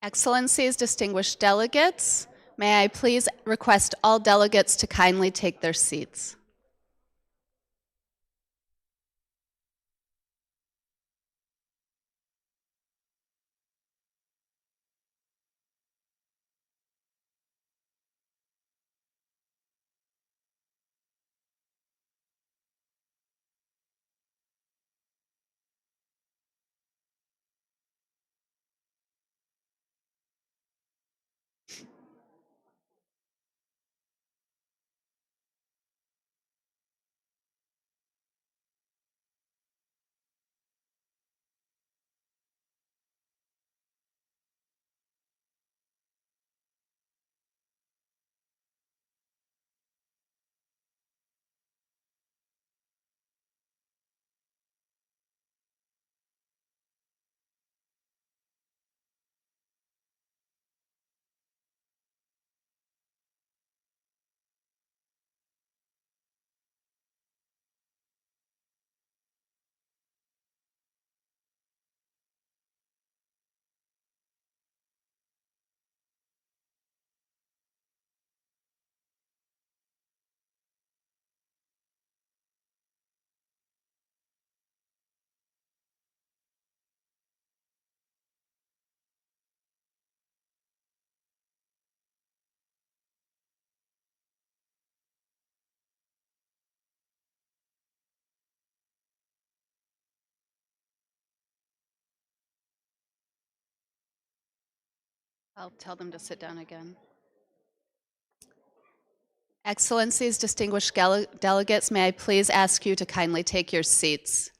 Excellencies, distinguished delegates, may I please request all delegates to kindly take their seats. I'll tell them to sit down again. Excellencies, distinguished delegates, may I please ask you to kindly take your seats.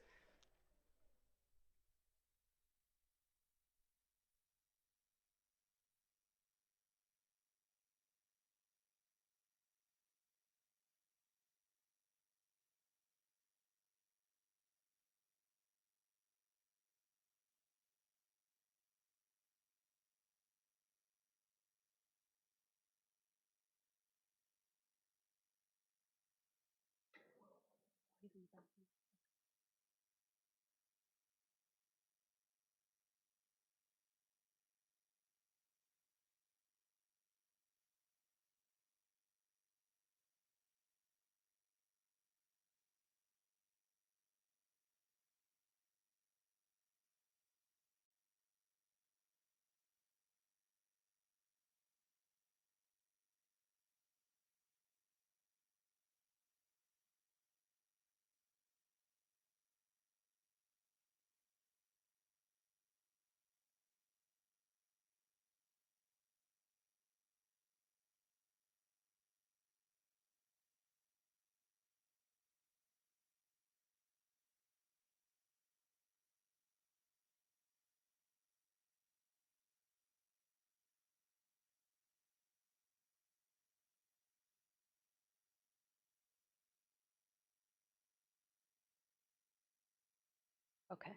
Okay.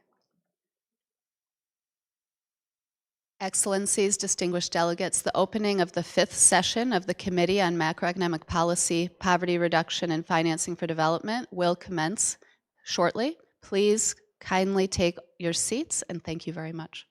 Excellencies, distinguished delegates, the opening of the 5th session of the Committee on Macroeconomic Policy, Poverty Reduction, and Financing for Development will commence shortly. Please kindly take your seats, and thank you very much.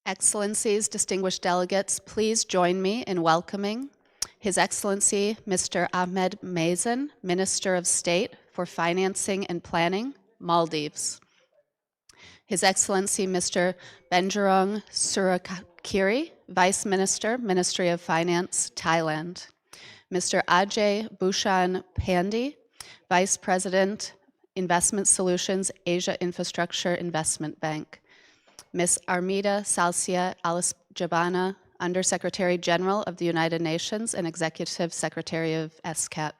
Excellencies, distinguished delegates, please join me in welcoming His Excellency Mr. Ahmed Mazen, Minister of State for Financing and Planning, Maldives. His Excellency Mr. Benjarong Surakiri, Vice Minister, Ministry of Finance, Thailand. Mr. Ajay Bhushan Pandey, Vice President, Investment Solutions, Asia Infrastructure Investment Bank. Ms. Armida Salcia Alisjabana, Undersecretary General of the United Nations and Executive Secretary of ESCAP.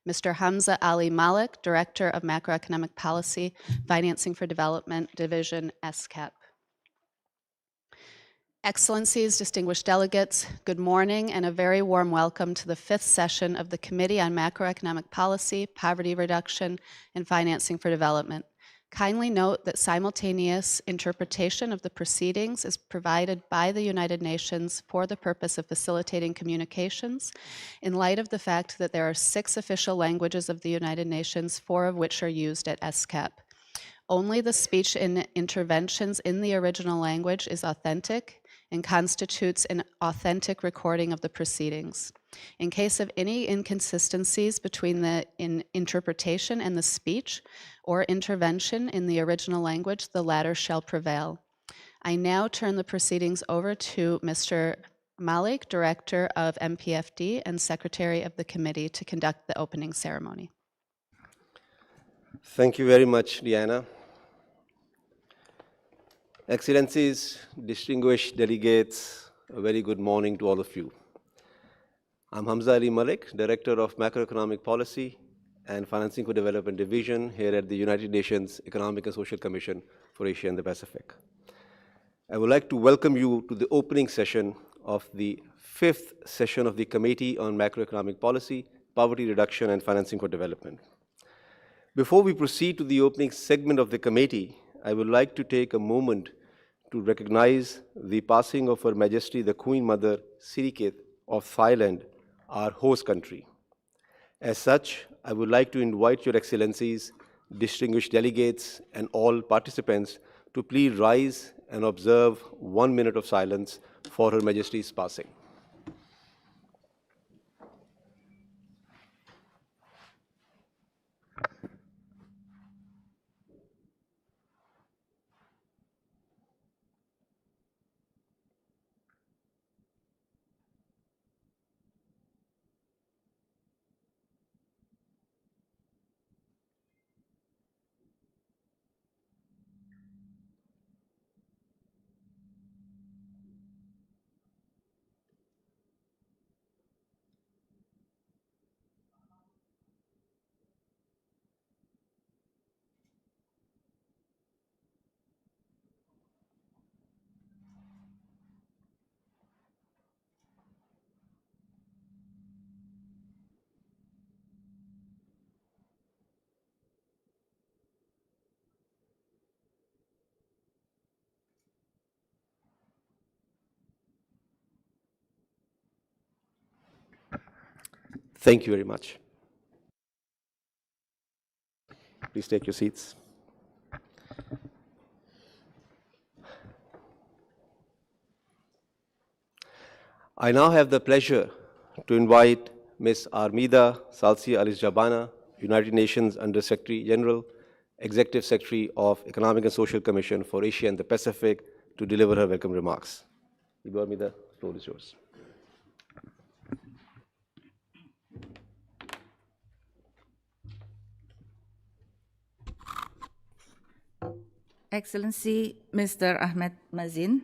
Mr. Hamza Ali Malik, Director of Macroeconomic Policy, Financing for Development Division, ESCAP. Excellencies, distinguished delegates, good morning and a very warm welcome to the fifth session of the Committee on Macroeconomic Policy, Poverty Reduction, and Financing for Development. Kindly note that simultaneous interpretation of the proceedings is provided by the United Nations for the purpose of facilitating communications in light of the fact that there are 6 official languages of the United Nations, 4 of which are used at ESCAP. Only the speech and interventions in the original language is authentic and constitutes an authentic recording of the proceedings. In case of any inconsistencies between the interpretation and the speech or intervention in the original language, the latter shall prevail. I now turn the proceedings over to Mr. Malik, Director of MPFD and Secretary of the Committee, to conduct the opening ceremony. Thank you very much, Diana. Excellencies, distinguished delegates, a very good morning to all of you. I'm Hamza Ali Malik, Director of Macroeconomic Policy and Financing for Development Division here at the United Nations Economic and Social Commission for Asia and the Pacific. I would like to welcome you to the opening session of the 5th session of the Committee on Macroeconomic Policy, Poverty Reduction, and Financing for Development. Before we proceed to the opening segment of the committee, I would like to take a moment to recognize the passing of Her Majesty the Queen Mother Sirikit of Thailand, our host country. As such, I would like to invite Your Excellencies, distinguished delegates, and all participants to please rise and observe 1 minute of silence for Her Majesty's passing. Thank you very much. Please take your seats. I now have the pleasure to invite Ms. Armida Salcia Alice-Jabana, United Nations Under Secretary General, Executive Secretary of Economic and Social Commission for Asia and the Pacific, to deliver her welcome remarks. Ibu Armida, the floor is yours. Excellency Mr. Ahmed Mazin,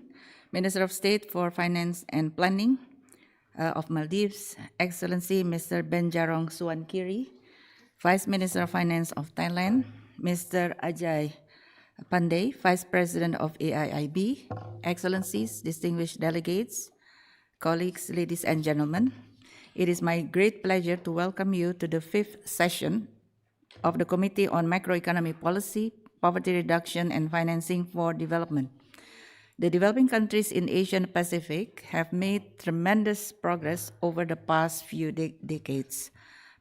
Minister of State for Finance and Planning of Maldives, Excellency Mr. Benjarong Suankiri, Vice Minister of Finance of Thailand, Mr. Ajay Pandey, Vice President of AIIB, Excellencies, distinguished delegates, colleagues, ladies and gentlemen, it is my great pleasure to welcome you to the 5th session of the Committee on Macroeconomic Policy, Poverty Reduction, and Financing for Development. The developing countries in Asia and Pacific have made tremendous progress over the past few decades.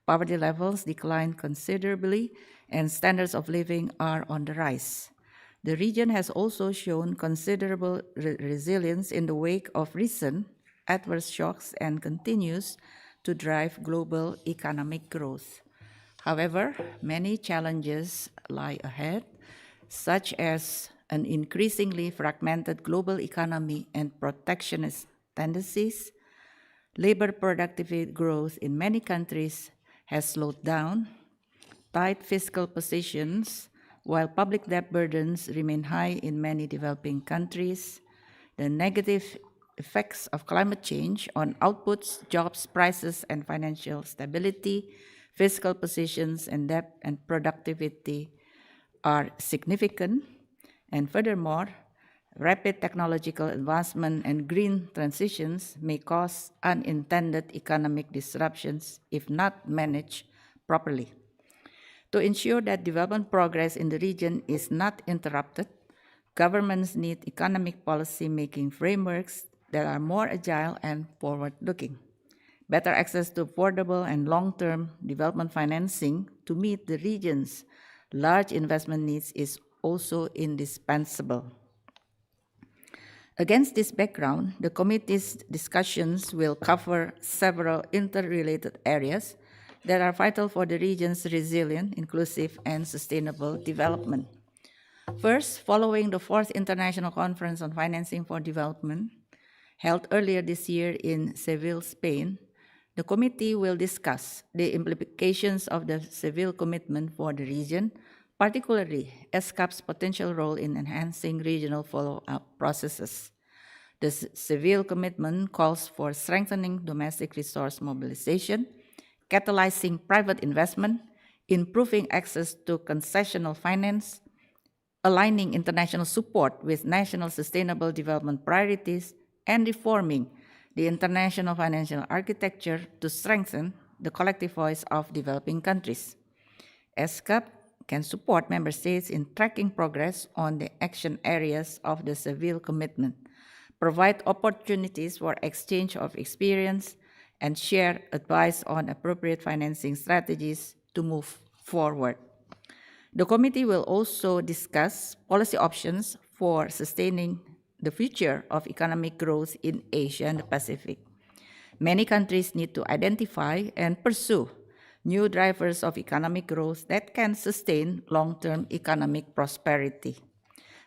Poverty levels declined considerably, and standards of living are on the rise. The region has also shown considerable resilience in the wake of recent adverse shocks and continues to drive global economic growth. However, many challenges lie ahead, such as an increasingly fragmented global economy and protectionist tendencies. Labor productivity growth in many countries has slowed down. Tight fiscal positions, while public debt burdens remain high in many developing countries. The negative effects of climate change on outputs, jobs, prices, and financial stability, fiscal positions, and debt and productivity are significant. And furthermore, Rapid technological advancement and green transitions may cause unintended economic disruptions if not managed properly. To ensure that development progress in the region is not interrupted, governments need economic policy making frameworks that are more agile and forward-looking. Better access to affordable and long-term development financing to meet the region's large investment needs is also indispensable. Against this background, the committee's discussions will cover several interrelated areas that are vital for the region's resilient, inclusive, and sustainable development. First, following the 4th International Conference on Financing for Development, held earlier this year in Seville, Spain, the committee will discuss the implications of the Seville commitment for the region, particularly ESCAP's potential role in enhancing regional follow-up processes. The Seville commitment calls for strengthening domestic resource mobilization, catalyzing private investment, improving access to concessional finance, aligning international support with national sustainable development priorities, and reforming the international financial architecture to strengthen the collective voice of developing countries. ESCAP can support member states in tracking progress on the action areas of the Seville commitment, provide opportunities for exchange of experience, and share advice on appropriate financing strategies to move forward. The committee will also discuss policy options for sustaining the future of economic growth in Asia and the Pacific. Many countries need to identify and pursue new drivers of economic growth that can sustain long-term economic prosperity.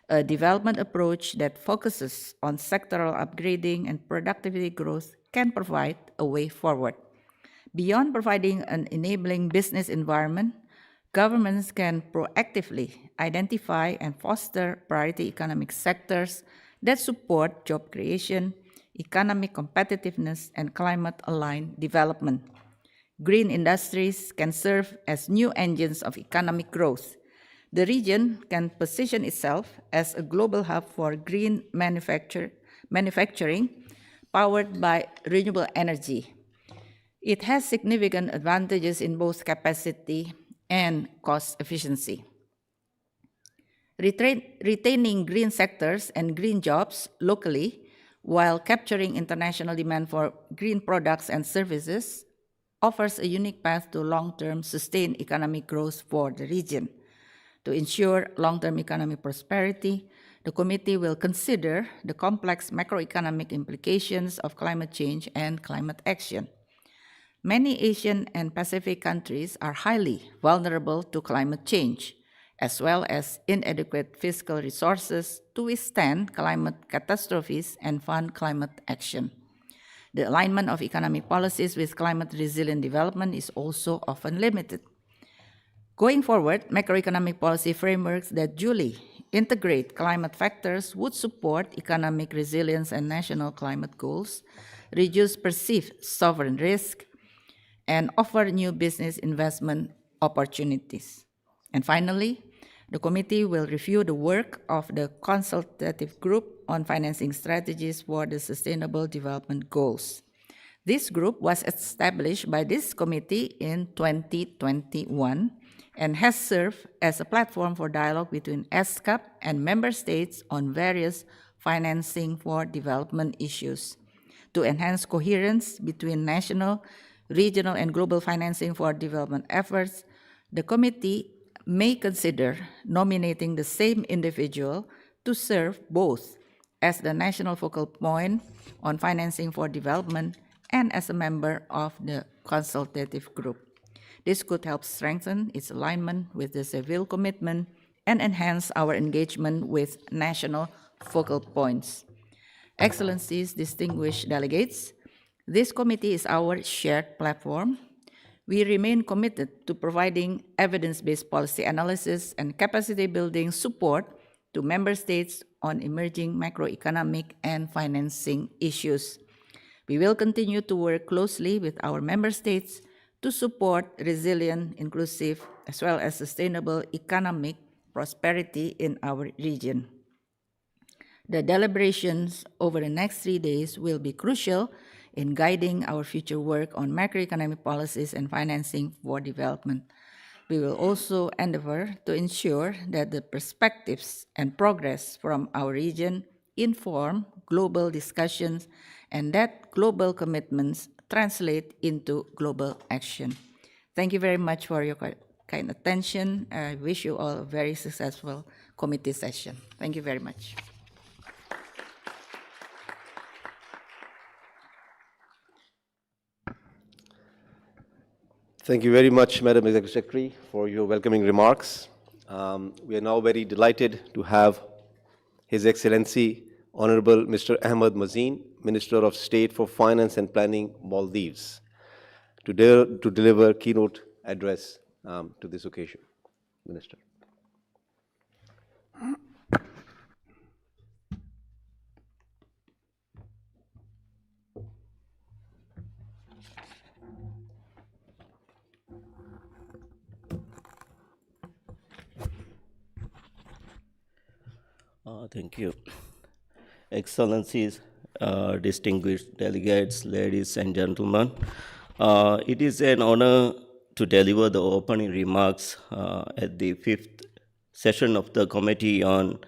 A development approach that focuses on sectoral upgrading and productivity growth can provide a way forward. Beyond providing an enabling business environment, governments can proactively identify and foster priority economic sectors that support job creation, economic competitiveness, and climate-aligned development. Green industries can serve as new engines of economic growth. The region can position itself as a global hub for green manufacturing powered by renewable energy. It has significant advantages in both capacity and cost efficiency. Retaining green sectors and green jobs locally while capturing international demand for green products and services offers a unique path to long-term sustained economic growth for the region. To ensure long-term economic prosperity, the committee will consider the complex macroeconomic implications of climate change and climate action. Many Asian and Pacific countries are highly vulnerable to climate change, as well as inadequate fiscal resources to withstand climate catastrophes and fund climate action. The alignment of economic policies with climate-resilient development is also often limited. Going forward, macroeconomic policy frameworks that duly integrate climate factors would support economic resilience and national climate goals, reduce perceived sovereign risk, and offer new business investment opportunities. And finally, the committee will review the work of the consultative group on financing strategies for the Sustainable Development Goals. This group was established by this committee in 2021 and has served as a platform for dialogue between ESCAP and member states on various financing for development issues. To enhance coherence between national, regional, and global financing for development efforts, the committee may consider nominating the same individual to serve both as the national focal point on financing for development and as a member of the consultative group. This could help strengthen its alignment with the Seville commitment and enhance our engagement with national focal points. Excellencies, distinguished delegates, this committee is our shared platform. We remain committed to providing evidence-based policy analysis and capacity-building support to member states on emerging macroeconomic and financing issues. We will continue to work closely with our member states to support resilient, inclusive, as well as sustainable economic prosperity in our region. The deliberations over the next 3 days will be crucial in guiding our future work on macroeconomic policies and financing for development. We will also endeavor to ensure that the perspectives and progress from our region inform global discussions and that global commitments translate into global action. Thank you very much for your kind attention. I wish you all a very successful committee session. Thank you very much. Thank you very much, Madam Executive Secretary, for your welcoming remarks. We are now very delighted to have His Excellency Honorable Mr. Ahmed Mazin, Minister of State for Finance and Planning, Maldives, to deliver keynote address to this occasion. Minister. Thank you. Excellencies, distinguished delegates, ladies and gentlemen, it is an honor to deliver the opening remarks at the 5th session of the Committee on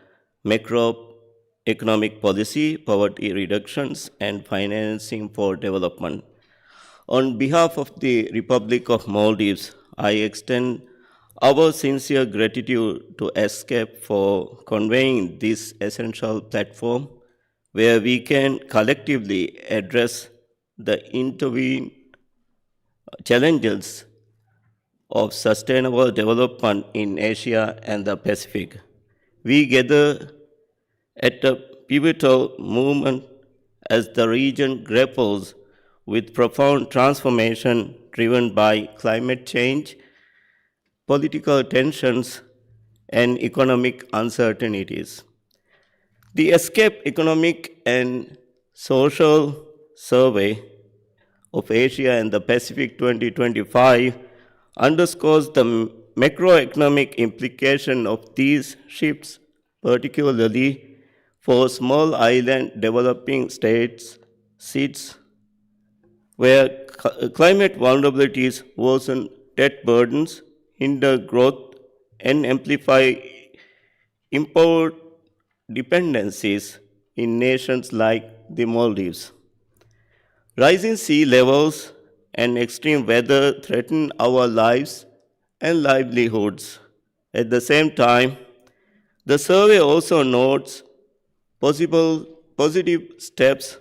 Macroeconomic Policy, Poverty Reductions, and Financing for Development. On behalf of the Republic of Maldives, I extend our sincere gratitude to ESCAP for conveying this essential platform where we can collectively address the intervening challenges of sustainable development in Asia and the Pacific. We gather at a pivotal moment as the region grapples with profound transformation driven by climate change, political tensions, and economic uncertainties. The ESCAP Economic and Social Survey of Asia and the Pacific 2025 underscores the macroeconomic implication of these shifts, particularly for small island developing states where climate vulnerabilities worsen debt burdens, hinder growth, and amplify import dependencies in nations like the Maldives. Rising sea levels and extreme weather threaten our lives and livelihoods. At the same time, the survey also notes possible positive steps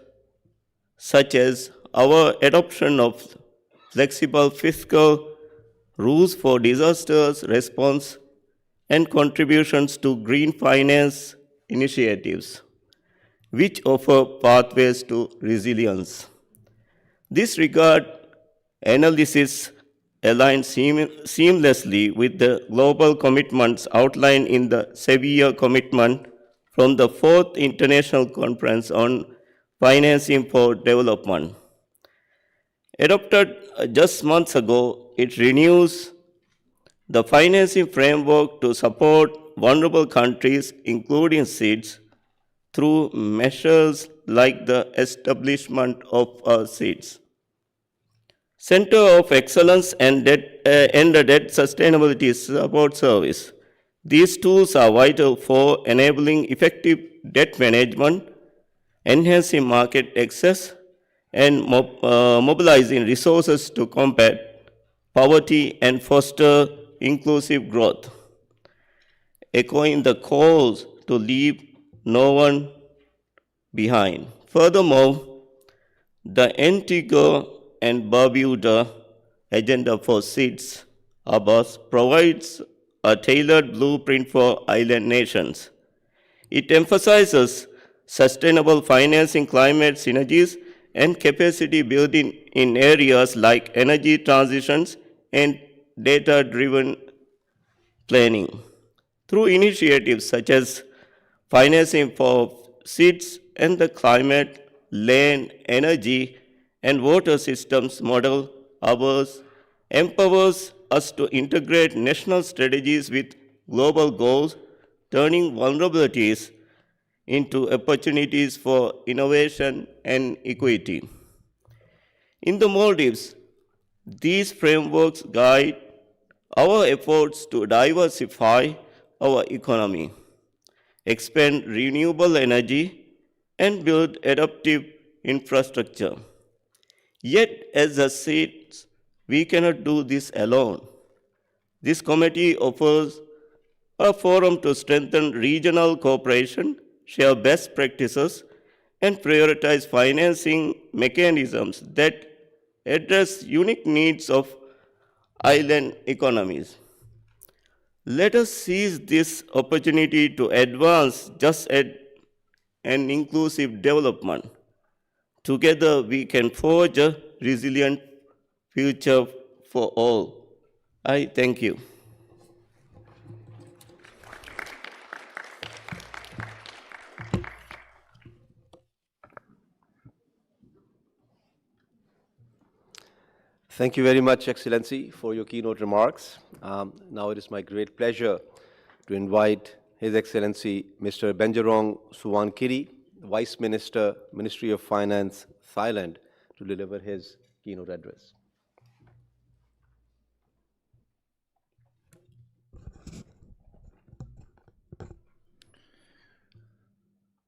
such as our adoption of flexible fiscal rules for disasters response and contributions to green finance initiatives, which offer pathways to resilience. This regard analysis aligns seamlessly with the global commitments outlined in the Seville Commitment from the 4th International Conference on Financing for Development. Adopted just months ago, it renews the financing framework to support vulnerable countries, including SEEDs, through measures like the establishment of a SEEDs Center of Excellence and the Debt Sustainability Support Service. These tools are vital for enabling effective debt management, enhancing market access, and mobilizing resources to combat poverty and foster inclusive growth. Echoing the calls to leave no one behind. Furthermore, the Antigua and Barbuda Agenda for SEEDs ABAS provides a tailored blueprint for island nations. It emphasizes sustainable financing, climate synergies, and capacity building in areas like energy transitions and data-driven planning. Through initiatives such as financing for SEEDs and the climate, land, energy, and water systems model, ours empowers us to integrate national strategies with global goals, turning vulnerabilities into opportunities for innovation and equity. In the Maldives, these frameworks guide our efforts to diversify our economy, expand renewable energy, and build adaptive infrastructure. Yet, as a state, we cannot do this alone. This committee offers a forum to strengthen regional cooperation, share best practices, and prioritize financing mechanisms that address unique needs of island economies. Let us seize this opportunity to advance just and inclusive development. Together, we can forge a resilient future for all. I thank you. Thank you very much, Excellency, for your keynote remarks. Now it is my great pleasure to invite His Excellency Mr. Benjarong Suwankiri, Vice Minister, Ministry of Finance, Thailand, to deliver his keynote address.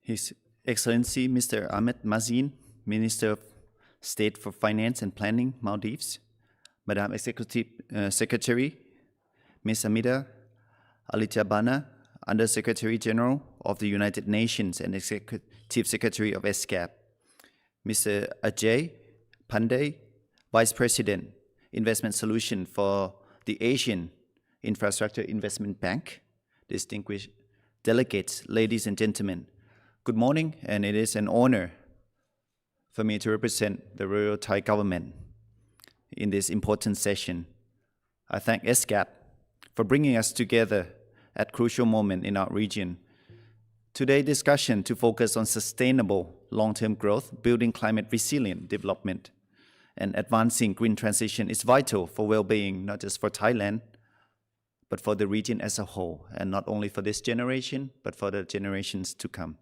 His Excellency Mr. Ahmed Mazin, Minister of State for Finance and Planning, Maldives, Madam Executive Secretary, Ms. Amida Alitabana, Under Secretary General of the United Nations and Executive Secretary of ESCAP, Mr. Ajay Pandey, Vice President, Investment Solution for the Asian Infrastructure Investment Bank, distinguished delegates, ladies and gentlemen, good morning, and it is an honor for me to represent the Royal Thai government in this important session. I thank ESCAP for bringing us together at crucial moment in our region. Today's discussion to focus on sustainable long-term growth, building climate resilient development, and advancing green transition is vital for well-being, not just for Thailand, but for the region as a whole, and not only for this generation, but for the generations to come.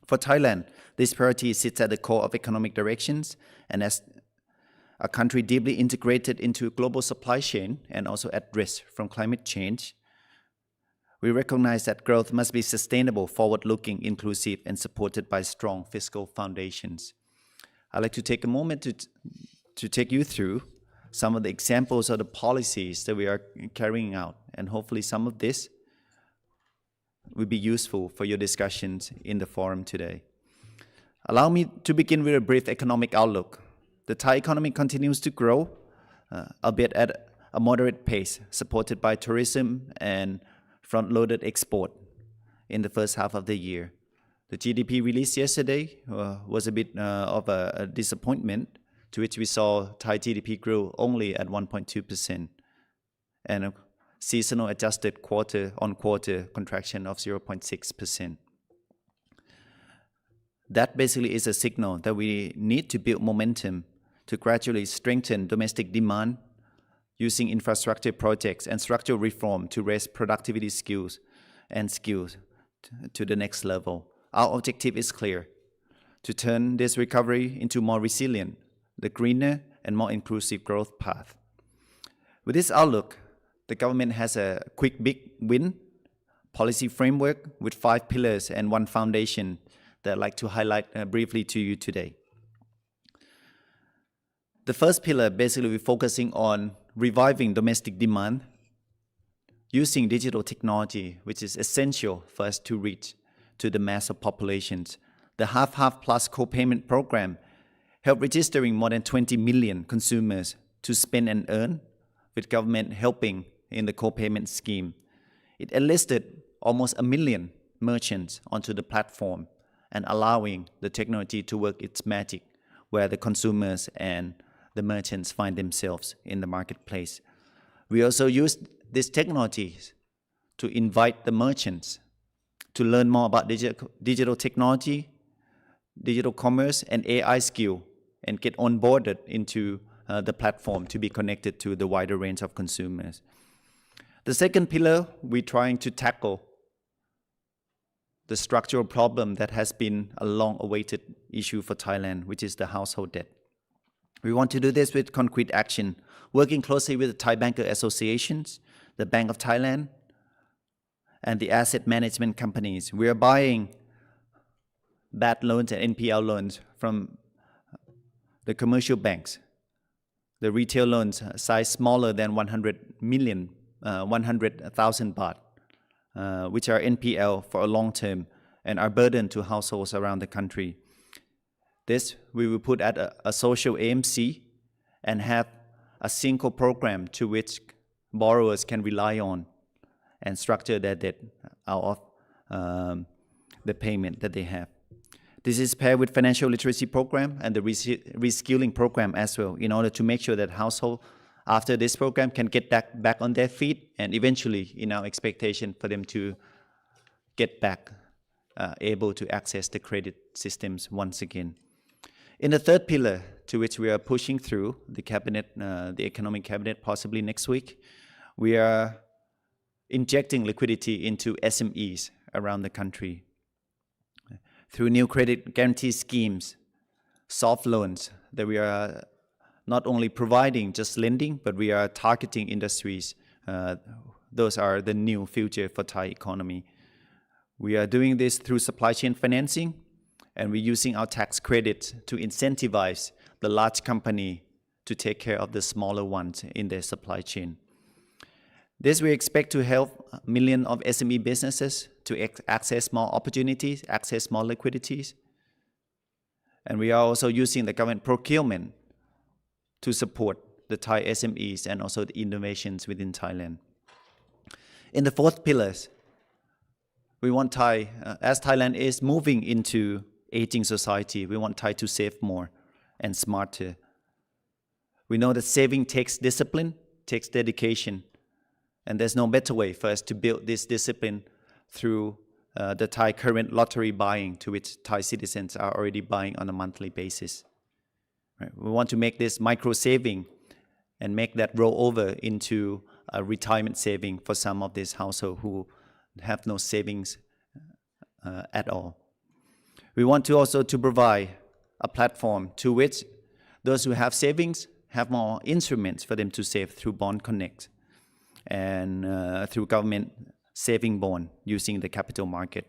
For Thailand, this priority sits at the core of economic directions, and as a country deeply integrated into global supply chain and also at risk from climate change, we recognize that growth must be sustainable, forward-looking, inclusive, and supported by strong fiscal foundations. I'd like to take a moment to take you through some of the examples of the policies that we are carrying out, and hopefully some of this will be useful for your discussions in the forum today. Allow me to begin with a brief economic outlook. The Thai economy continues to grow, albeit at a moderate pace, supported by tourism and front-loaded export in the first half of the year. The GDP released yesterday was a bit of a disappointment, to which we saw Thai GDP grow only at 1.2%, and a seasonal adjusted quarter-on-quarter contraction of 0.6%. That basically is a signal that we need to build momentum to gradually strengthen domestic demand using infrastructure projects and structural reform to raise productivity skills to the next level. Our objective is clear: to turn this recovery into more resilient, the greener and more inclusive growth path. With this outlook, the government has a quick big win policy framework with 5 pillars and 1 foundation that I'd like to highlight briefly to you today. The first pillar basically we're focusing on reviving domestic demand using digital technology, which is essential for us to reach to the mass of populations. The Half Plus co-payment program helped registering more than 20 million consumers to spend and earn, with government helping in the co-payment scheme. It enlisted almost 1 million merchants onto the platform and allowing the technology to work its magic where the consumers and the merchants find themselves in the marketplace. We also used these technologies to invite the merchants to learn more about digital technology, digital commerce, and AI skill, and get onboarded into the platform to be connected to the wider range of consumers. The second pillar we're trying to tackle the structural problem that has been a long-awaited issue for Thailand, which is the household debt. We want to do this with concrete action, working closely with the Thai Banker Associations, the Bank of Thailand, and the asset management companies. We are buying bad loans and NPL loans from the commercial banks. The retail loans size smaller than 100,000 baht, which are NPL for a long term and are burden to households around the country. This we will put at a social AMC and have a single program to which borrowers can rely on and structure their debt out of the payment that they have. This is paired with financial literacy program and the reskilling program as well, in order to make sure that households after this program can get back on their feet, and eventually, in our expectation, for them to get back able to access the credit systems once again. In the third pillar, to which we are pushing through the cabinet, the economic cabinet, possibly next week, we are injecting liquidity into SMEs around the country through new credit guarantee schemes, soft loans that we are not only providing just lending, but we are targeting industries. Those are the new future for Thai economy. We are doing this through supply chain financing, and we're using our tax credits to incentivize the large company to take care of the smaller ones in their supply chain. This we expect to help millions of SME businesses to access more opportunities, access more liquidities. And we are also using the government procurement to support the Thai SMEs and also the innovations within Thailand. In the fourth pillars, we want Thai, as Thailand is moving into aging society, we want Thai to save more and smarter. We know that saving takes discipline, takes dedication, and there's no better way for us to build this discipline through the Thai current lottery buying, to which Thai citizens are already buying on a monthly basis. Right. We want to make this micro saving and make that roll over into a retirement saving for some of these households who have no savings at all. We want to also to provide a platform to which those who have savings have more instruments for them to save through Bond Connect and through government saving bond using the capital market.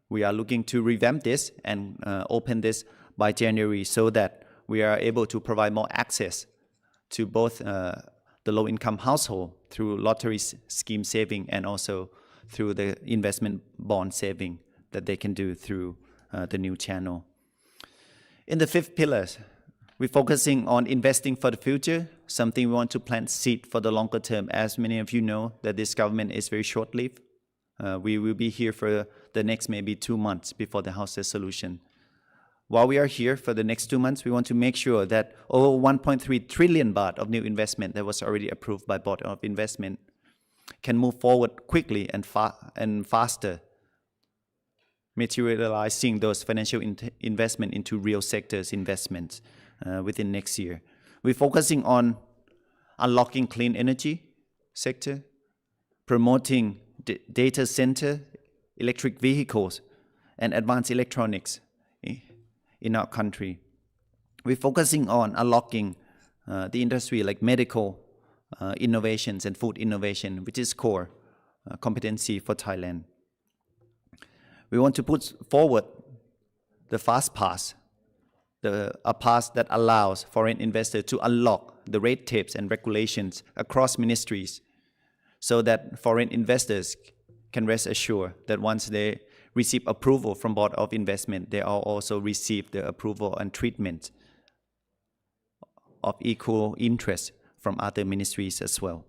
We are looking to revamp this and open this by January so that we are able to provide more access to both the low-income household through lottery scheme saving and also through the investment bond saving that they can do through the new channel. In the fifth pillar, we're focusing on investing for the future, something we want to plant seed for the longer term. As many of you know, that this government is very short-lived. We will be here for the next maybe 2 months before the House Resolution. While we are here for the next 2 months, we want to make sure that over 1.3 trillion baht of new investment that was already approved by Board of Investment can move forward quickly and faster, materializing those financial investment into real sectors investments within next year. We're focusing on unlocking clean energy sector, promoting data center, electric vehicles, and advanced electronics in our country. We're focusing on unlocking the industry like medical innovations and food innovation, which is core competency for Thailand. We want to put forward the fast pass, a pass that allows foreign investors to unlock the red tapes and regulations across ministries so that foreign investors can rest assured that once they receive approval from Board of Investment, they all also receive the approval and treatment of equal interest from other ministries as well.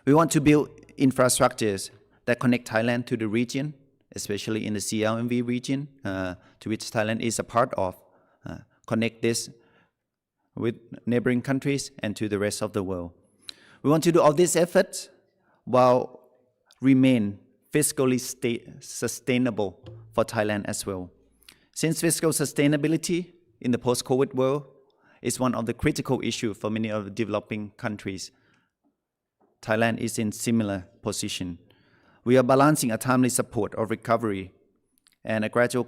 We want to build infrastructures that connect Thailand to the region, especially in the CLMV region, to which Thailand is a part of, connect this with neighboring countries and to the rest of the world. We want to do all these efforts while remain fiscally sustainable for Thailand as well. Since fiscal sustainability in the post-COVID world is one of the critical issues for many of the developing countries, Thailand is in similar position. We are balancing a timely support of recovery and a gradual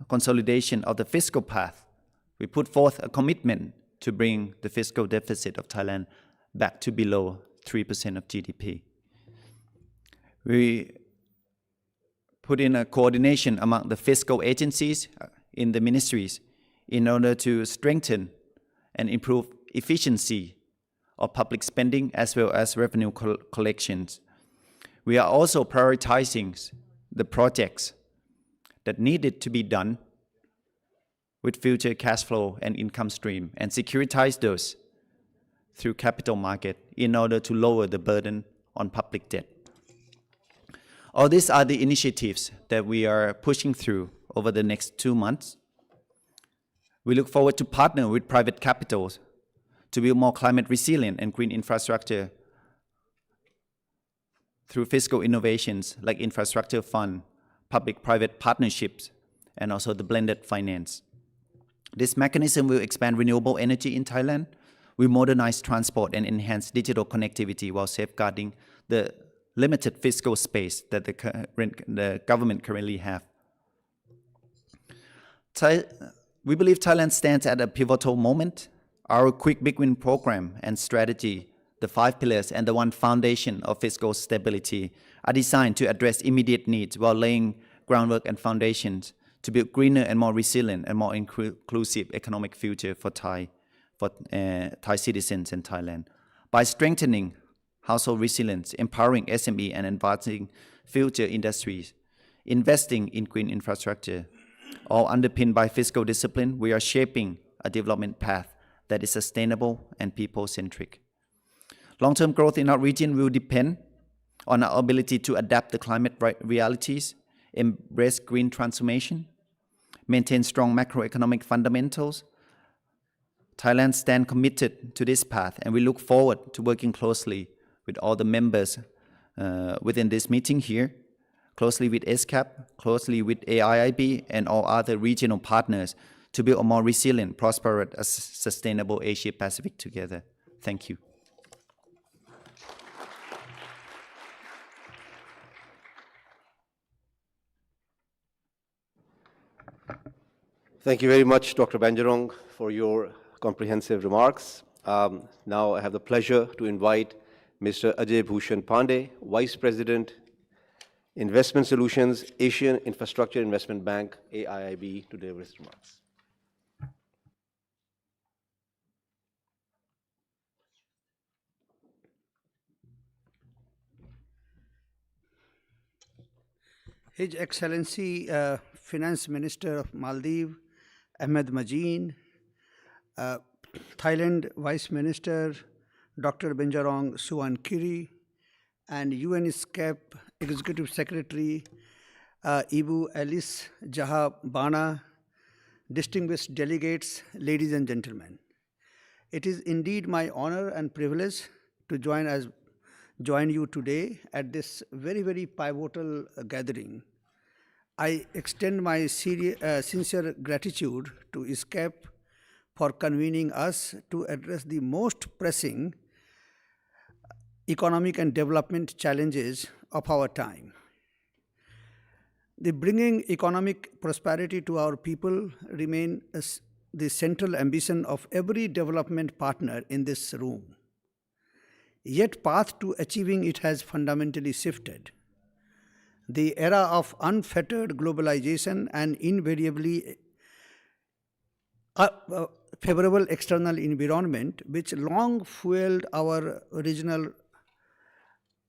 consolidation of the fiscal path. We put forth a commitment to bring the fiscal deficit of Thailand back to below 3% of GDP. We put in a coordination among the fiscal agencies in the ministries in order to strengthen and improve efficiency of public spending as well as revenue collections. We are also prioritizing the projects that needed to be done with future cash flow and income stream and securitize those through capital market in order to lower the burden on public debt. All these are the initiatives that we are pushing through over the next 2 months. We look forward to partner with private capitals to build more climate resilient and green infrastructure through fiscal innovations like infrastructure fund, public-private partnerships, and also the blended finance. This mechanism will expand renewable energy in Thailand, will modernize transport and enhance digital connectivity while safeguarding the limited fiscal space that the government currently have. We believe Thailand stands at a pivotal moment. Our Quick Big Win program and strategy, the 5 pillars and the 1 foundation of fiscal stability are designed to address immediate needs while laying groundwork and foundations to build greener and more resilient and more inclusive economic future for Thai citizens in Thailand. By strengthening household resilience, empowering SME and advancing future industries, investing in green infrastructure, all underpinned by fiscal discipline, we are shaping a development path that is sustainable and people-centric. Long-term growth in our region will depend on our ability to adapt to climate realities, embrace green transformation, maintain strong macroeconomic fundamentals. Thailand stands committed to this path, and we look forward to working closely with all the members within this meeting here, closely with ESCAP, closely with AIIB, and all other regional partners to build a more resilient, prosperous, sustainable Asia-Pacific together. Thank you. Thank you very much, Dr. Banjarong, for your comprehensive remarks. Now I have the pleasure to invite Mr. Ajay Bhushan Pandey, Vice President, Investment Solutions, Asian Infrastructure Investment Bank, AIIB, to deliver his remarks. His Excellency Finance Minister of Maldives, Ahmed Mazin, Thailand Vice Minister, Dr. Benjarong Suwankiri, and ESCAP Executive Secretary, Ibu Alice Jaha Bana, distinguished delegates, ladies and gentlemen. It is indeed my honor and privilege to join you today at this very, very pivotal gathering. I extend my sincere gratitude to ESCAP for convening us to address the most pressing economic and development challenges of our time. The bringing economic prosperity to our people remain the central ambition of every development partner in this room. Yet path to achieving it has fundamentally shifted. The era of unfettered globalization and invariably favorable external environment, which long fueled our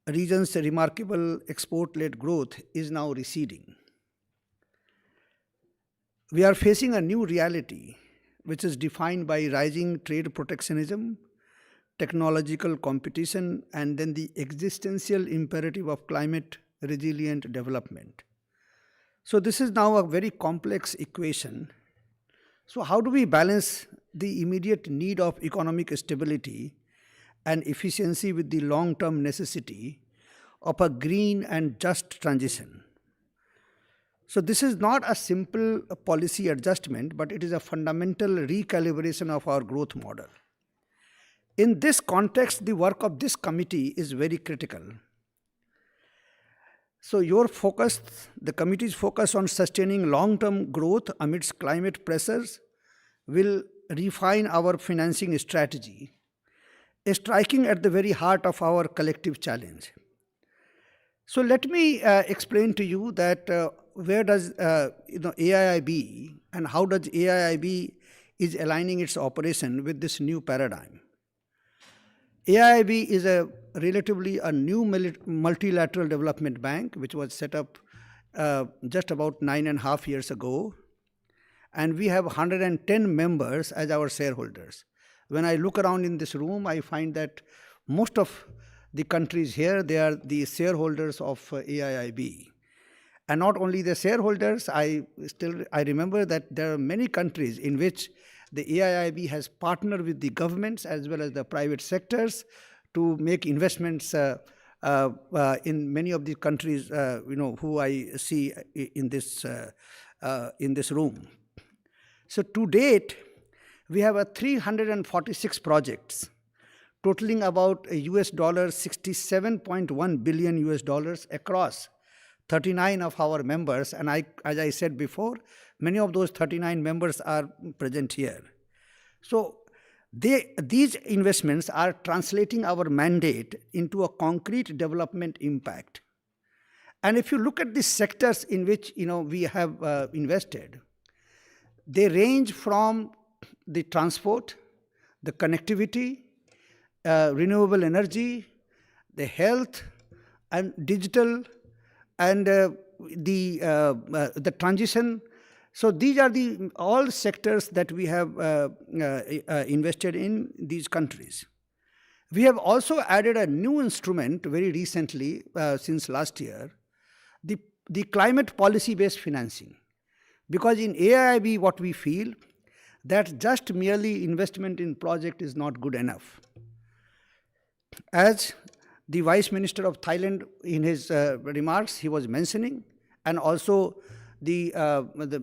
region's remarkable export-led growth, is now receding. We are facing a new reality, which is defined by rising trade protectionism, technological competition, and then the existential imperative of climate resilient development. So this is now a very complex equation. So how do we balance the immediate need of economic stability and efficiency with the long-term necessity of a green and just transition? So this is not a simple policy adjustment, but it is a fundamental recalibration of our growth model. In this context, the work of this committee is very critical. So your focus, the committee's focus on sustaining long-term growth amidst climate pressures will refine our financing strategy, striking at the very heart of our collective challenge. So let me explain to you that where does AIIB and how does AIIB is aligning its operation with this new paradigm. AIIB is a relatively a new multilateral development bank which was set up just about 9.5 years ago, and we have 110 members as our shareholders. When I look around in this room, I find that most of the countries here, they are the shareholders of AIIB. And not only the shareholders, I remember that there are many countries in which the AIIB has partnered with the governments as well as the private sectors to make investments in many of the countries, who I see in this room. So to date, we have 346 projects, totaling about $67.1 billion across 39 of our members, and as I said before, many of those 39 members are present here. So these investments are translating our mandate into a concrete development impact. And if you look at the sectors in which we have invested, they range from the transport, the connectivity, renewable energy, the health, and digital, and the transition. So these are all sectors that we have invested in these countries. We have also added a new instrument very recently, since last year, the climate policy-based financing. Because in AIIB, what we feel that just merely investment in project is not good enough. As the Vice Minister of Thailand in his remarks, he was mentioning, and also the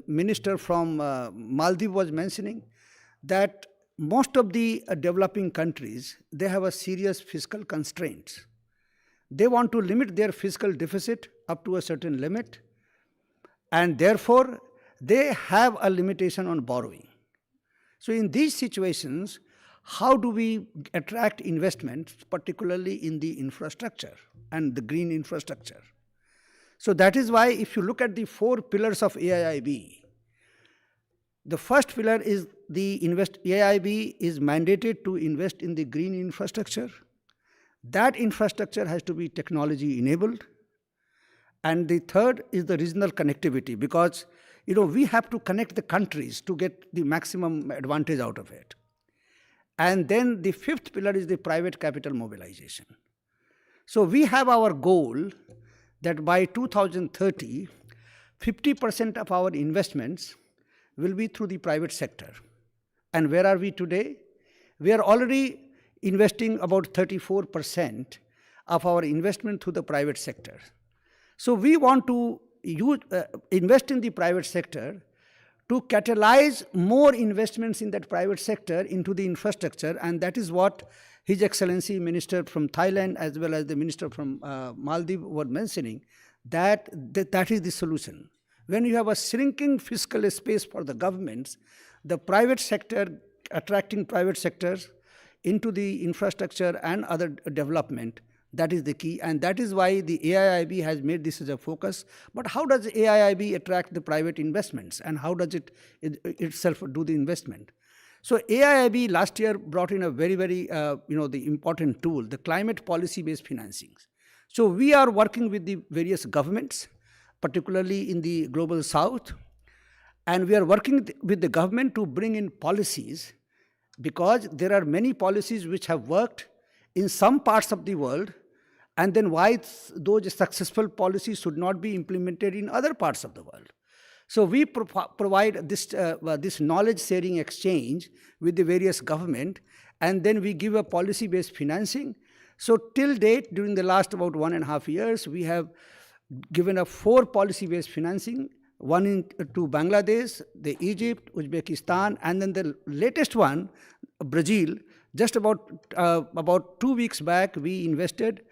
Minister from Maldives was mentioning, that most of the developing countries, they have a serious fiscal constraints. They want to limit their fiscal deficit up to a certain limit, and therefore they have a limitation on borrowing. So in these situations, how do we attract investments, particularly in the infrastructure and the green infrastructure? So that is why if you look at the 4 pillars of AIIB, the first pillar is AIIB is mandated to invest in the green infrastructure. That infrastructure has to be technology enabled. And the third is the regional connectivity, because we have to connect the countries to get the maximum advantage out of it. And then the 5th pillar is the private capital mobilization. So we have our goal that by 2030, 50% of our investments will be through the private sector. And where are we today? We are already investing about 34% of our investment through the private sector. So we want to invest in the private sector to catalyze more investments in that private sector into the infrastructure, and that is what His Excellency Minister from Thailand as well as the Minister from Maldives were mentioning, that is the solution. When you have a shrinking fiscal space for the governments, the private sector, attracting private sectors into the infrastructure and other development, that is the key, and that is why the AIIB has made this as a focus. But how does AIIB attract the private investments, and how does it itself do the investment? So AIIB last year brought in a very, very, the important tool, the climate policy-based financing. So we are working with the various governments, particularly in the global south, and we are working with the government to bring in policies, because there are many policies which have worked in some parts of the world, and then why those successful policies should not be implemented in other parts of the world. So we provide this knowledge sharing exchange with the various government, and then we give a policy-based financing. So till date, during the last about 1.5 years, we have given a 4 policy-based financing, one to Bangladesh, the Egypt, Uzbekistan, and then the latest one, Brazil. Just about 2 weeks back, we invested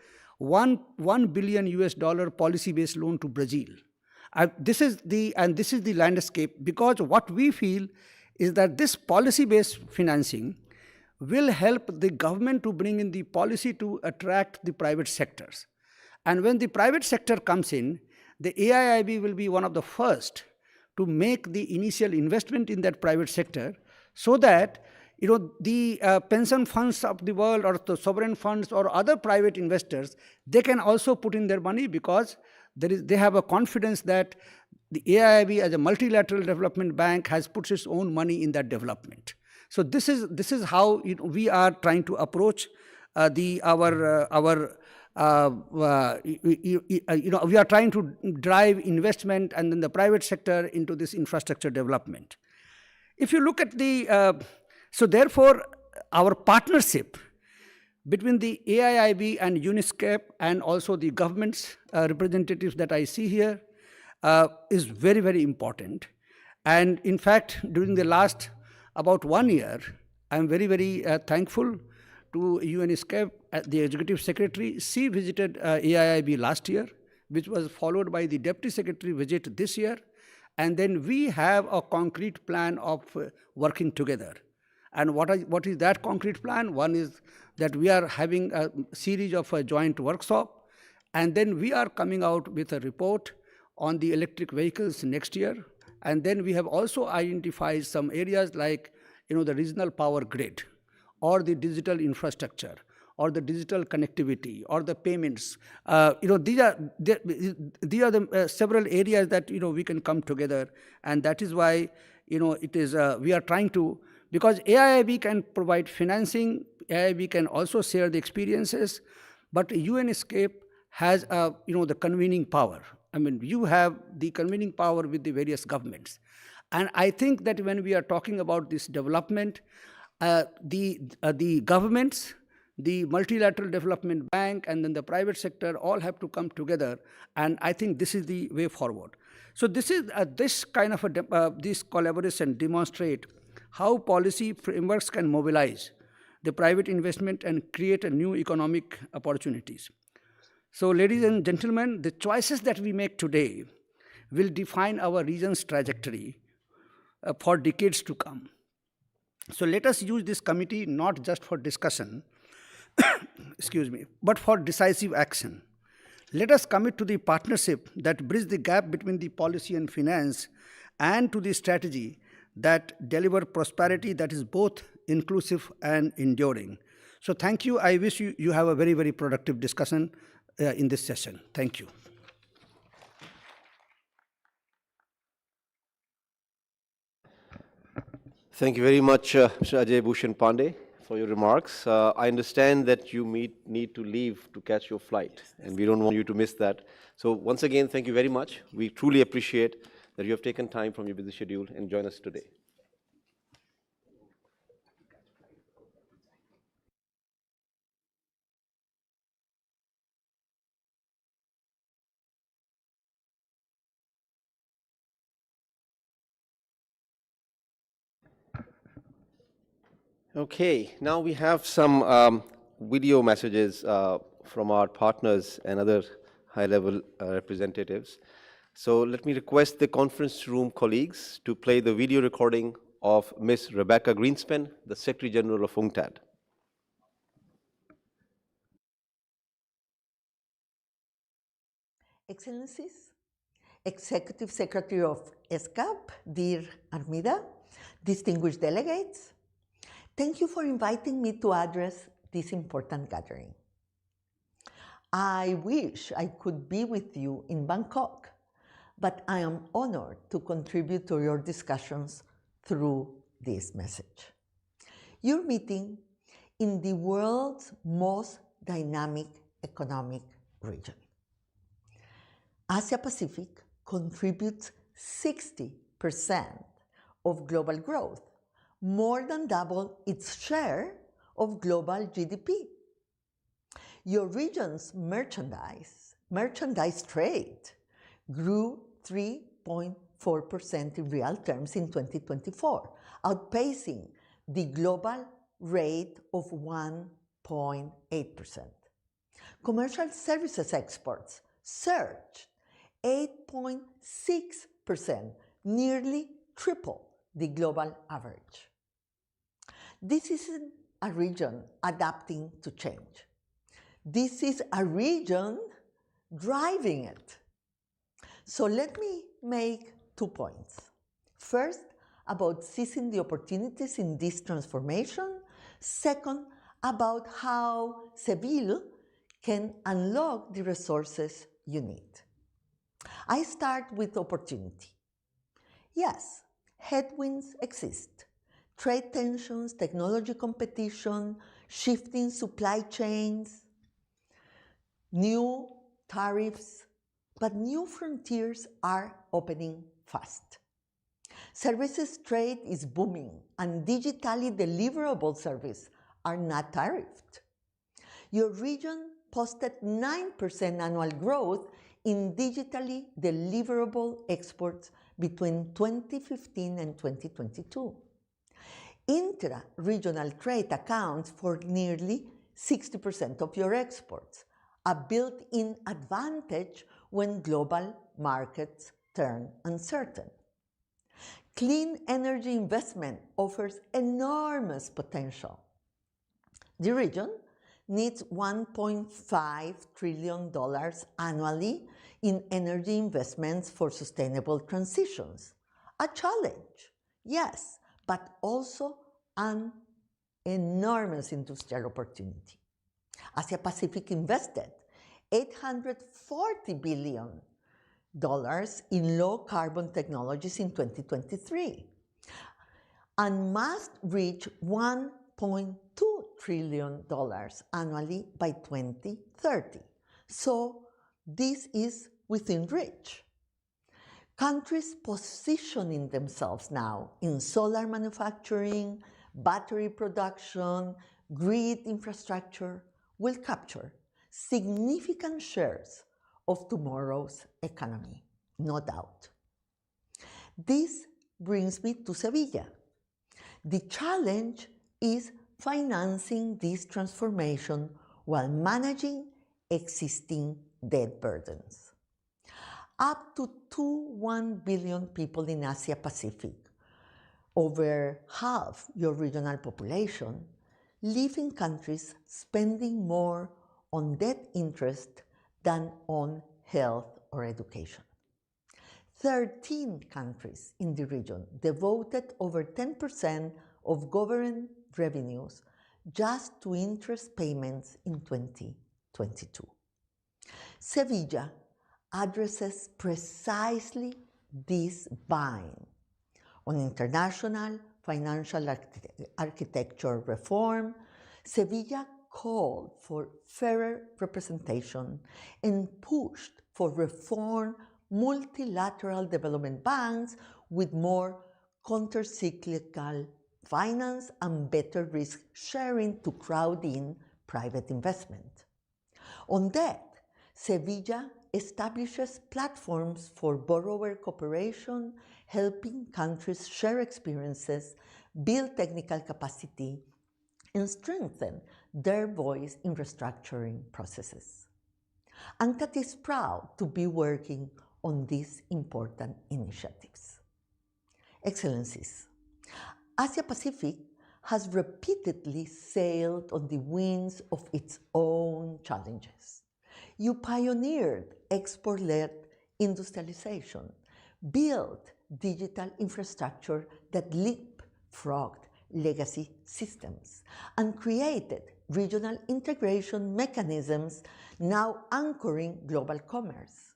1 billion US dollar policy-based loan to Brazil. This is the landscape, because what we feel is that this policy-based financing will help the government to bring in the policy to attract the private sectors. And when the private sector comes in, the AIIB will be one of the first to make the initial investment in that private sector, so that the pension funds of the world, or the sovereign funds, or other private investors, they can also put in their money, because they have a confidence that the AIIB as a multilateral development bank has put its own money in that development. So this is how we are trying to approach we are trying to drive investment and then the private sector into this infrastructure development. If you look at so therefore our partnership between the AIIB and ESCAP, and also the government's representatives that I see here, is very, very important. And in fact, during the last about 1 year, I'm very, very thankful to ESCAP, the executive secretary. She visited AIIB last year, which was followed by the deputy secretary visit this year. And then we have a concrete plan of working together. And what is that concrete plan? One is that we are having a series of a joint workshop, and then we are coming out with a report on the electric vehicles next year. And then we have also identified some areas like the regional power grid, or the digital infrastructure, or the digital connectivity, or the payments. These are the several areas that we can come together, and that is why it is we are trying to, because AIIB can provide financing, AIIB can also share the experiences, but ESCAP has the convening power. I mean, you have the convening power with the various governments. And I think that when we are talking about this development, the governments, the multilateral development bank, and then the private sector all have to come together. And I think this is the way forward. So this is this kind of this collaboration demonstrate how policy frameworks can mobilize the private investment and create a new economic opportunities. So ladies and gentlemen, the choices that we make today will define our region's trajectory for decades to come. So let us use this committee not just for discussion, excuse me, but for decisive action. Let us commit to the partnership that bridges the gap between the policy and finance, and to the strategy that deliver prosperity that is both inclusive and enduring. So thank you. I wish you have a very, very productive discussion in this session. Thank you. Thank you very much, Mr. Ajay Bhushan Pandey, for your remarks. I understand that you need to leave to catch your flight, and we don't want you to miss that. So once again, thank you very much. We truly appreciate that you have taken time from your busy schedule and join us today. Okay, now we have some video messages from our partners and other high-level representatives. So let me request the conference room colleagues to play the video recording of Ms. Rebecca Greenspan, the Secretary General of UNCTAD. Excellencies, Executive Secretary of ESCAP, dear Armida, distinguished delegates, thank you for inviting me to address this important gathering. I wish I could be with you in Bangkok, but I am honored to contribute to your discussions through this message. You're meeting in the world's most dynamic economic region. Asia Pacific contributes 60% of global growth, more than double its share of global GDP. Your region's merchandise trade grew 3.4% in real terms in 2024, outpacing the global rate of 1.8%. Commercial services exports surged 8.6%, nearly triple the global average. This isn't a region adapting to change. This is a region driving it. So let me make 2 points. First, about seizing the opportunities in this transformation. Second, about how Seville can unlock the resources you need. I start with opportunity. Yes, headwinds exist. Trade tensions, technology competition, shifting supply chains, new tariffs, but new frontiers are opening fast. Services trade is booming, and digitally deliverable services are not tariffed. Your region posted 9% annual growth in digitally deliverable exports between 2015 and 2022. Intra-regional trade accounts for nearly 60% of your exports, a built-in advantage when global markets turn uncertain. Clean energy investment offers enormous potential. The region needs $1.5 trillion annually in energy investments for sustainable transitions. A challenge, yes, but also an enormous industrial opportunity. Asia Pacific invested $840 billion in low carbon technologies in 2023 and must reach $1.2 trillion annually by 2030. So this is within reach. Countries positioning themselves now in solar manufacturing, battery production, grid infrastructure will capture significant shares of tomorrow's economy, no doubt. This brings me to Sevilla. The challenge is financing this transformation while managing existing debt burdens. Up to 1 billion people in Asia Pacific, over half your regional population, live in countries spending more on debt interest than on health or education. 13 countries in the region devoted over 10% of government revenues just to interest payments in 2022. Sevilla addresses precisely this bind on international financial architecture reform. Sevilla called for fairer representation and pushed for reform multilateral development banks with more countercyclical finance and better risk sharing to crowd in private investment. On debt, Sevilla establishes platforms for borrower cooperation, helping countries share experiences, build technical capacity, and strengthen their voice in restructuring processes. UNCTAD is proud to be working on these important initiatives. Excellencies, Asia Pacific has repeatedly sailed on the winds of its own challenges. You pioneered export-led industrialization, built digital infrastructure that leapfrogged legacy systems, and created regional integration mechanisms now anchoring global commerce.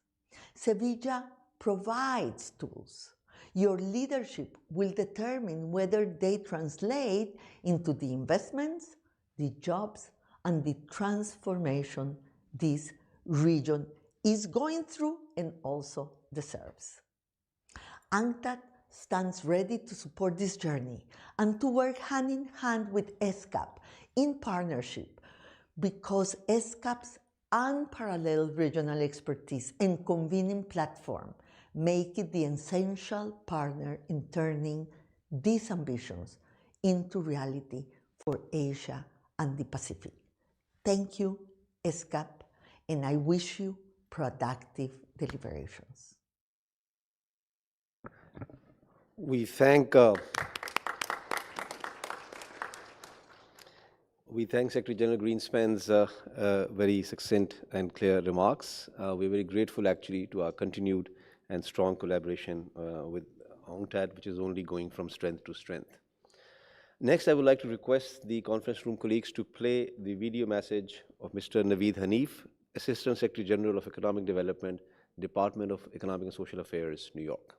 Sevilla provides tools. Your leadership will determine whether they translate into the investments, the jobs, and the transformation this region is going through and also deserves. UNCTAD stands ready to support this journey and to work hand in hand with ESCAP in partnership, because ESCAP's unparalleled regional expertise and convenient platform make it the essential partner in turning these ambitions into reality for Asia and the Pacific. Thank you ESCAP, and I wish you productive deliberations. We thank Secretary General Greenspan's very succinct and clear remarks. We're very grateful actually to our continued and strong collaboration with UNCTAD, which is only going from strength to strength. Next, I would like to request the conference room colleagues to play the video message of Mr. Naveed Hanif, Assistant Secretary General of Economic Development, Department of Economic and Social Affairs, New York.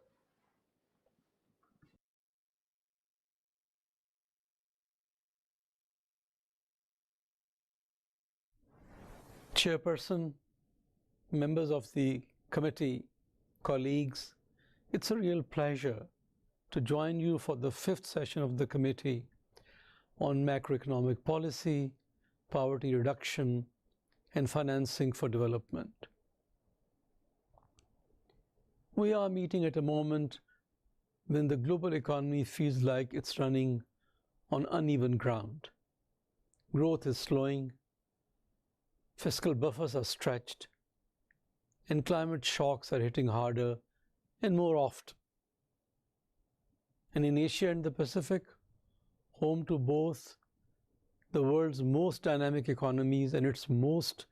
Chairperson, members of the committee, colleagues, it's a real pleasure to join you for the 5th session of the committee on macroeconomic policy, poverty reduction, and financing for development. We are meeting at a moment when the global economy feels like it's running on uneven ground. Growth is slowing, fiscal buffers are stretched, and climate shocks are hitting harder and more often. And in Asia and the Pacific, home to both the world's most dynamic economies and its most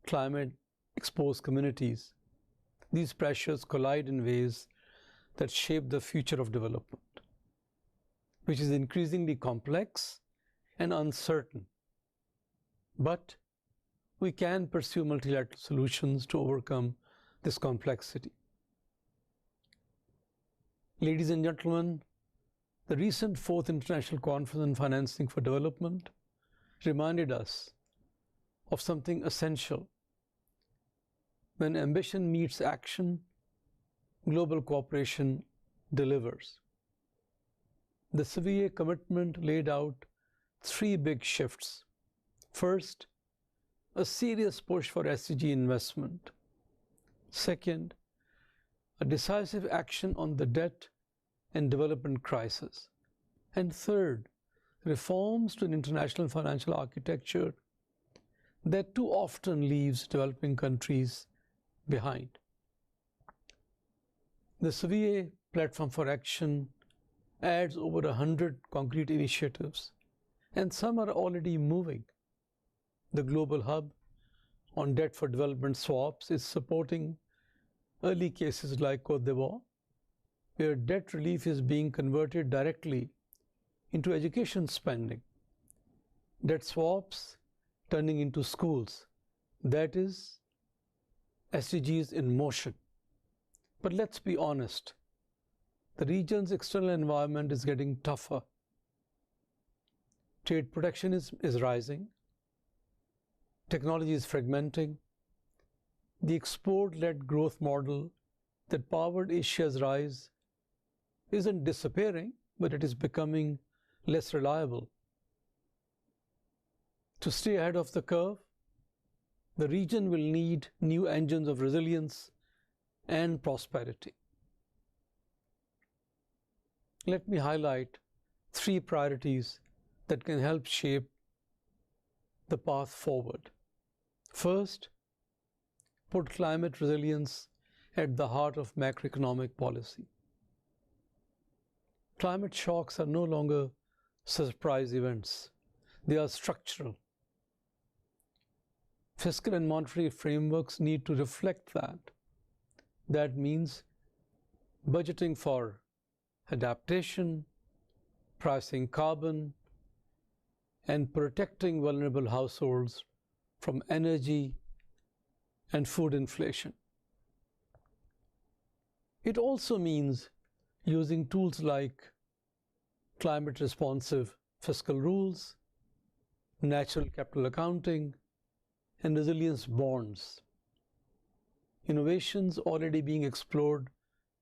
climate-exposed communities, these pressures collide in ways that shape the future of development, which is increasingly complex and uncertain. But we can pursue multilateral solutions to overcome this complexity. Ladies and gentlemen, the recent 4th International Conference on Financing for Development reminded us of something essential. When ambition meets action, global cooperation delivers. The Seville commitment laid out 3 big shifts. First, a serious push for SDG investment. Second, a decisive action on the debt and development crisis. And third, reforms to an international financial architecture that too often leaves developing countries behind. The Seville Platform for Action adds over 100 concrete initiatives, and some are already moving. The Global Hub on Debt for Development swaps is supporting early cases like Côte d'Ivoire, where debt relief is being converted directly into education spending. Debt swaps turning into schools. That is SDGs in motion. But let's be honest, the region's external environment is getting tougher. Trade protectionism is rising. Technology is fragmenting. The export-led growth model that powered Asia's rise isn't disappearing, but it is becoming less reliable. To stay ahead of the curve, the region will need new engines of resilience and prosperity. Let me highlight 3 priorities that can help shape the path forward. First, put climate resilience at the heart of macroeconomic policy. Climate shocks are no longer surprise events. They are structural. Fiscal and monetary frameworks need to reflect that. That means budgeting for adaptation, pricing carbon, and protecting vulnerable households from energy and food inflation. It also means using tools like climate-responsive fiscal rules, natural capital accounting, and resilience bonds. Innovations already being explored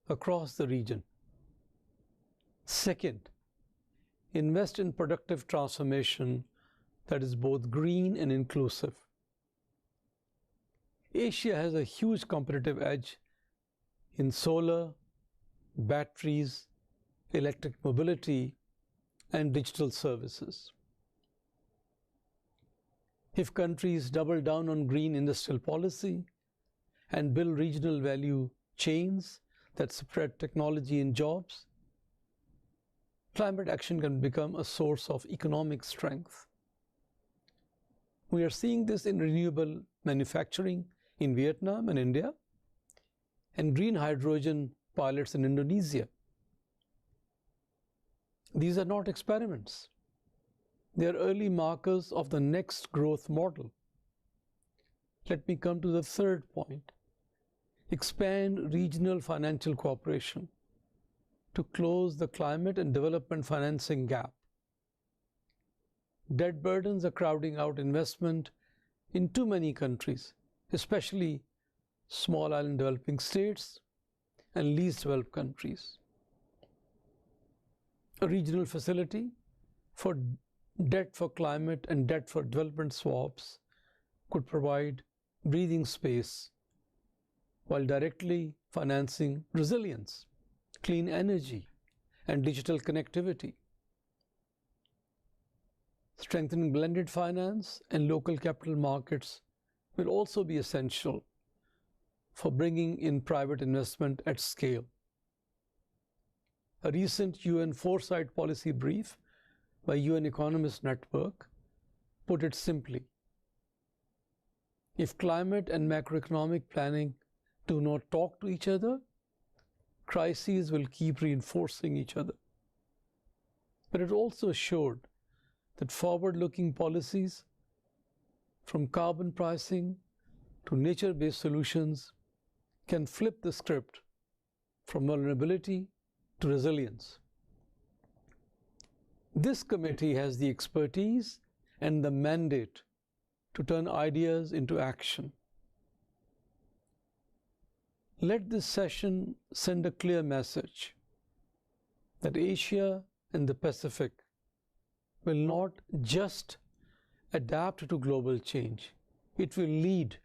across the region. Second, invest in productive transformation that is both green and inclusive. Asia has a huge competitive edge in solar, batteries, electric mobility, and digital services. If countries double down on green industrial policy and build regional value chains that spread technology and jobs, climate action can become a source of economic strength. We are seeing this in renewable manufacturing in Vietnam and India, and green hydrogen pilots in Indonesia. These are not experiments. They are early markers of the next growth model. Let me come to the third point. Expand regional financial cooperation to close the climate and development financing gap. Debt burdens are crowding out investment in too many countries, especially small island developing states and least developed countries. A regional facility for debt for climate and debt for development swaps could provide breathing space while directly financing resilience, clean energy, and digital connectivity. Strengthening blended finance and local capital markets will also be essential for bringing in private investment at scale. A recent UN Foresight policy brief by UN Economist Network put it simply: if climate and macroeconomic planning do not talk to each other, crises will keep reinforcing each other. But it also showed that forward-looking policies, from carbon pricing to nature-based solutions, can flip the script from vulnerability to resilience. This committee has the expertise and the mandate to turn ideas into action. Let this session send a clear message that Asia and the Pacific will not just adapt to global change, it will lead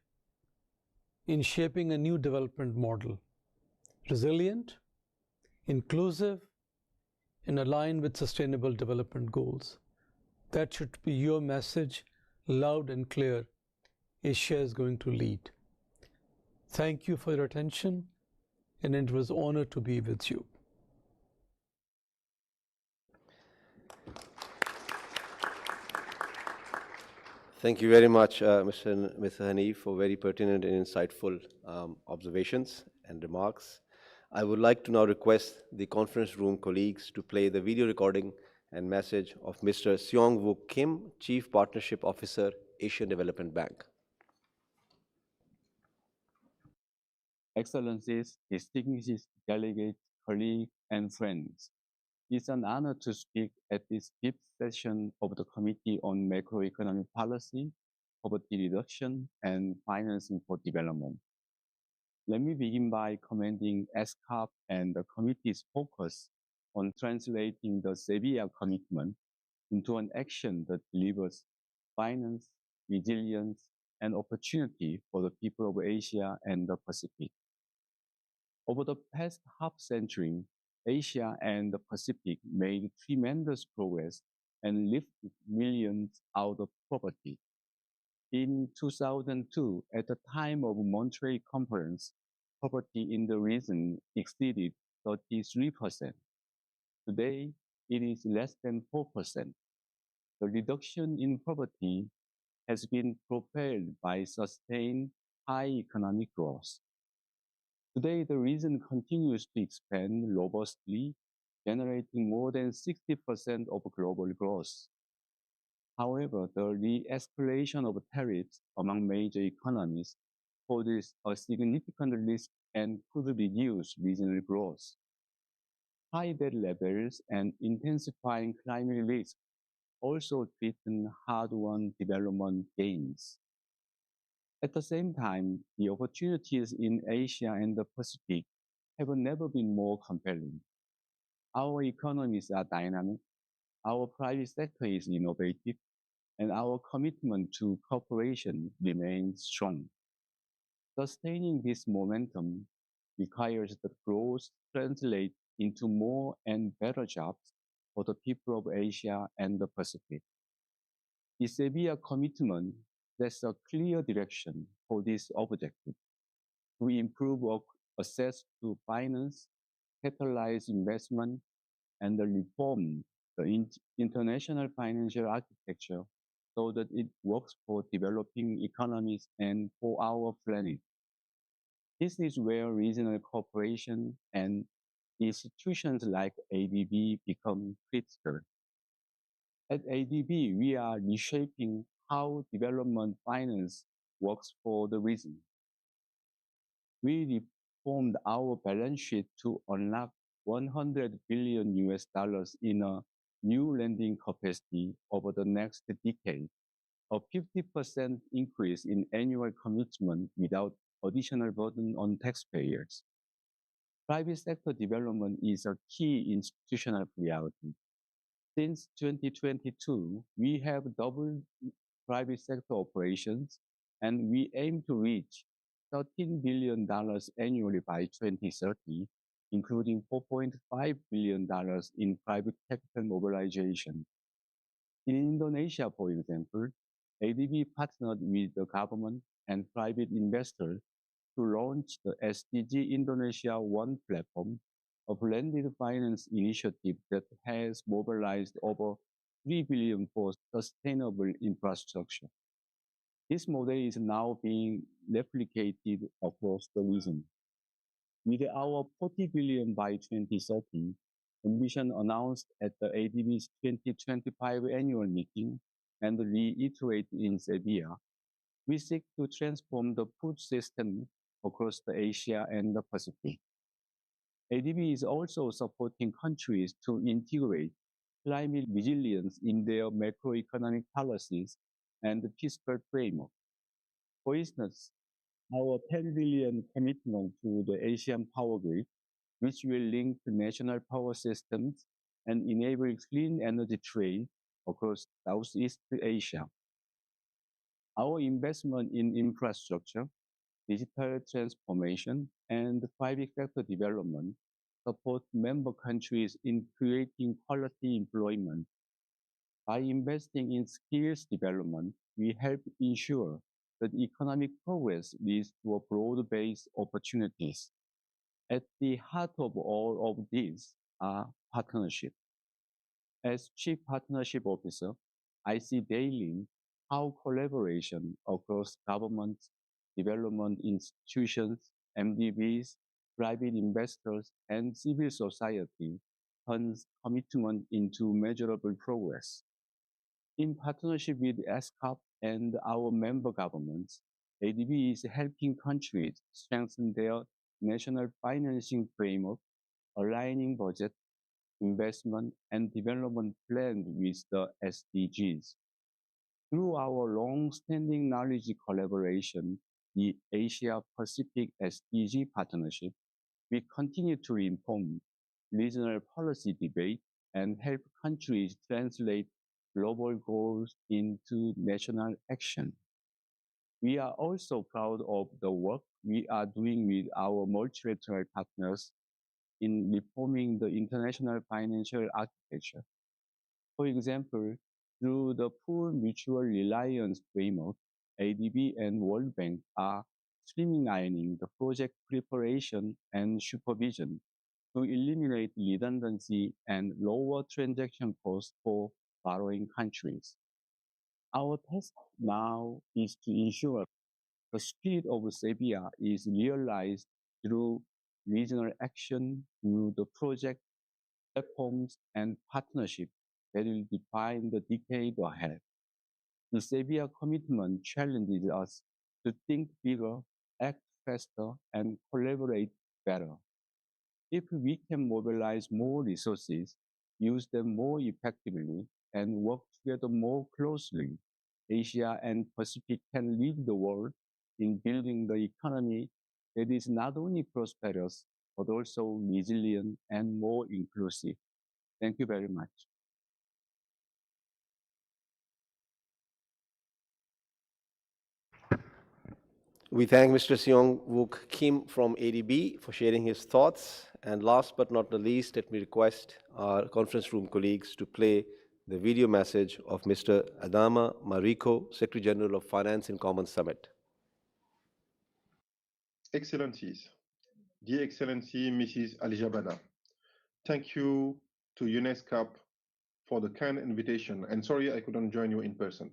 in shaping a new development model, resilient, inclusive, and aligned with sustainable development goals. That should be your message, loud and clear. Asia is going to lead. Thank you for your attention, and it was an honor to be with you. Thank you very much, Mr. Hanif, for very pertinent and insightful observations and remarks. I would like to now request the conference room colleagues to play the video recording and message of Mr. Seong-Wook Kim, Chief Partnership Officer, Asian Development Bank. Excellencies, distinguished delegates, colleagues, and friends. It's an honor to speak at this fifth session of the Committee on Macroeconomic Policy, Poverty Reduction, and Financing for Development. Let me begin by commending ESCAP and the committee's focus on translating the Sevilla commitment into an action that delivers finance, resilience, and opportunity for the people of Asia and the Pacific. Over the past half-century, Asia and the Pacific made tremendous progress and lifted millions out of poverty. In 2002, at the time of Monterey Conference, poverty in the region exceeded 33%. Today, it is less than 4%. The reduction in poverty has been propelled by sustained high economic growth. Today, the region continues to expand robustly, generating more than 60% of global growth. However, the re-escalation of tariffs among major economies poses a significant risk and could reduce regional growth. High debt levels and intensifying climate risk also threaten hard-won development gains. At the same time, the opportunities in Asia and the Pacific have never been more compelling. Our economies are dynamic, our private sector is innovative, and our commitment to cooperation remains strong. Sustaining this momentum requires that growth translate into more and better jobs for the people of Asia and the Pacific. The Sevilla commitment There's a clear direction for this objective to improve access to finance, catalyze investment, and reform the international financial architecture so that it works for developing economies and for our planet. This is where regional cooperation and institutions like ADB become critical. At ADB, we are reshaping how development finance works for the region. We reformed our balance sheet to unlock 100 billion US dollars in a new lending capacity over the next decade, a 50% increase in annual commitment without additional burden on taxpayers. Private sector development is a key institutional priority. Since 2022, we have doubled private sector operations, and we aim to reach $13 billion annually by 2030, including $4.5 billion in private capital mobilization. In Indonesia, for example, ADB partnered with the government and private investors to launch the SDG Indonesia One platform, a blended finance initiative that has mobilized over $3 billion for sustainable infrastructure. This model is now being replicated across the region. With our $40 billion by 2030 ambition announced at the ADB's 2025 annual meeting and reiterated in Sevilla, we seek to transform the food system across the Asia and the Pacific. ADB is also supporting countries to integrate climate resilience in their macroeconomic policies and the fiscal framework. For instance, our 10 billion commitment to the Asian Power Grid, which will link the national power systems and enable clean energy trade across Southeast Asia. Our investment in infrastructure, digital transformation, and private sector development support member countries in creating quality employment. By investing in skills development, we help ensure that economic progress leads to a broad-based opportunities. At the heart of all of this are partnerships. As Chief Partnership Officer, I see daily how collaboration across governments, development institutions, MDBs, private investors, and civil society turns commitment into measurable progress. In partnership with ESCAP and our member governments, ADB is helping countries strengthen their national financing framework, aligning budget, investment, and development plans with the SDGs. Through our long-standing knowledge collaboration, the Asia-Pacific SDG Partnership, we continue to inform regional policy debate and help countries translate global goals into national action. We are also proud of the work we are doing with our multilateral partners in reforming the international financial architecture. For example, through the Poor Mutual Reliance Framework, ADB and World Bank are streamlining the project preparation and supervision to eliminate redundancy and lower transaction costs for borrowing countries. Our task now is to ensure the spirit of Sevilla is realized through regional action, through the project, platforms, and partnerships that will define the decade ahead. The Sevilla commitment challenges us to think bigger, act faster, and collaborate better. If we can mobilize more resources, use them more effectively, and work together more closely, Asia and Pacific can lead the world in building the economy that is not only prosperous, but also resilient and more inclusive. Thank you very much. We thank Mr. Seong Wook Kim from ADB for sharing his thoughts. And last but not the least, let me request our conference room colleagues to play the video message of Mr. Adama Mariko, Secretary General of Finance and Commons Summit. Excellencies, Dear Excellency Mrs. Alijabada, thank you to ESCAP for the kind invitation, and sorry I couldn't join you in person.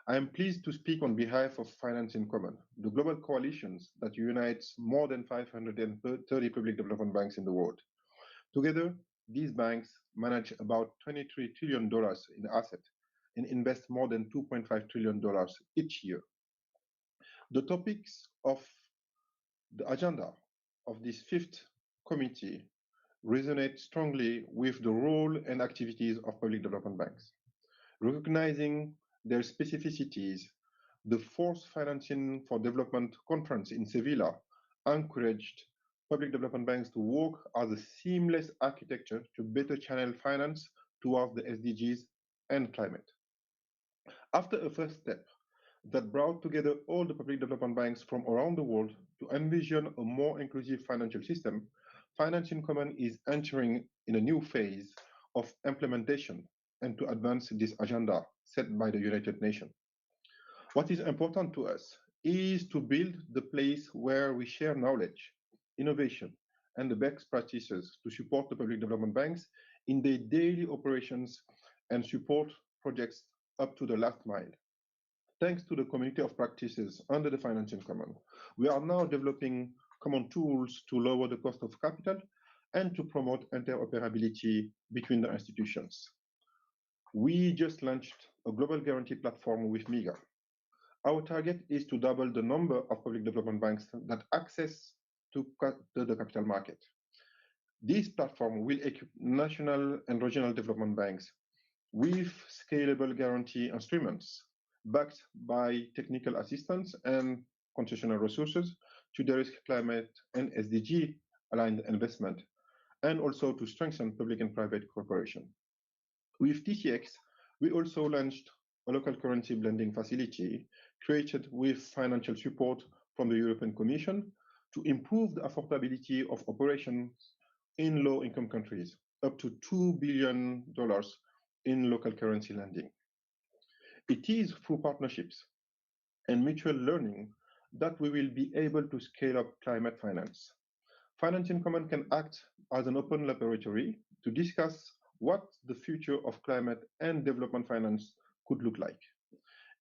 I am pleased to speak on behalf of Finance in Common, the global coalitions that unites more than 530 public development banks in the world. Together, these banks manage about $23 trillion in assets and invest more than $2.5 trillion each year. The topics of the agenda of this fifth committee resonate strongly with the role and activities of public development banks. Recognizing their specificities, the fourth Financing for Development conference in Sevilla encouraged public development banks to work as a seamless architecture to better channel finance towards the SDGs and climate. After a first step that brought together all the public development banks from around the world to envision a more inclusive financial system, Finance in Common is entering in a new phase of implementation and to advance this agenda set by the United Nations. What is important to us is to build the place where we share knowledge, innovation, and the best practices to support the public development banks in their daily operations and support projects up to the last mile. Thanks to the community of practices under the Finance in Common, we are now developing common tools to lower the cost of capital and to promote interoperability between the institutions. We just launched a global guarantee platform with MIGA. Our target is to double the number of public development banks that access to the capital market. This platform will equip national and regional development banks with scalable guarantee instruments backed by technical assistance and concessional resources to de-risk climate and SDG aligned investment, and also to strengthen public and private cooperation. With TCX, we also launched a local currency blending facility created with financial support from the European Commission to improve the affordability of operations in low-income countries, up to $2 billion in local currency lending. It is through partnerships and mutual learning that we will be able to scale up climate finance. Finance in Common can act as an open laboratory to discuss what the future of climate and development finance could look like.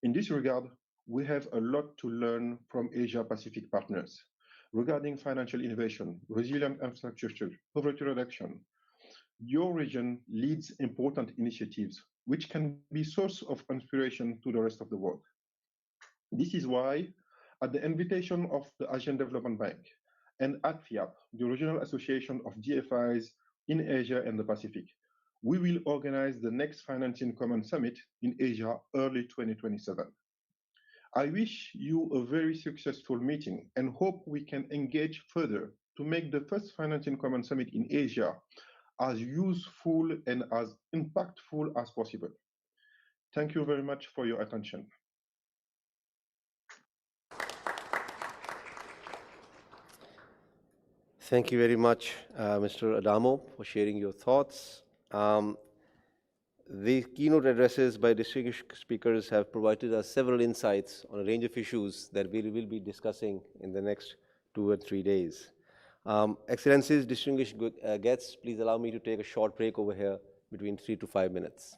In this regard, we have a lot to learn from Asia-Pacific partners regarding financial innovation, resilient infrastructure, poverty reduction. Your region leads important initiatives which can be source of inspiration to the rest of the world. This is why, at the invitation of the Asian Development Bank and at FIAP, the Regional Association of DFIs in Asia and the Pacific, we will organize the next Finance in Common Summit in Asia early 2027. I wish you a very successful meeting and hope we can engage further to make the first Finance in Common Summit in Asia as useful and as impactful as possible. Thank you very much for your attention. Thank you very much, Mr. Adamo, for sharing your thoughts. The keynote addresses by distinguished speakers have provided us several insights on a range of issues that we will be discussing in the next 2 or 3 days. Excellencies, distinguished guests, please allow me to take a short break over here between 3 to 5 minutes.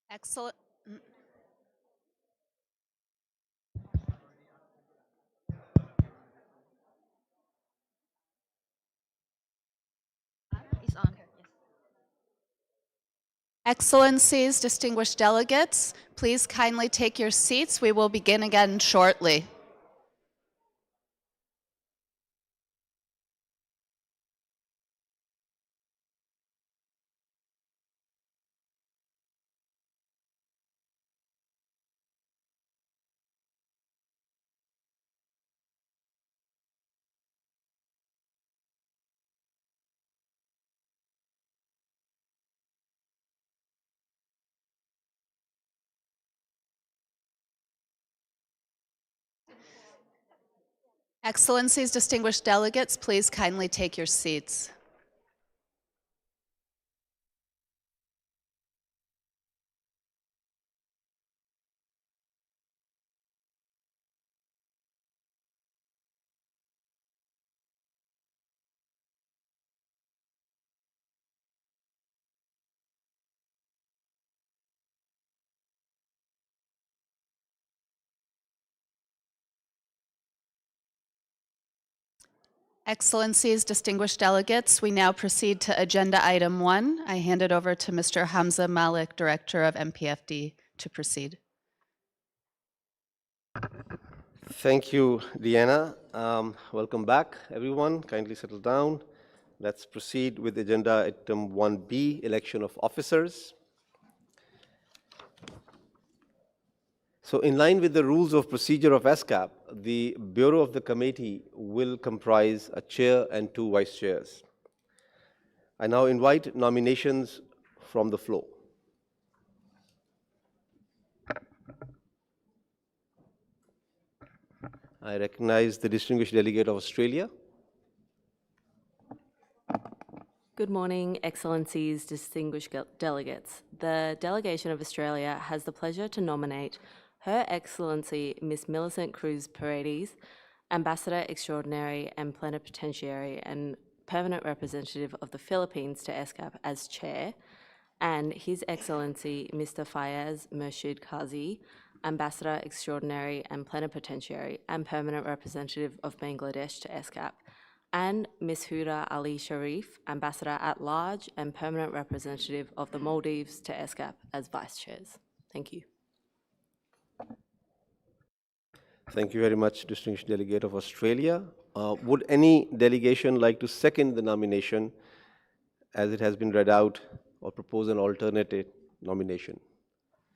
Excellent. It's on. Yes. Excellencies, distinguished delegates, please kindly take your seats. We will begin again shortly. Excellencies, distinguished delegates, please kindly take your seats. Excellencies, distinguished delegates, we now proceed to Agenda Item 1. I hand it over to Mr. Hamza Malik, Director of MPFD, to proceed. Thank you, Deanna. Welcome back, everyone. Kindly settle down. Let's proceed with Agenda Item 1B, Election of Officers. So in line with the rules of procedure of ESCAP, the Bureau of the Committee will comprise a chair and 2 vice chairs. I now invite nominations from the floor. I recognize the distinguished delegate of Australia. Good morning, Excellencies, distinguished delegates. The delegation of Australia has the pleasure to nominate Her Excellency Miss Millicent Cruz Paredes, Ambassador Extraordinary and Plenipotentiary and Permanent Representative of the Philippines to ESCAP as Chair, and His Excellency Mr. Fayez Murshid Kazi, Ambassador Extraordinary and Plenipotentiary and Permanent Representative of Bangladesh to ESCAP, and Ms. Huda Ali Sharif, Ambassador at Large and Permanent Representative of the Maldives to ESCAP as Vice Chairs. Thank you. Thank you very much, distinguished delegate of Australia. Would any delegation like to second the nomination as it has been read out or propose an alternative nomination?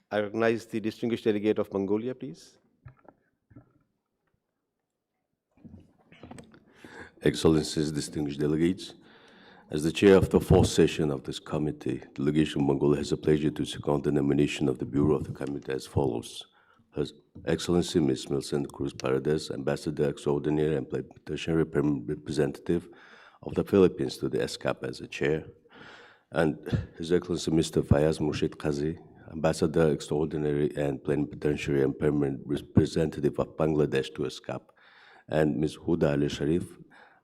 I recognize the distinguished delegate of Mongolia, please. Excellencies, distinguished delegates, as the chair of the 4th session of this committee, Delegation Mongolia has the pleasure to second the nomination of the Bureau of the Committee as follows. Her Excellency Ms. Millicent Cruz Paredes, Ambassador Extraordinary and Plenipotentiary Permanent Representative of the Philippines to the ESCAP as a chair, and His Excellency Mr. Fayez Murshid Kazi, Ambassador Extraordinary and Plenipotentiary and Permanent Representative of Bangladesh to ESCAP, and Ms. Huda Ali Sharif,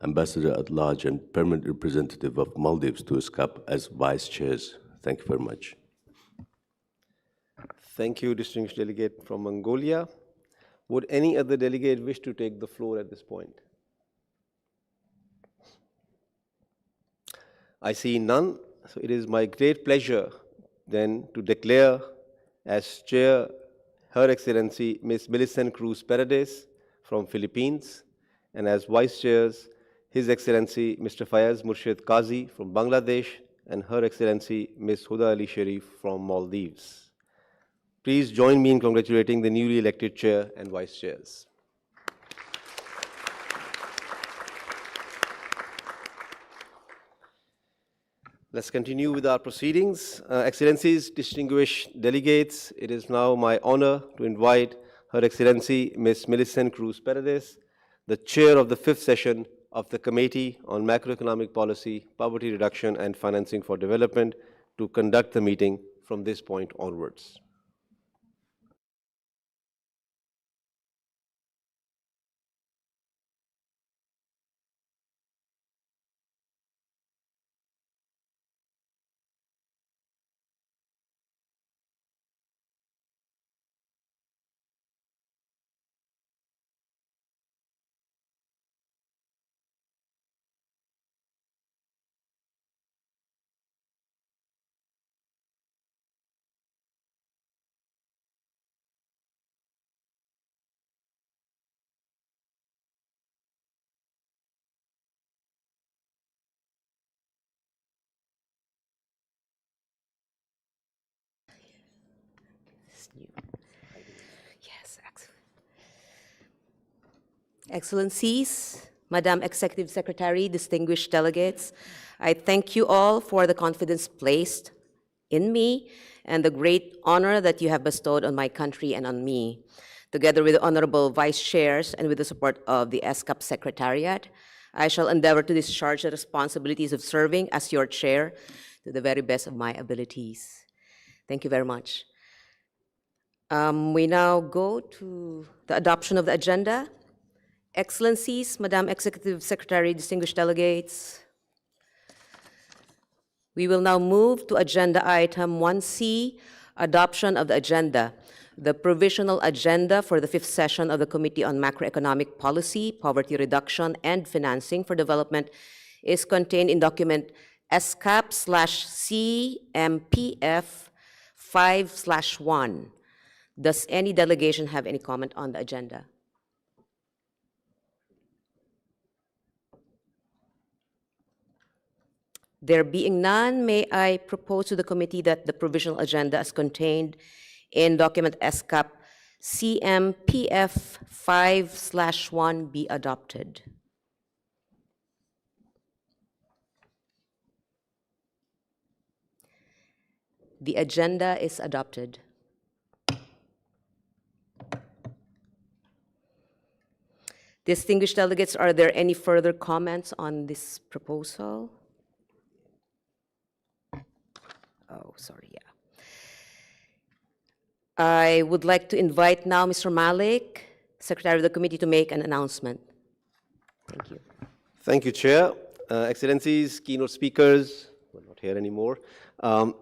Ambassador at Large and Permanent Representative of Maldives to ESCAP as Vice Chairs. Thank you very much. Thank you, distinguished delegate from Mongolia. Would any other delegate wish to take the floor at this point? I see none, so it is my great pleasure then to declare as chair Her Excellency Ms. Millicent Cruz Paredes from Philippines, and as vice chairs His Excellency Mr. Fayez Murshid Kazi from Bangladesh and Her Excellency Ms. Huda Ali Sharif from Maldives. Please join me in congratulating the newly elected chair and vice chairs. Let's continue with our proceedings. Excellencies, distinguished delegates, it is now my honor to invite Her Excellency Ms. Millicent Cruz Paredes, the chair of the 5th session of the Committee on Macroeconomic Policy, Poverty Reduction and Financing for Development, to conduct the meeting from this point onwards. Yes, excellent. Excellencies, Madam Executive Secretary, distinguished delegates, I thank you all for the confidence placed in me and the great honor that you have bestowed on my country and on me. Together with the honorable vice chairs and with the support of the ESCAP Secretariat, I shall endeavor to discharge the responsibilities of serving as your chair to the very best of my abilities. Thank you very much. We now go to the adoption of the agenda. Excellencies, Madam Executive Secretary, distinguished delegates, we will now move to agenda item 1C, adoption of the agenda. The provisional agenda for the 5th session of the Committee on Macroeconomic Policy, Poverty Reduction, and Financing for Development is contained in document ESCAP/CMPF 5/1. Does any delegation have any comment on the agenda? There being none, may I propose to the committee that the provisional agenda as contained in document ESCAP CMPF 5/1 be adopted. The agenda is adopted. Distinguished delegates, are there any further comments on this proposal? Oh, sorry, yeah. I would like to invite now Mr. Malik, Secretary of the Committee, to make an announcement. Thank you. Thank you, Chair. Excellencies, keynote speakers, we're not here anymore,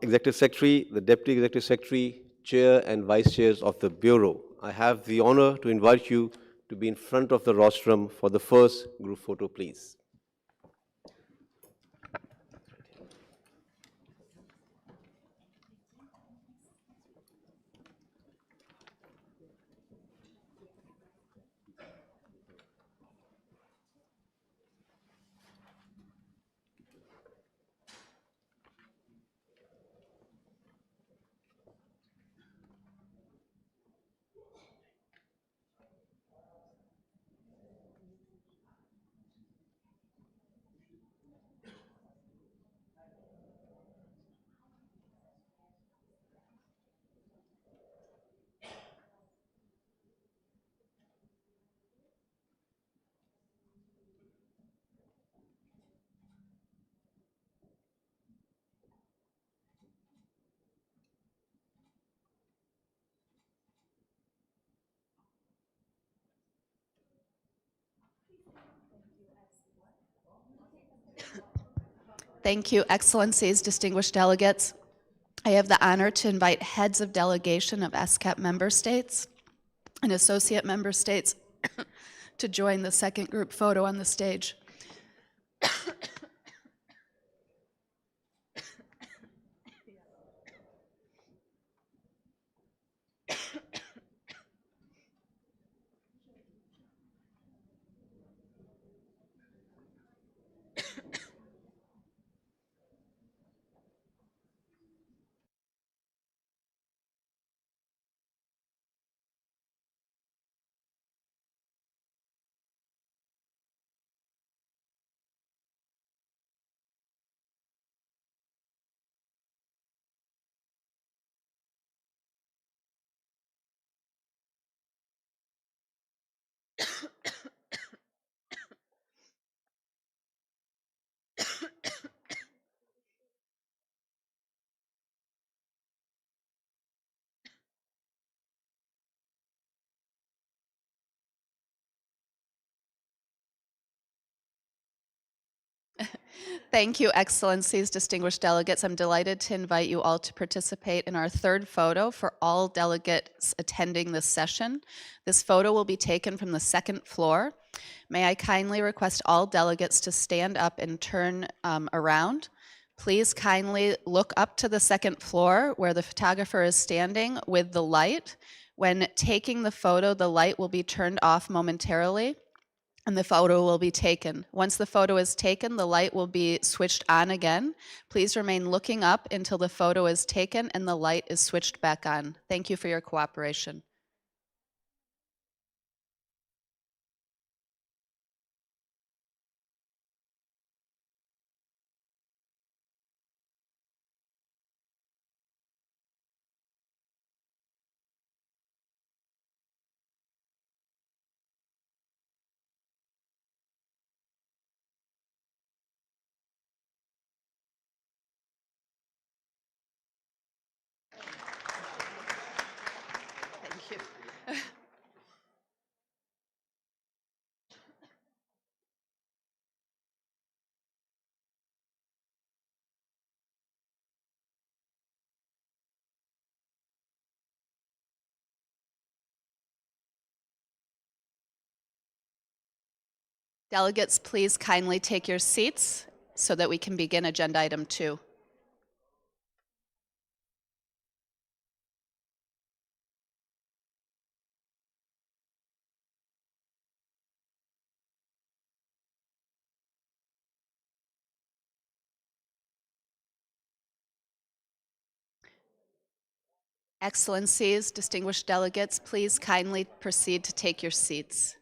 Executive Secretary, the Deputy Executive Secretary, Chair and Vice Chairs of the Bureau. I have the honor to invite you to be in front of the rostrum for the first group photo, please. Thank you, Excellencies, distinguished delegates. I have the honor to invite heads of delegation of ESCAP member states and associate member states to join the second group photo on the stage. Thank you, Excellencies, distinguished delegates. I'm delighted to invite you all to participate in our third photo for all delegates attending this session. This photo will be taken from the second floor. May I kindly request all delegates to stand up and turn around. Please kindly look up to the second floor where the photographer is standing with the light. When taking the photo, the light will be turned off momentarily. and the photo will be taken. Once the photo is taken, the light will be switched on again. Please remain looking up until the photo is taken and the light is switched back on. Thank you for your cooperation. Thank you. Delegates, please kindly take your seats so that we can begin agenda item 2. Excellencies, distinguished delegates, please kindly proceed to take your seats.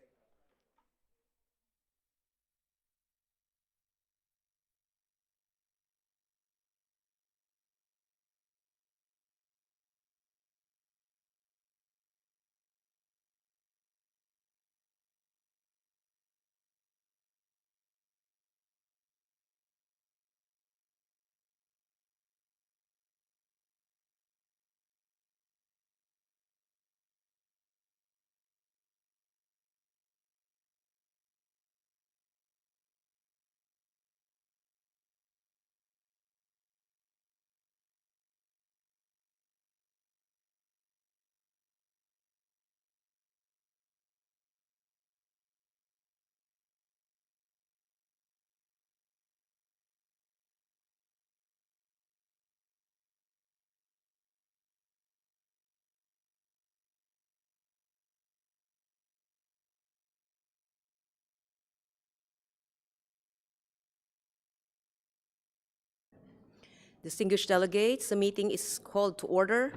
Distinguished delegates, the meeting is called to order.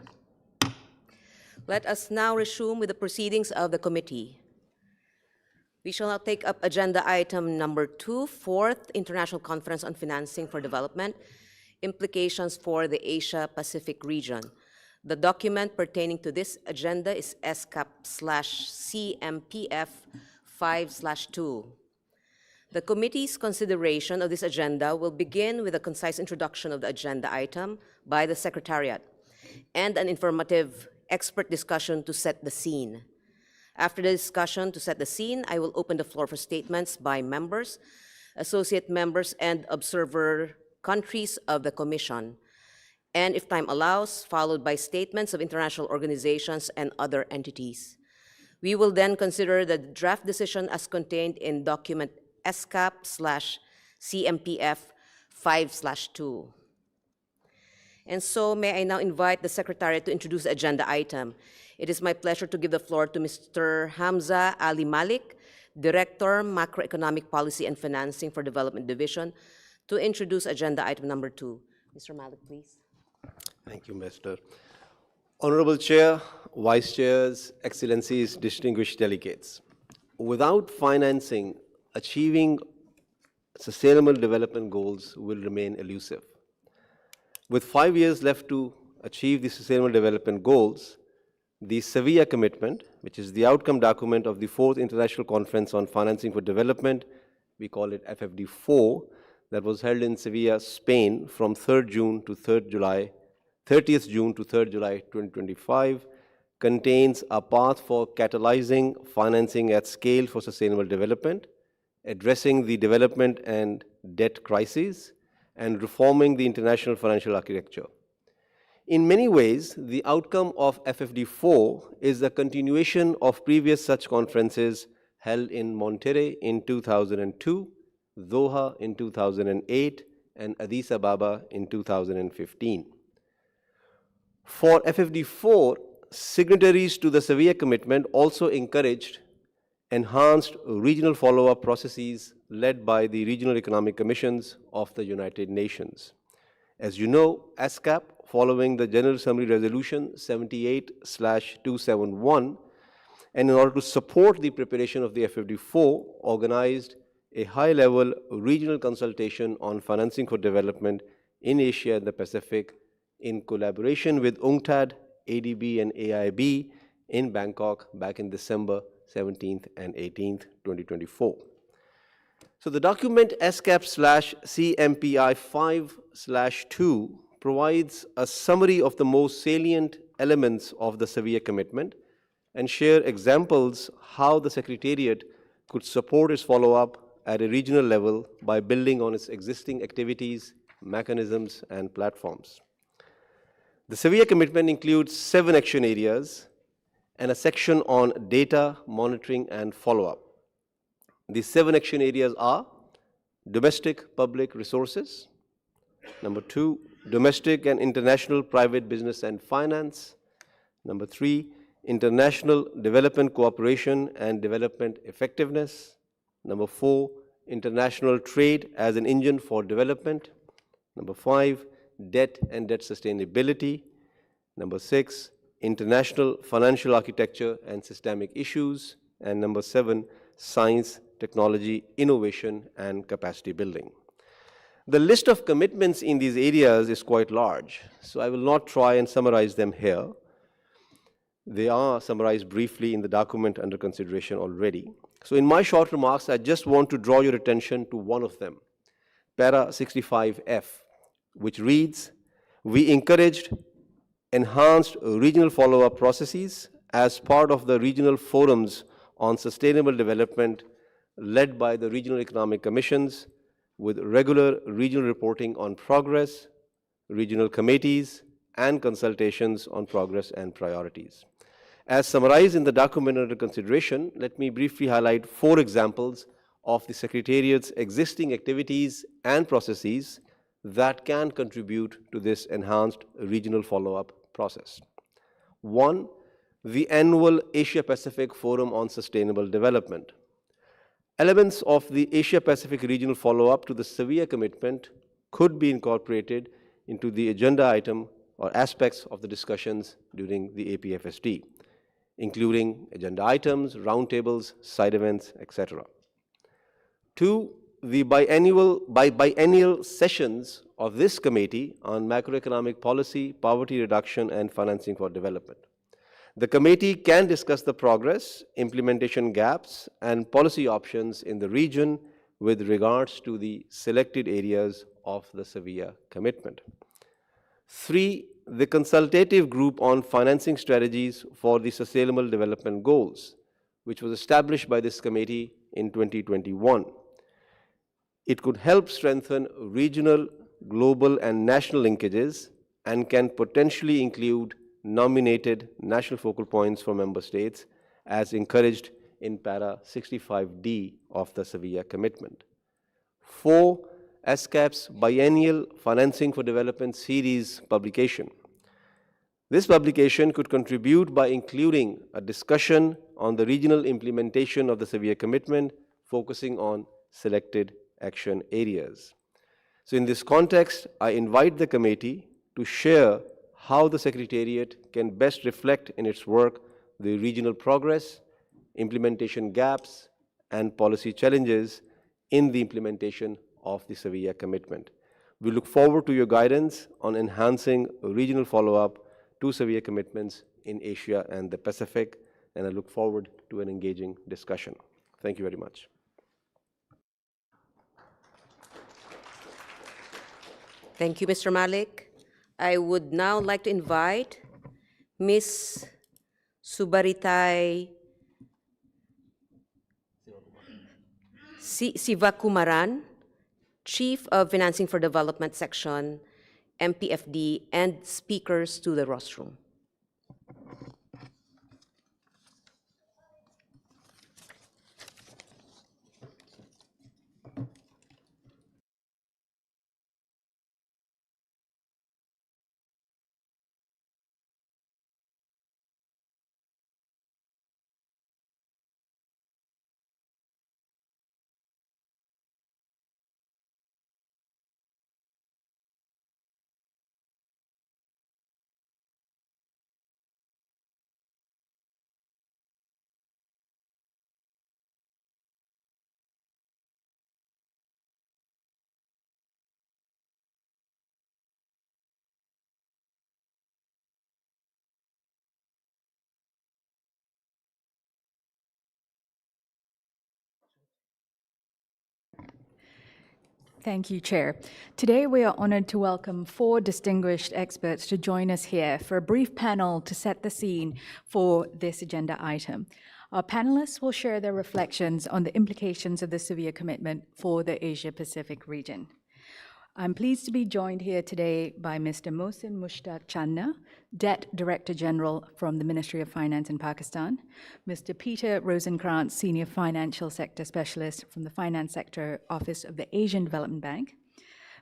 Let us now resume with the proceedings of the committee. We shall now take up agenda item number 2, Fourth International Conference on Financing for Development, Implications for the Asia-Pacific Region. The document pertaining to this agenda is ESCAP/CMPF 5/2. The committee's consideration of this agenda will begin with a concise introduction of the agenda item by the Secretariat and an informative expert discussion to set the scene. After the discussion to set the scene, I will open the floor for statements by members, associate members, and observer countries of the Commission, and if time allows, followed by statements of international organizations and other entities. We will then consider the draft decision as contained in document ESCAP/CMPF 5/2. And so may I now invite the Secretary to introduce the agenda item. It is my pleasure to give the floor to Mr. Hamza Ali Malik, Director, Macroeconomic Policy and Financing for Development Division, to introduce agenda item number 2. Mr. Malik, please. Thank you, Mr. Honorable Chair, Vice Chairs, Excellencies, distinguished delegates. Without financing, achieving sustainable development goals will remain elusive. With 5 years left to achieve the Sustainable Development Goals, the Sevilla Commitment, which is the outcome document of the 4th International Conference on Financing for Development, we call it FFD4, that was held in Sevilla, Spain from 30th June to 3rd July 2025, contains a path for catalyzing financing at scale for sustainable development, addressing the development and debt crises, and reforming the international financial architecture. In many ways, the outcome of FFD4 is a continuation of previous such conferences held in Monterrey in 2002, Doha in 2008, and Addis Ababa in 2015. For FFD4, signatories to the Sevilla Commitment also encouraged enhanced regional follow-up processes led by the Regional Economic Commissions of the United Nations. As you know, ESCAP, following the General Assembly Resolution 78/271, and in order to support the preparation of the FFD4, organized a high-level regional consultation on financing for development in Asia and the Pacific in collaboration with UNCTAD, ADB, and AIB in Bangkok back in December 17th and 18th, 2024. So the document ESCAP/CMPI 5/2 provides a summary of the most salient elements of the Sevilla commitment and share examples how the Secretariat could support its follow-up at a regional level by building on its existing activities, mechanisms, and platforms. The Sevilla commitment includes 7 action areas and a section on data monitoring and follow-up. These 7 action areas are domestic public resources, number 2, domestic and international private business and finance, number 3, international development cooperation and development effectiveness, number 4, international trade as an engine for development, number 5, debt and debt sustainability, number 6, international financial architecture and systemic issues, and number 7, science, technology, innovation, and capacity building. The list of commitments in these areas is quite large, so I will not try and summarize them here. They are summarized briefly in the document under consideration already. So in my short remarks, I just want to draw your attention to one of them, Para 65F, which reads, "We encouraged enhanced regional follow-up processes as part of the regional forums on sustainable development led by the Regional Economic Commissions, with regular regional reporting on progress, regional committees, and consultations on progress and priorities." As summarized in the document under consideration, let me briefly highlight 4 examples of the Secretariat's existing activities and processes that can contribute to this enhanced regional follow-up process. 1, the annual Asia-Pacific Forum on Sustainable Development. Elements of the Asia-Pacific regional follow-up to the Sevilla commitment could be incorporated into the agenda item or aspects of the discussions during the APFSD, including agenda items, roundtables, side events, etc. 2, the biennial sessions of this committee on macroeconomic policy, poverty reduction, and financing for development. The committee can discuss the progress, implementation gaps, and policy options in the region with regards to the selected areas of the Sevilla commitment. 3, the consultative group on financing strategies for the Sustainable Development Goals, which was established by this committee in 2021. It could help strengthen regional, global, and national linkages and can potentially include nominated national focal points for member states as encouraged in Para 65D of the Sevilla Commitment. 4, ESCAP's biennial Financing for Development series publication. This publication could contribute by including a discussion on the regional implementation of the Sevilla Commitment, focusing on selected action areas. So in this context, I invite the committee to share how the Secretariat can best reflect in its work the regional progress, implementation gaps, and policy challenges in the implementation of the Sevilla Commitment. We look forward to your guidance on enhancing regional follow-up to Sevilla commitments in Asia and the Pacific, and I look forward to an engaging discussion. Thank you very much. Thank you, Mr. Malik. I would now like to invite Ms. Subaritai Sivakumaran, Chief of Financing for Development Section, MPFD, and speakers to the rostrum. Thank you, Chair. Today, we are honored to welcome 4 distinguished experts to join us here for a brief panel to set the scene for this agenda item. Our panelists will share their reflections on the implications of the severe commitment for the Asia-Pacific region. I'm pleased to be joined here today by Mr. Mohsin Mushtaq Channa, Debt Director General from the Ministry of Finance in Pakistan, Mr. Peter Rosenkrantz, Senior Financial Sector Specialist from the Finance Sector Office of the Asian Development Bank,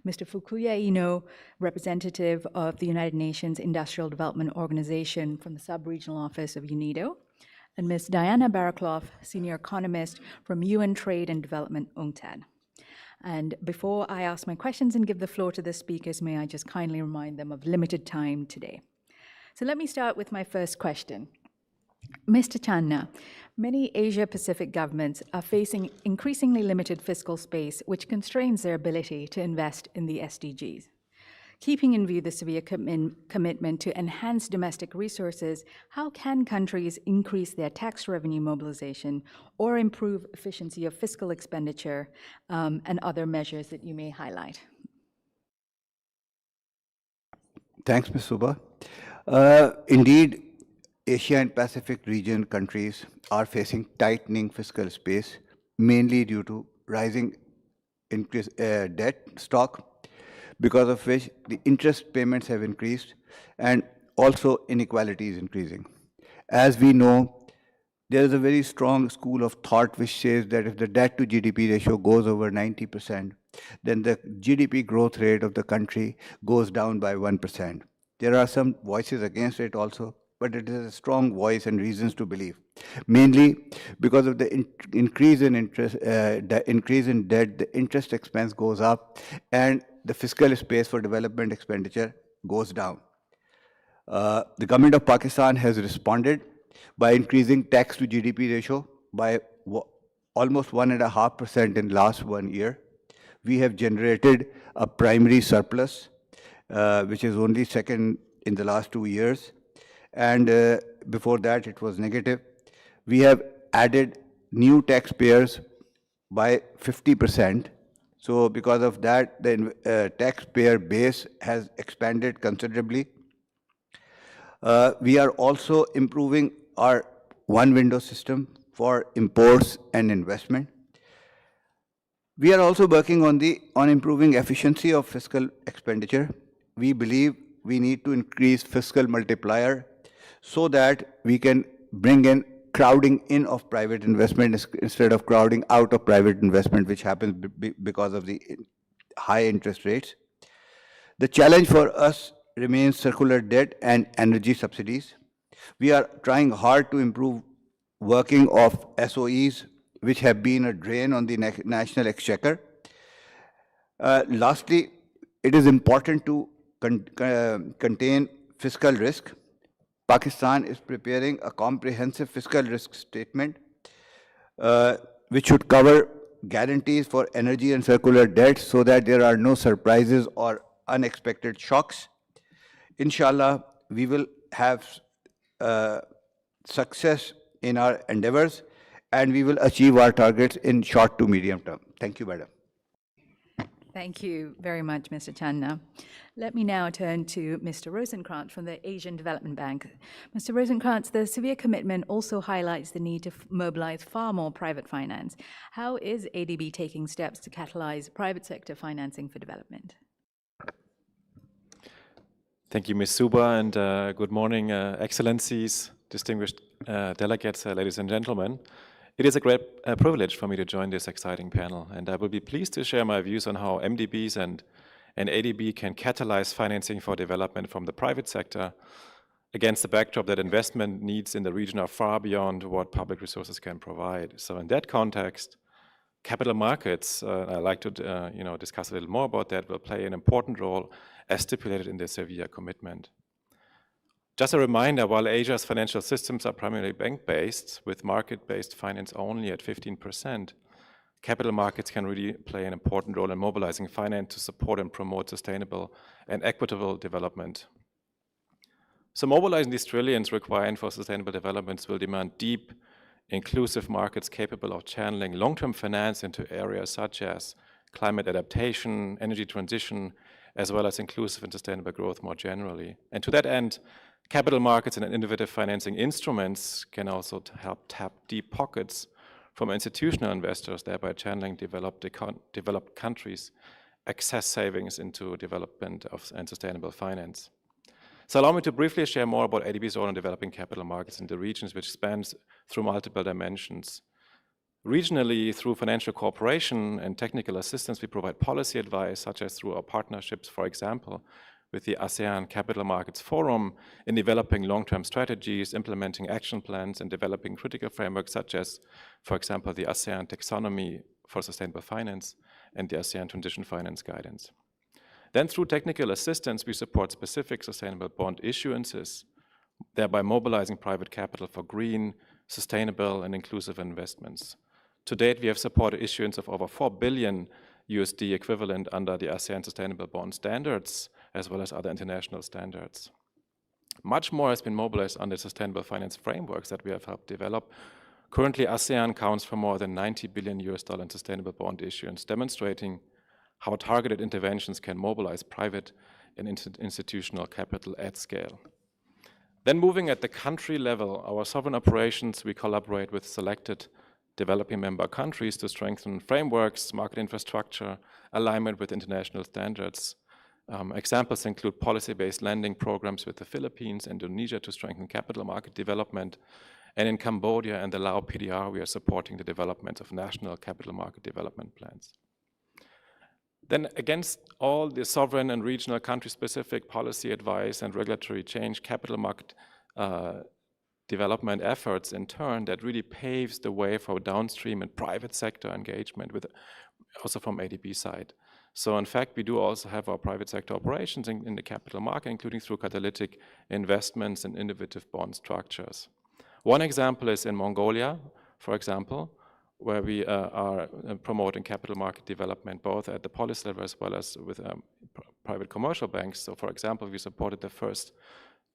Mr. Fukuya Ino, representative of the United Nations Industrial Development Organization from the Sub-Regional Office of UNIDO, and Ms. Diana Barakloff, Senior Economist from UN Trade and Development, UNCTAD. And before I ask my questions and give the floor to the speakers, may I just kindly remind them of limited time today. So let me start with my first question. Mr. Channa, many Asia-Pacific governments are facing increasingly limited fiscal space, which constrains their ability to invest in the SDGs. Keeping in view the severe commitment to enhance domestic resources, how can countries increase their tax revenue mobilization or improve efficiency of fiscal expenditure and other measures that you may highlight? Thanks, Ms. Suba. Indeed, Asia and Pacific region countries are facing tightening fiscal space, mainly due to rising debt stock, because of which the interest payments have increased and also inequality is increasing. As we know, there is a very strong school of thought which says that if the debt to GDP ratio goes over 90%, then the GDP growth rate of the country goes down by 1%. There are some voices against it also, but it is a strong voice and reasons to believe. Mainly because of the increase in interest, debt, the interest expense goes up, and the fiscal space for development expenditure goes down. The government of Pakistan has responded by increasing tax to GDP ratio by almost 1.5% in last 1 year. We have generated a primary surplus, which is only second in the last 2 years. And before that, it was negative. We have added new taxpayers by 50%. So because of that, the taxpayer base has expanded considerably. We are also improving our one-window system for imports and investment. We are also working on improving efficiency of fiscal expenditure. We believe we need to increase fiscal multiplier so that we can bring in crowding in of private investment instead of crowding out of private investment, which happens because of the high interest rates. The challenge for us remains circular debt and energy subsidies. We are trying hard to improve working of SOEs, which have been a drain on the national exchequer. Lastly, it is important to contain fiscal risk. Pakistan is preparing a comprehensive fiscal risk statement, which should cover guarantees for energy and circular debt so that there are no surprises or unexpected shocks. Inshallah, we will have success in our endeavors, and we will achieve our targets in short to medium term. Thank you, Madam. Thank you very much, Mr. Channa. Let me now turn to Mr. Rosenkrantz from the Asian Development Bank. Mr. Rosenkrantz, the severe commitment also highlights the need to mobilize far more private finance. How is ADB taking steps to catalyze private sector financing for development? Thank you, Ms. Suba, and good morning, Excellencies, distinguished delegates, ladies and gentlemen. It is a great privilege for me to join this exciting panel, and I will be pleased to share my views on how MDBs and ADB can catalyze financing for development from the private sector against the backdrop that investment needs in the region are far beyond what public resources can provide. So in that context, capital markets, I'd like to discuss a little more about that, will play an important role as stipulated in the severe commitment. Just a reminder, while Asia's financial systems are primarily bank-based, with market-based finance only at 15%, capital markets can really play an important role in mobilizing finance to support and promote sustainable and equitable development. So mobilizing these trillions required for sustainable developments will demand deep, inclusive markets capable of channeling long-term finance into areas such as climate adaptation, energy transition, as well as inclusive and sustainable growth more generally. And to that end, capital markets and innovative financing instruments can also help tap deep pockets from institutional investors, thereby channeling developed countries' excess savings into development and sustainable finance. So allow me to briefly share more about ADB's role in developing capital markets in the regions, which spans through multiple dimensions. Regionally, through financial cooperation and technical assistance, we provide policy advice, such as through our partnerships, for example, with the ASEAN Capital Markets Forum in developing long-term strategies, implementing action plans, and developing critical frameworks, such as, for example, the ASEAN Taxonomy for Sustainable Finance and the ASEAN Transition Finance Guidance. Then through technical assistance, we support specific sustainable bond issuances, thereby mobilizing private capital for green, sustainable, and inclusive investments. To date, we have supported issuance of over $4 billion USD equivalent under the ASEAN Sustainable Bond Standards, as well as other international standards. Much more has been mobilized under sustainable finance frameworks that we have helped develop. Currently, ASEAN counts for more than $90 billion in sustainable bond issuance, demonstrating how targeted interventions can mobilize private and institutional capital at scale. Then moving at the country level, our sovereign operations, we collaborate with selected developing member countries to strengthen frameworks, market infrastructure, alignment with international standards. Examples include policy-based lending programs with the Philippines and Indonesia to strengthen capital market development. And in Cambodia and the Lao PDR, we are supporting the development of national capital market development plans. Then against all the sovereign and regional country-specific policy advice and regulatory change, capital market development efforts in turn that really paves the way for downstream and private sector engagement, with also from ADB side. So in fact, we do also have our private sector operations in the capital market, including through catalytic investments and innovative bond structures. One example is in Mongolia, for example, where we are promoting capital market development, both at the policy level as well as with private commercial banks. So for example, we supported the first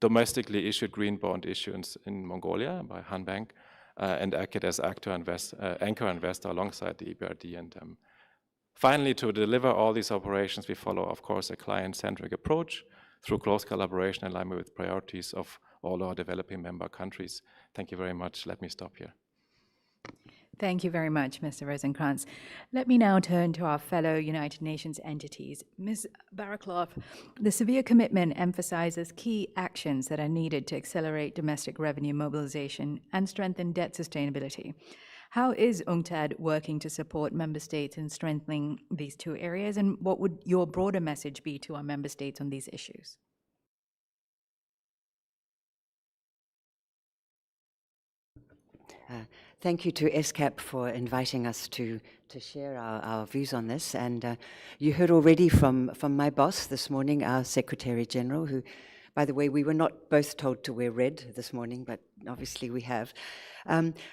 domestically issued green bond issuance in Mongolia by Han Bank and acted as anchor investor alongside the EBRD. And finally, to deliver all these operations, we follow, of course, a client-centric approach through close collaboration and alignment with priorities of all our developing member countries. Thank you very much. Let me stop here. Thank you very much, Mr. Rosenkrantz. Let me now turn to our fellow United Nations entities. Ms. Baraklov, the severe commitment emphasizes key actions that are needed to accelerate domestic revenue mobilization and strengthen debt sustainability. How is UNCTAD working to support member states in strengthening these two areas, and what would your broader message be to our member states on these issues? Thank you to ESCAP for inviting us to share our views on this. And you heard already from my boss this morning, our Secretary General, who, by the way, we were not both told to wear red this morning, but obviously we have.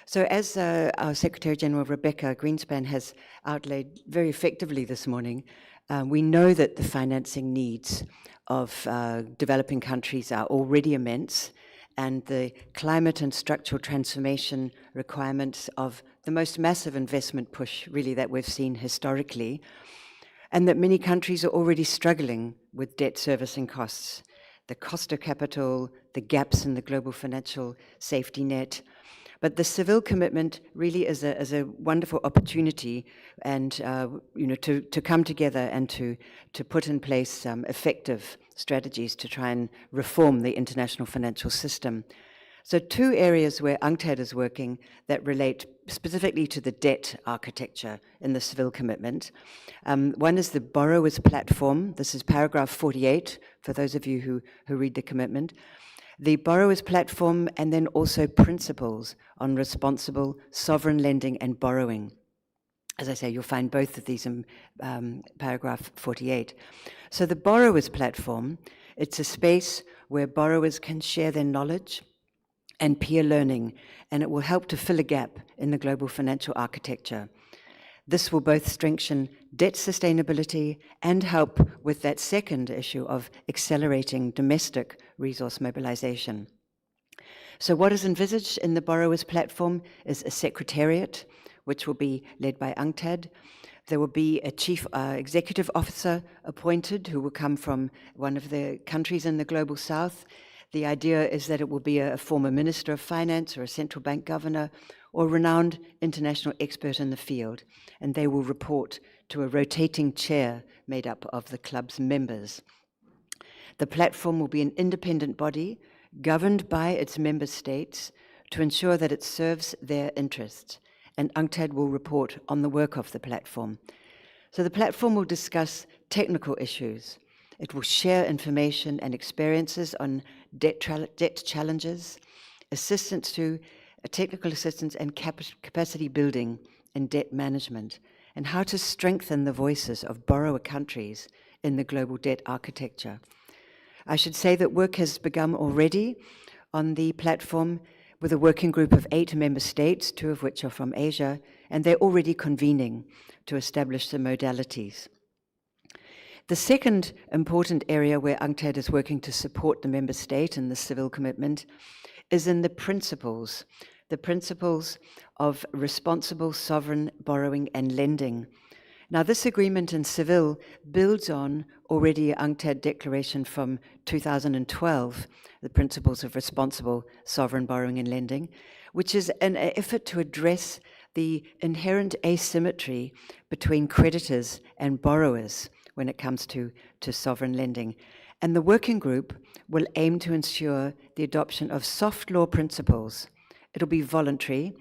So as our Secretary General, Rebecca Greenspan, has outlaid very effectively this morning, we know that the financing needs of developing countries are already immense, and the climate and structural transformation requirements of the most massive investment push, really, that we've seen historically, and that many countries are already struggling with debt servicing costs, the cost of capital, the gaps in the global financial safety net. But the Seville commitment really is a wonderful opportunity, and to come together and to put in place effective strategies to try and reform the international financial system. So two areas where UNCTAD is working that relate specifically to the debt architecture in the Seville commitment. One is the borrowers platform. This is paragraph 48 for those of you who read the commitment. The borrowers platform, and then also principles on responsible sovereign lending and borrowing. As I say, you'll find both of these in paragraph 48. So the borrowers platform, it's a space where borrowers can share their knowledge and peer learning, and it will help to fill a gap in the global financial architecture. This will both strengthen debt sustainability and help with that second issue of accelerating domestic resource mobilization. So what is envisaged in the borrowers platform is a secretariat, which will be led by UNCTAD, There will be a chief executive officer appointed who will come from one of the countries in the global south. The idea is that it will be a former minister of finance or a central bank governor or renowned international expert in the field, and they will report to a rotating chair made up of the club's members. The platform will be an independent body governed by its member states to ensure that it serves their interests, and UNCTAD will report on the work of the platform. So the platform will discuss technical issues. It will share information and experiences on debt challenges, technical assistance and capacity building in debt management, and how to strengthen the voices of borrower countries in the global debt architecture. I should say that work has begun already on the platform with a working group of 8 member states, 2 of which are from Asia, and they're already convening to establish the modalities. The second important area where UNCTAD is working to support the member state in the civil commitment is in the principles of responsible sovereign borrowing and lending. Now, this agreement in Seville builds on already an UNCTAD declaration from 2012, the Principles of Responsible Sovereign Borrowing and Lending, which is an effort to address the inherent asymmetry between creditors and borrowers when it comes to sovereign lending. And the working group will aim to ensure the adoption of soft law principles. It'll be voluntary.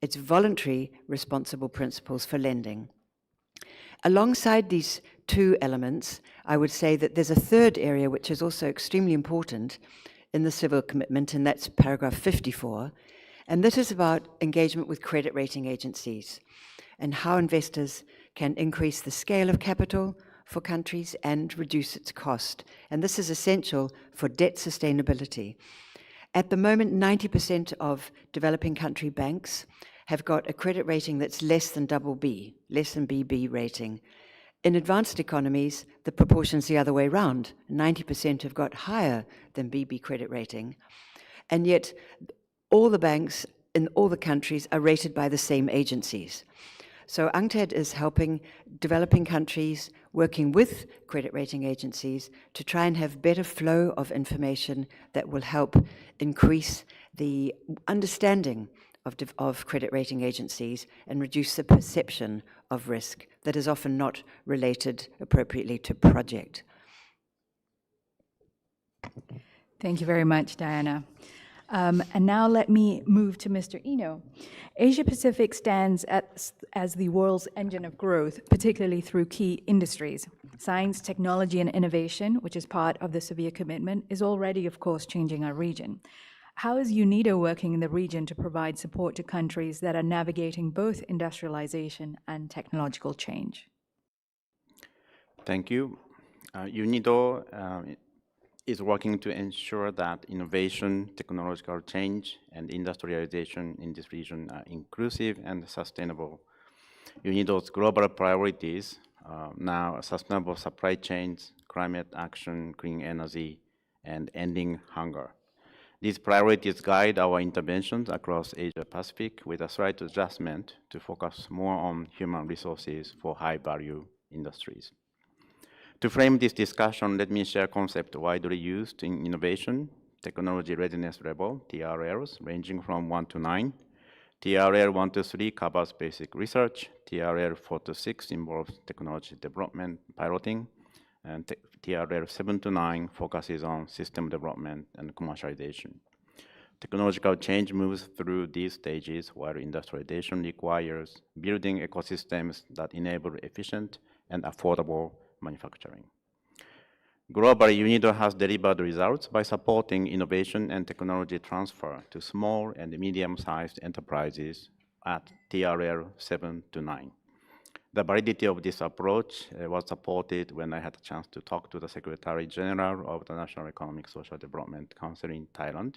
It's voluntary responsible principles for lending. Alongside these 2 elements, I would say that there's a third area which is also extremely important in the civil commitment, and that's paragraph 54. And this is about engagement with credit rating agencies and how investors can increase the scale of capital for countries and reduce its cost. And this is essential for debt sustainability. At the moment, 90% of developing country banks have got a credit rating that's less than BB, less than BB rating. In advanced economies, the proportion's the other way around. 90% have got higher than BB credit rating. And yet, all the banks in all the countries are rated by the same agencies. So UNCTAD is helping developing countries, working with credit rating agencies to try and have better flow of information that will help increase the understanding of credit rating agencies and reduce the perception of risk that is often not related appropriately to project. Thank you very much, Diana. And now let me move to Mr. Eno. Asia Pacific stands as the world's engine of growth, particularly through key industries. Science, technology, and innovation, which is part of the severe commitment, is already, of course, changing our region. How is UNIDO working in the region to provide support to countries that are navigating both industrialization and technological change? Thank you. UNIDO is working to ensure that innovation, technological change, and industrialization in this region are inclusive and sustainable. UNIDO's global priorities now are sustainable supply chains, climate action, clean energy, and ending hunger. These priorities guide our interventions across Asia Pacific with a slight adjustment to focus more on human resources for high-value industries. To frame this discussion, let me share a concept widely used in innovation, technology readiness level, TRLs, ranging from 1 to 9. TRL 1 to 3 covers basic research, TRL 4 to 6 involves technology development, piloting, and TRL 7 to 9 focuses on system development and commercialization. Technological change moves through these stages, while industrialization requires building ecosystems that enable efficient and affordable manufacturing. Globally, UNIDO has delivered results by supporting innovation and technology transfer to small and medium-sized enterprises at TRL 7 to 9. The validity of this approach was supported when I had a chance to talk to the Secretary General of the National Economic Social Development Council in Thailand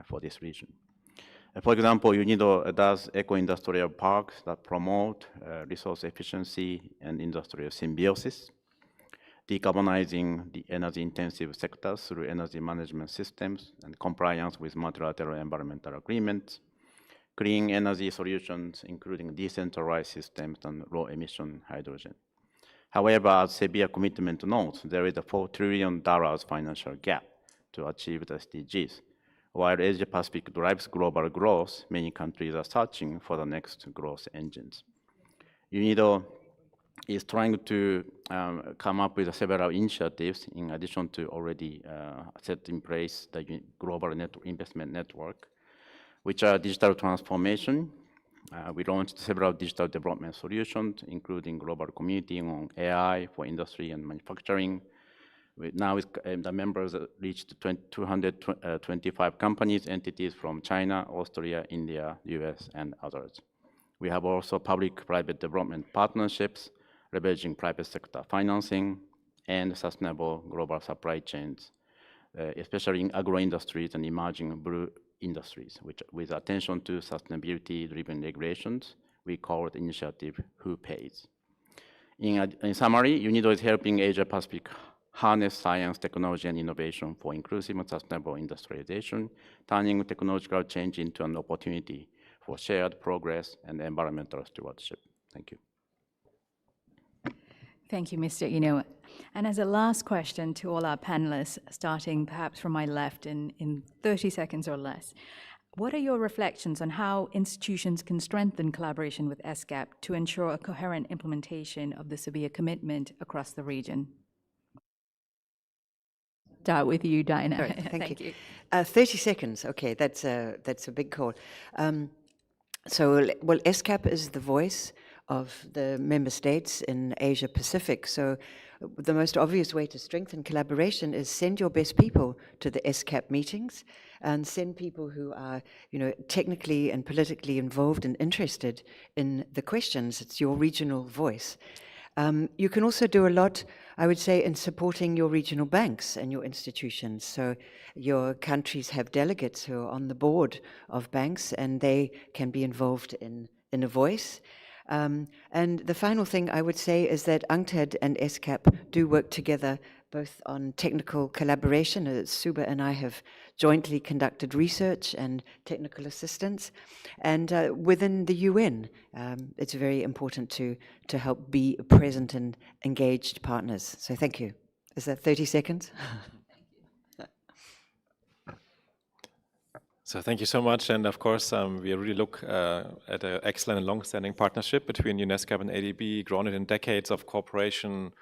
for this region. For example, UNIDO does eco-industrial parks that promote resource efficiency and industrial symbiosis, decarbonizing the energy-intensive sectors through energy management systems and compliance with multilateral environmental agreements, clean energy solutions, including decentralized systems and low-emission hydrogen. However, as severe commitment notes, there is a $4 trillion financial gap to achieve the SDGs. While Asia-Pacific drives global growth, many countries are searching for the next growth engines. UNIDO is trying to come up with several initiatives in addition to already set in place the global investment network, which are digital transformation. We launched several digital development solutions, including global community on AI for industry and manufacturing. Now the members reached 225 companies, entities from China, Australia, India, US, and others. We have also public-private development partnerships, leveraging private sector financing and sustainable global supply chains, especially in agro-industries and emerging blue industries, with attention to sustainability-driven regulations. We call the initiative Who Pays. In summary, UNIDO is helping Asia-Pacific harness science, technology, and innovation for inclusive and sustainable industrialization, turning technological change into an opportunity for shared progress and environmental stewardship. Thank you. Thank you, Mr. Ino. And as a last question to all our panelists, starting perhaps from my left in 30 seconds or less, what are your reflections on how institutions can strengthen collaboration with ESCAP to ensure a coherent implementation of the severe commitment across the region? Start with you, Diana. Right, thank you. 30 seconds, okay, that's a big call. Well, ESCAP is the voice of the member states in Asia Pacific. So the most obvious way to strengthen collaboration is send your best people to the ESCAP meetings and send people who are, technically and politically involved and interested in the questions. It's your regional voice. You can also do a lot, I would say, in supporting your regional banks and your institutions. So your countries have delegates who are on the board of banks, and they can be involved in a voice. And the final thing I would say is that UNCTAD and ESCAP do work together both on technical collaboration. Suba and I have jointly conducted research and technical assistance. And within the UN, it's very important to help be present and engaged partners. So thank you. Is that 30 seconds? So thank you so much, and of course we really look at an excellent and long-standing partnership between UNESCAP and ADB, grounded in decades of cooperation,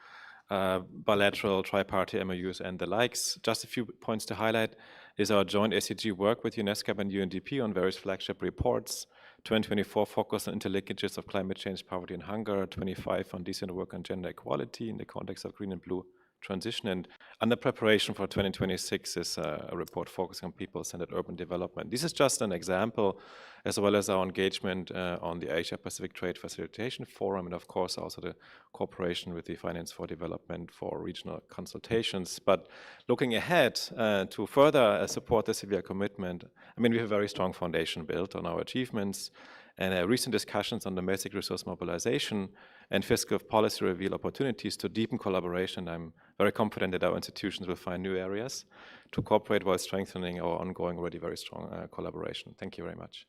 bilateral, tri-party MOUs and the likes. Just a few points to highlight is our joint SDG work with UNESCAP and UNDP on various flagship reports. 2024 focused on interlinkages of climate change, poverty and hunger, 25 on decent work and gender equality in the context of green and blue transition, and under preparation for 2026 is a report focusing on people-centered urban development. This is just an example, as well as our engagement on the Asia-Pacific Trade Facilitation Forum, and of course also the cooperation with the Finance for Development for regional consultations. But looking ahead to further support the severe commitment, I mean, we have a very strong foundation built on our achievements, and recent discussions on domestic resource mobilization and fiscal policy reveal opportunities to deepen collaboration. I'm very confident that our institutions will find new areas to cooperate while strengthening our ongoing, already very strong collaboration. Thank you very much.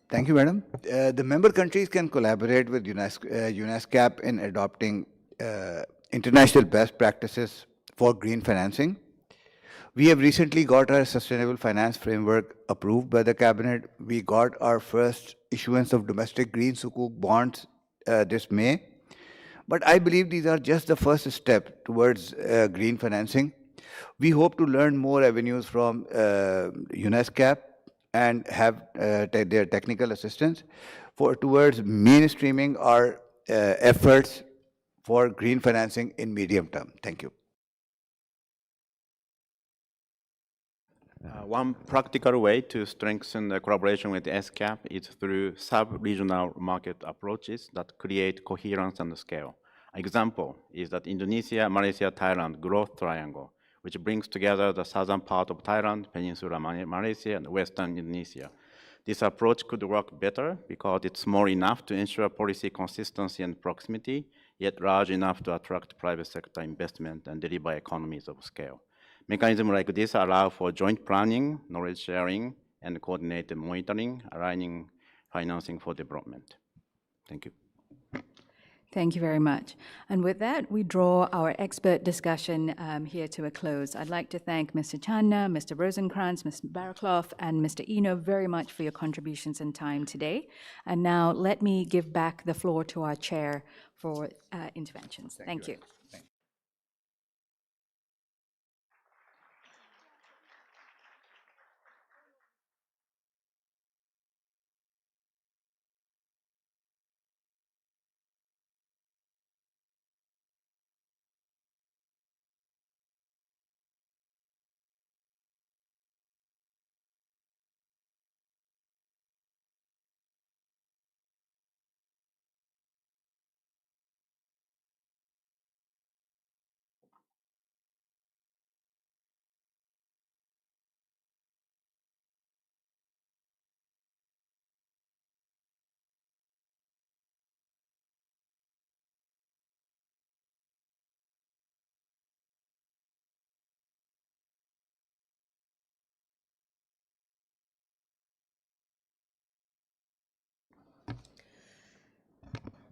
Thank you, Madam. The member countries can collaborate with UNESCAP in adopting international best practices for green financing. We have recently got our sustainable finance framework approved by the cabinet. We got our first issuance of domestic green sukuk bonds this May. But I believe these are just the first step towards green financing. We hope to learn more avenues from UNESCAP and have their technical assistance towards mainstreaming our efforts for green financing in medium term. Thank you. One practical way to strengthen the collaboration with ESCAP is through sub-regional market approaches that create coherence and scale. An example is that Indonesia, Malaysia, Thailand growth triangle, which brings together the southern part of Thailand, Peninsula Malaysia, and western Indonesia. This approach could work better because it's small enough to ensure policy consistency and proximity, yet large enough to attract private sector investment and deliver economies of scale. Mechanisms like this allow for joint planning, knowledge sharing, and coordinate the monitoring, aligning financing for development. Thank you. Thank you very much. And with that, we draw our expert discussion here to a close. I'd like to thank Mr. Channa, Mr. Rosenkrantz, Mr. Baraklov, and Mr. Eno very much for your contributions and time today. And now let me give back the floor to our chair for interventions. Thank you.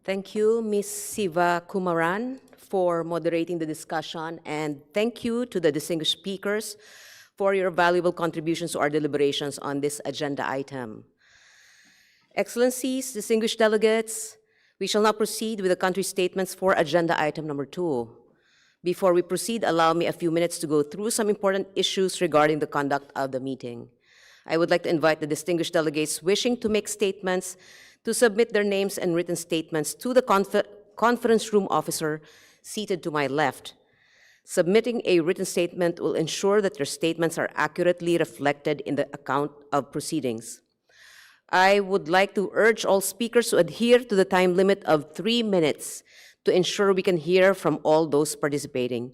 Thank you, Ms. Siva Kumaran, for moderating the discussion, and thank you to the distinguished speakers for your valuable contributions to our deliberations on this agenda item. Excellencies, distinguished delegates, we shall now proceed with the country statements for agenda item number 2. Before we proceed, allow me a few minutes to go through some important issues regarding the conduct of the meeting. I would like to invite the distinguished delegates wishing to make statements to submit their names and written statements to the conference room officer seated to my left. Submitting a written statement will ensure that your statements are accurately reflected in the account of proceedings. I would like to urge all speakers to adhere to the time limit of 3 minutes to ensure we can hear from all those participating.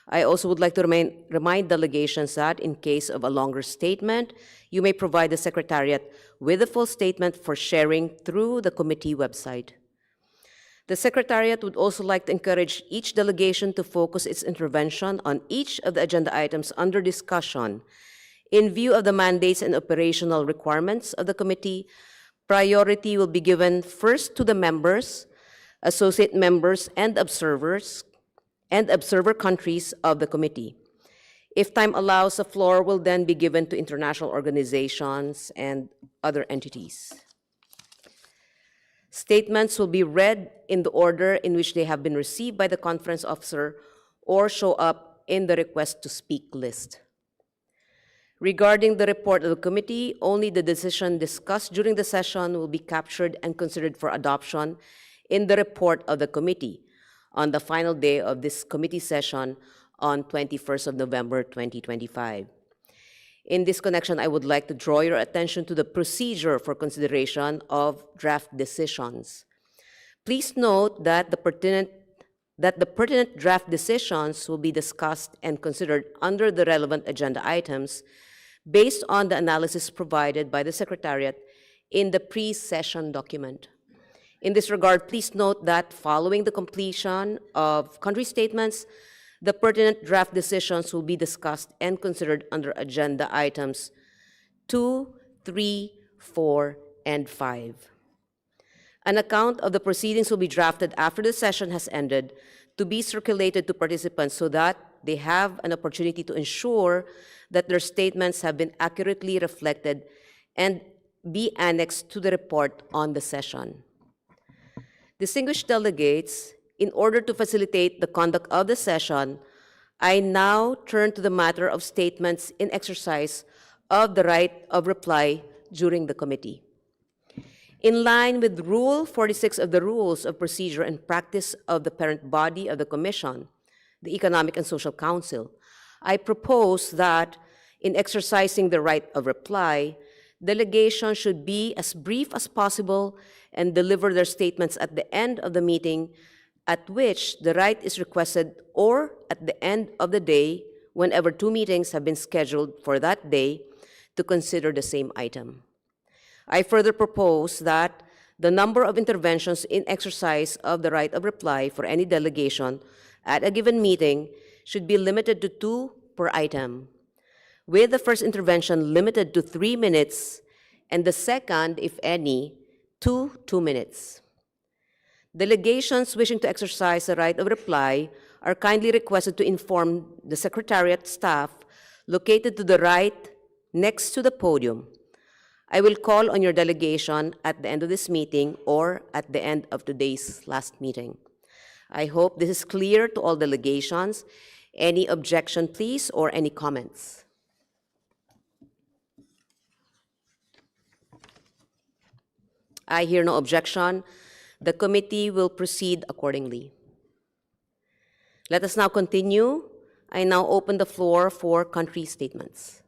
I also would like to remind delegations that in case of a longer statement, you may provide the Secretariat with a full statement for sharing through the committee website. The Secretariat would also like to encourage each delegation to focus its intervention on each of the agenda items under discussion. In view of the mandates and operational requirements of the committee, priority will be given first to the members, associate members, and observer countries of the committee. If time allows, the floor will then be given to international organizations and other entities. Statements will be read in the order in which they have been received by the conference officer or show up in the request to speak list. Regarding the report of the committee, only the decision discussed during the session will be captured and considered for adoption in the report of the committee on the final day of this committee session on 21st of November 2025. In this connection, I would like to draw your attention to the procedure for consideration of draft decisions. Please note that the pertinent draft decisions will be discussed and considered under the relevant agenda items based on the analysis provided by the Secretariat in the pre-session document. In this regard, please note that following the completion of country statements, the pertinent draft decisions will be discussed and considered under agenda items 2, 3, 4, and 5. An account of the proceedings will be drafted after the session has ended to be circulated to participants so that they have an opportunity to ensure that their statements have been accurately reflected and be annexed to the report on the session. Distinguished delegates, in order to facilitate the conduct of the session, I now turn to the matter of statements in exercise of the right of reply during the committee. In line with Rule 46 of the Rules of Procedure and Practice of the parent body of the Commission, the Economic and Social Council, I propose that in exercising the right of reply, delegations should be as brief as possible and deliver their statements at the end of the meeting at which the right is requested, or at the end of the day, whenever 2 meetings have been scheduled for that day to consider the same item. I further propose that the number of interventions in exercise of the right of reply for any delegation at a given meeting should be limited to 2 per item. with the first intervention limited to 3 minutes and the second, if any, to 2 minutes. Delegations wishing to exercise the right of reply are kindly requested to inform the Secretariat staff located to the right next to the podium. I will call on your delegation at the end of this meeting or at the end of today's last meeting. I hope this is clear to all delegations. Any objection, please, or any comments? I hear no objection. The committee will proceed accordingly. Let us now continue. I now open the floor for country statements.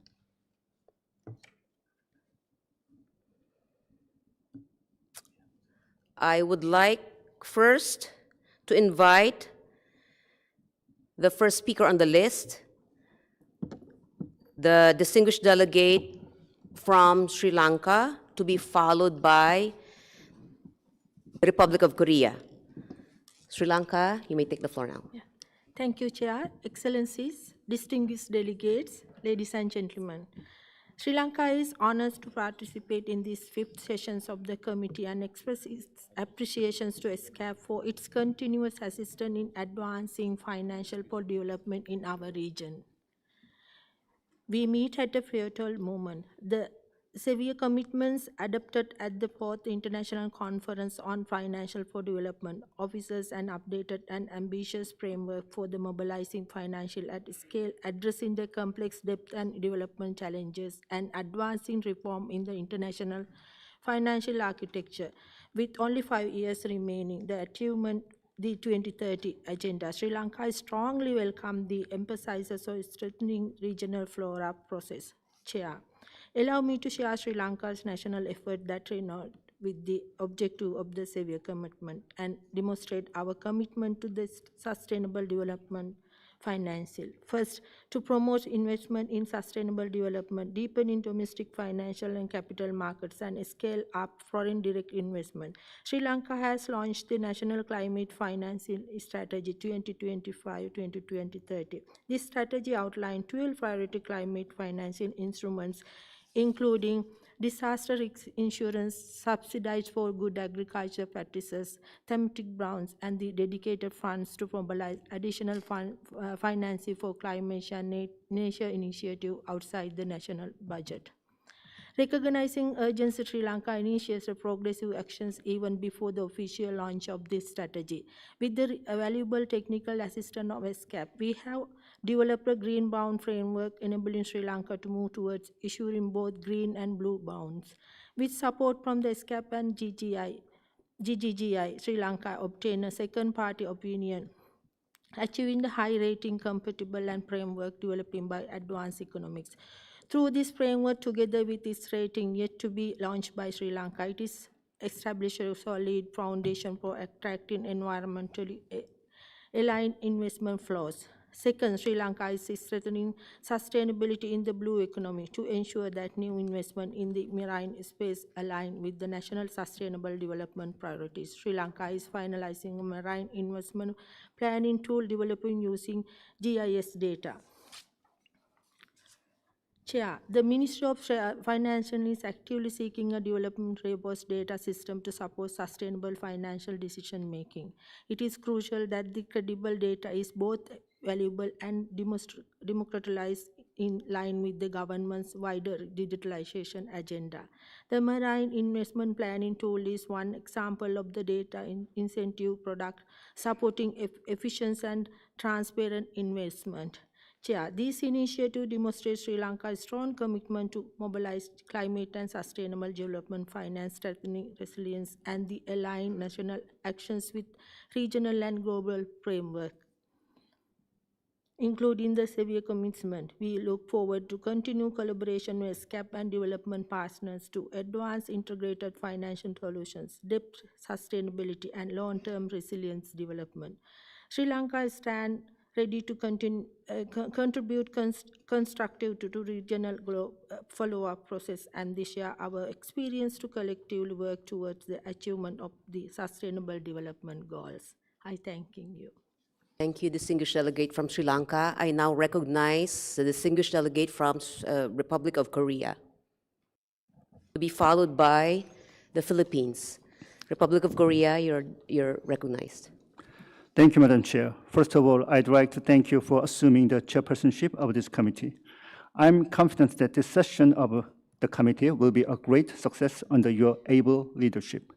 I would like first to invite the first speaker on the list, the distinguished delegate from Sri Lanka, to be followed by the Republic of Korea. Sri Lanka, you may take the floor now. Yeah. Thank you, Chair, Excellencies, distinguished delegates, ladies and gentlemen. Sri Lanka is honored to participate in these 5th sessions of the committee and express its appreciations to ESCAP for its continuous assistance in advancing financial development in our region. We meet at a pivotal moment. The severe commitments adopted at the 4th International Conference on Financial Development offers an updated and ambitious framework for the mobilizing financial at scale, addressing the complex depth and development challenges, and advancing reform in the international financial architecture. With only 5 years remaining, the achievement the 2030 agenda, Sri Lanka strongly welcomes the emphasis of strengthening regional flora process. Chair, allow me to share Sri Lanka's national effort that renowned with the objective of the severe commitment and demonstrate our commitment to the sustainable development financial. First, to promote investment in sustainable development, deepen in domestic financial and capital markets, and scale up foreign direct investment. Sri Lanka has launched the National Climate Financing Strategy 2025-2030. This strategy outlined 12 priority climate financing instruments, including disaster risk insurance, subsidized for good agriculture practices, thematic bonds, and the dedicated funds to mobilize additional financing for climate and nature initiative outside the national budget. Recognizing urgency, Sri Lanka initiates progressive actions even before the official launch of this strategy. With the valuable technical assistance of ESCAP, we have developed a green bond framework enabling Sri Lanka to move towards issuing both green and blue bonds. With support from the ESCAP and GGGI, Sri Lanka obtained a second-party opinion, achieving the high rating compatible and framework developing by advanced economics. Through this framework, together with its rating yet to be launched by Sri Lanka, it is established a solid foundation for attracting environmentally aligned investment flows. Second, Sri Lanka is strengthening sustainability in the blue economy to ensure that new investment in the marine space align with the national sustainable development priorities. Sri Lanka is finalizing a marine investment planning tool developing using GIS data. Chair, the Ministry of Finance is actively seeking a development robust data system to support sustainable financial decision making. It is crucial that the credible data is both valuable and democratized in line with the government's wider digitalization agenda. The Marine Investment Planning Tool is one example of the data incentive product supporting efficient and transparent investment. Chair, this initiative demonstrates Sri Lanka's strong commitment to mobilize climate and sustainable development finance, strengthening resilience, and the aligned national actions with regional and global framework, including the severe commitment. We look forward to continue collaboration with ESCAP and development partners to advance integrated financial solutions, depth, sustainability, and long-term resilience development. Sri Lanka stands ready to contribute constructive to regional follow-up process and share our experience to collectively work towards the achievement of the sustainable development goals. I thank you. Thank you, distinguished delegate from Sri Lanka. I now recognize the distinguished delegate from Republic of Korea, to be followed by the Philippines. Republic of Korea, you're recognized. Thank you, Madam Chair. First of all, I'd like to thank you for assuming the chairpersonship of this committee. I'm confident that this session of the committee will be a great success under your able leadership.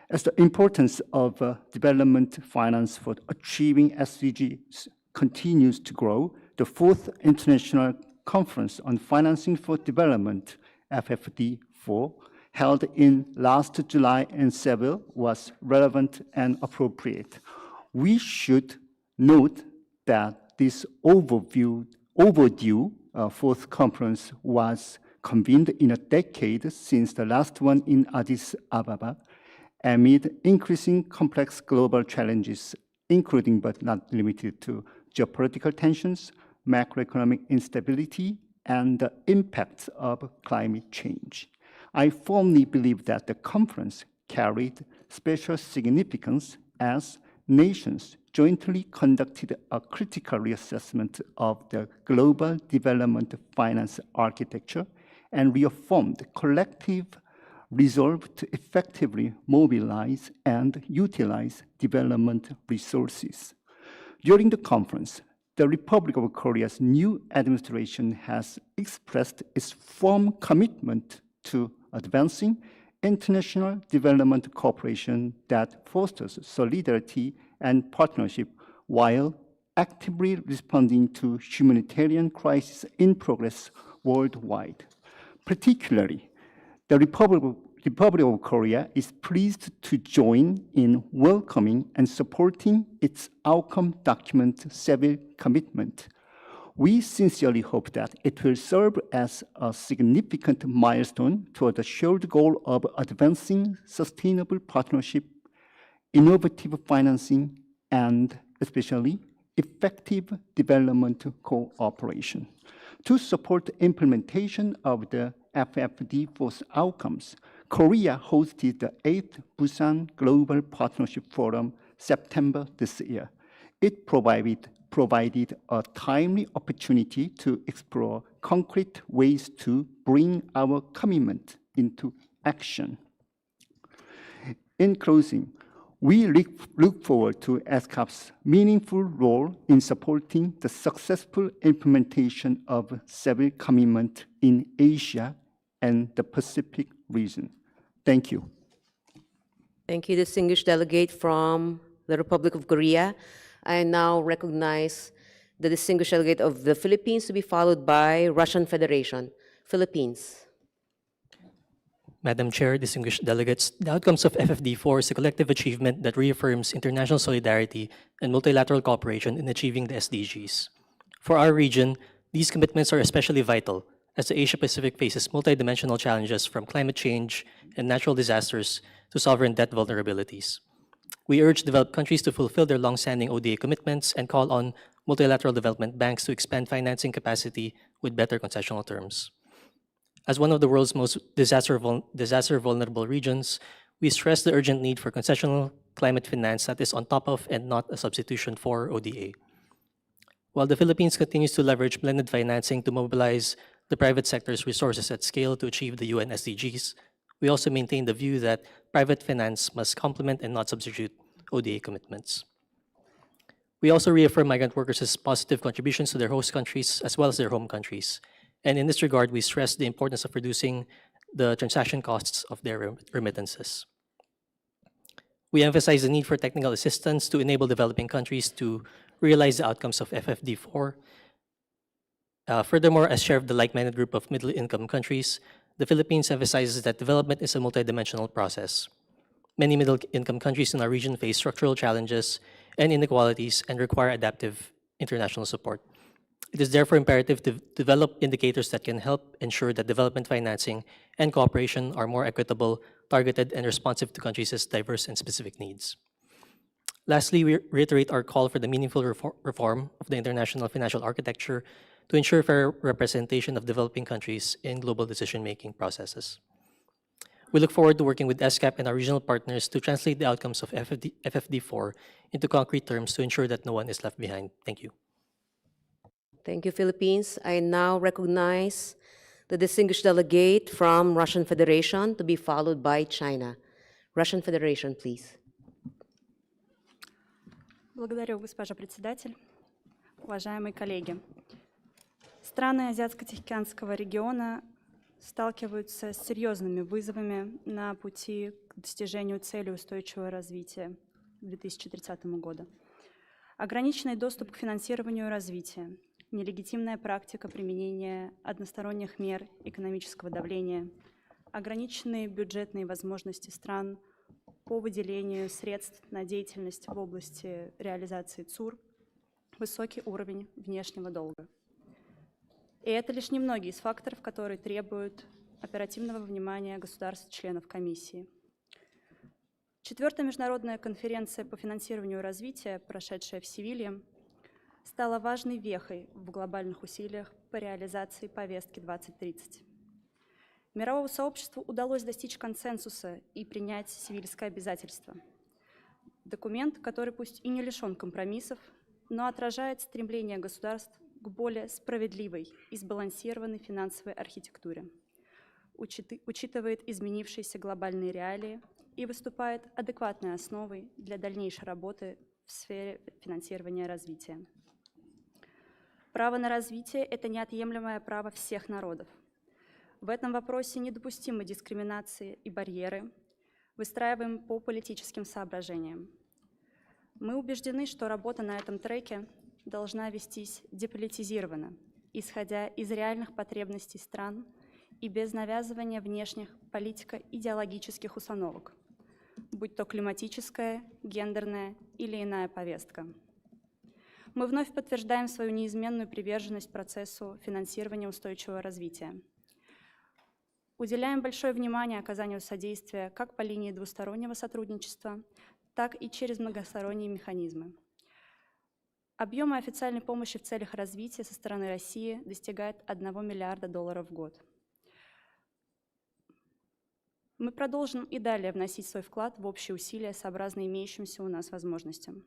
As the importance of development finance for achieving SDGs continues to grow, the fourth International Conference on Financing for Development, FFD4, held in last July in Seville was relevant and appropriate. We should note that this overdue fourth conference was convened in a decade since the last one in Addis Ababa, amid increasing complex global challenges, including but not limited to geopolitical tensions, macroeconomic instability, and the impacts of climate change. I firmly believe that the conference carried special significance as nations jointly conducted a critical reassessment of the global development finance architecture and reaffirmed collective resolve to effectively mobilize and utilize development resources. During the conference, the Republic of Korea's new administration has expressed its firm commitment to advancing international development cooperation that fosters solidarity and partnership while actively responding to humanitarian crises in progress worldwide. Particularly, the Republic of Korea is pleased to join in welcoming and supporting its outcome document Seville commitment. We sincerely hope that it will serve as a significant milestone toward the shared goal of advancing sustainable partnership, innovative financing, and especially effective development cooperation. To support the implementation of the FFD4's outcomes, Korea hosted the 8th Busan Global Partnership Forum September this year. It provided a timely opportunity to explore concrete ways to bring our commitment into action. In closing, we look forward to ESCAP's meaningful role in supporting the successful implementation of Seville commitment in Asia and the Pacific region. Thank you. Thank you, distinguished delegate from the Republic of Korea. I now recognize the distinguished delegate of the Philippines to be followed by Russian Federation. Philippines. Madam Chair, distinguished delegates, the outcomes of FFD4 is a collective achievement that reaffirms international solidarity and multilateral cooperation in achieving the SDGs. For our region, these commitments are especially vital as the Asia-Pacific faces multidimensional challenges from climate change and natural disasters to sovereign debt vulnerabilities. We urge developed countries to fulfill their long-standing ODA commitments and call on multilateral development banks to expand financing capacity with better concessional terms. As one of the world's most disaster-vulnerable regions, we stress the urgent need for concessional climate finance that is on top of and not a substitution for ODA. While the Philippines continues to leverage blended financing to mobilize the private sector's resources at scale to achieve the UN SDGs, we also maintain the view that private finance must complement and not substitute ODA commitments. We also reaffirm migrant workers' positive contributions to their host countries as well as their home countries. And in this regard, we stress the importance of reducing the transaction costs of their remittances. We emphasize the need for technical assistance to enable developing countries to realize the outcomes of FFD4. Furthermore, as chair of the like-minded group of middle-income countries, the Philippines emphasizes that development is a multidimensional process. Many middle-income countries in our region face structural challenges and inequalities and require adaptive international support. It is therefore imperative to develop indicators that can help ensure that development financing and cooperation are more equitable, targeted, and responsive to countries' diverse and specific needs. Lastly, we reiterate our call for the meaningful reform of the international financial architecture to ensure fair representation of developing countries in global decision-making processes. We look forward to working with ESCAP and our regional partners to translate the outcomes of FFD4 into concrete terms to ensure that no one is left behind. Thank you. Thank you, Philippines. I now recognize the distinguished delegate from Russian Federation to be followed by China. Russian Federation, please. Благодарю, госпожа председатель. Уважаемые коллеги, страны Азиатско-Тихоокеанского региона сталкиваются с серьезными вызовами на пути к достижению целей устойчивого развития к 2030 году. Ограниченный доступ к финансированию развития, нелегитимная практика применения односторонних мер экономического давления, ограниченные бюджетные возможности стран по выделению средств на деятельность в области реализации ЦУР, высокий уровень внешнего долга. И это лишь немногие из факторов, которые требуют оперативного внимания государств-членов комиссии. Четвертая международная конференция по финансированию развития, прошедшая в Севилье, стала важной вехой в глобальных усилиях по реализации повестки 2030. Мировому сообществу удалось достичь консенсуса и принять севильское обязательство. Документ, который пусть и не лишен компромиссов, но отражает стремление государств к более справедливой и сбалансированной финансовой архитектуре, учитывает изменившиеся глобальные реалии и выступает адекватной основой для дальнейшей работы в сфере финансирования развития. Право на развитие – это неотъемлемое право всех народов. В этом вопросе недопустимы дискриминации и барьеры, выстраиваемые по политическим соображениям. Мы убеждены, что работа на этом треке должна вестись деполитизированно, исходя из реальных потребностей стран и без навязывания внешних политико-идеологических установок, будь то климатическая, гендерная или иная повестка. Мы вновь подтверждаем свою неизменную приверженность процессу финансирования устойчивого развития. Уделяем большое внимание оказанию содействия как по линии двустороннего сотрудничества, так и через многосторонние механизмы. Объемы официальной помощи в целях развития со стороны России достигают $1 миллиарда в год. Мы продолжим и далее вносить свой вклад в общие усилия, сообразно имеющимся у нас возможностям.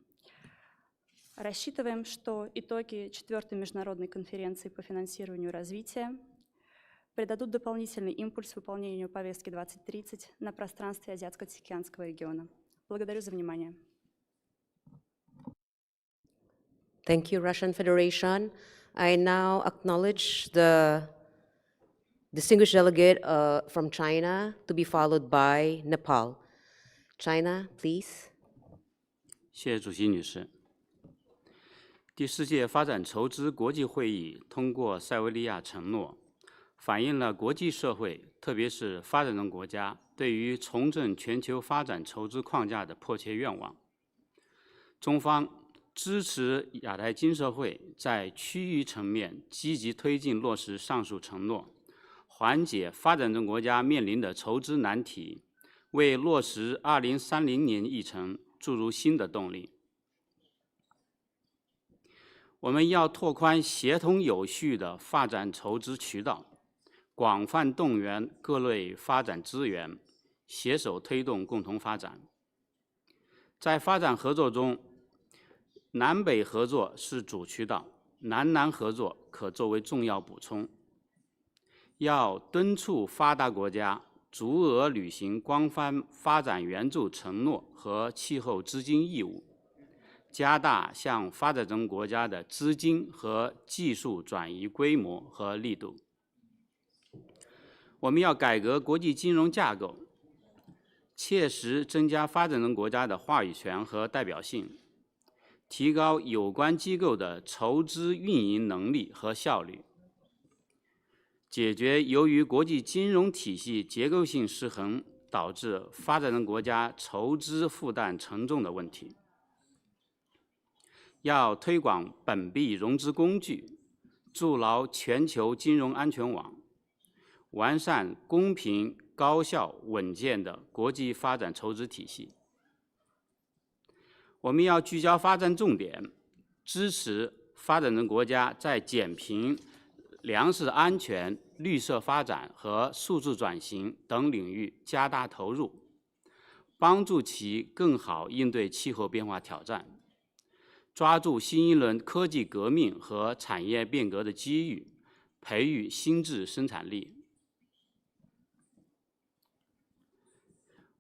Рассчитываем, что итоги 4-й международной конференции по финансированию развития придадут дополнительный импульс выполнению повестки 2030 на пространстве Азиатско-Тихоокеанского региона. Благодарю за внимание. Thank you, Russian Federation. I now acknowledge the distinguished delegate from China to be followed by Nepal. China, please. 谢谢主席女士。第4届发展筹资国际会议通过塞维利亚承诺，反映了国际社会，特别是发展中国家对于重振全球发展筹资框架的迫切愿望。中方支持亚太经社会在区域层面积极推进落实上述承诺，缓解发展中国家面临的筹资难题，为落实2030年议程注入新的动力。我们要拓宽协同有序的发展筹资渠道，广泛动员各类发展资源，携手推动共同发展。在发展合作中，南北合作是主渠道，南南合作可作为重要补充。要敦促发达国家足额履行官方发展援助承诺和气候资金义务，加大向发展中国家的资金和技术转移规模和力度。我们要改革国际金融架构，切实增加发展中国家的话语权和代表性，提高有关机构的筹资运营能力和效率，解决由于国际金融体系结构性失衡导致发展中国家筹资负担沉重的问题。要推广本币融资工具，筑牢全球金融安全网，完善公平、高效、稳健的国际发展筹资体系。我们要聚焦发展重点，支持发展中国家在减贫、粮食安全、绿色发展和数字转型等领域加大投入，帮助其更好应对气候变化挑战，抓住新一轮科技革命和产业变革的机遇，培育新质生产力。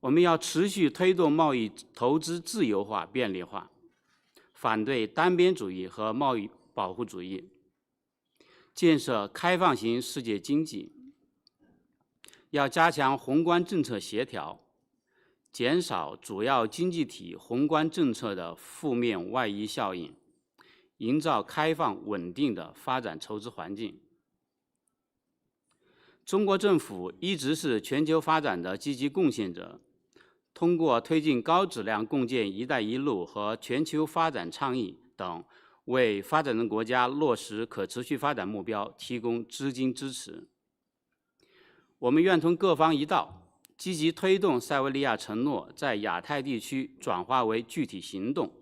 我们要持续推动贸易投资自由化、便利化，反对单边主义和贸易保护主义，建设开放型世界经济。要加强宏观政策协调，减少主要经济体宏观政策的负面外溢效应，营造开放稳定的发展筹资环境。中国政府一直是全球发展的积极贡献者，通过推进高质量共建“一带一路”和全球发展倡议等，为发展中国家落实可持续发展目标提供资金支持。我们愿同各方一道，积极推动塞维利亚承诺在亚太地区转化为具体行动，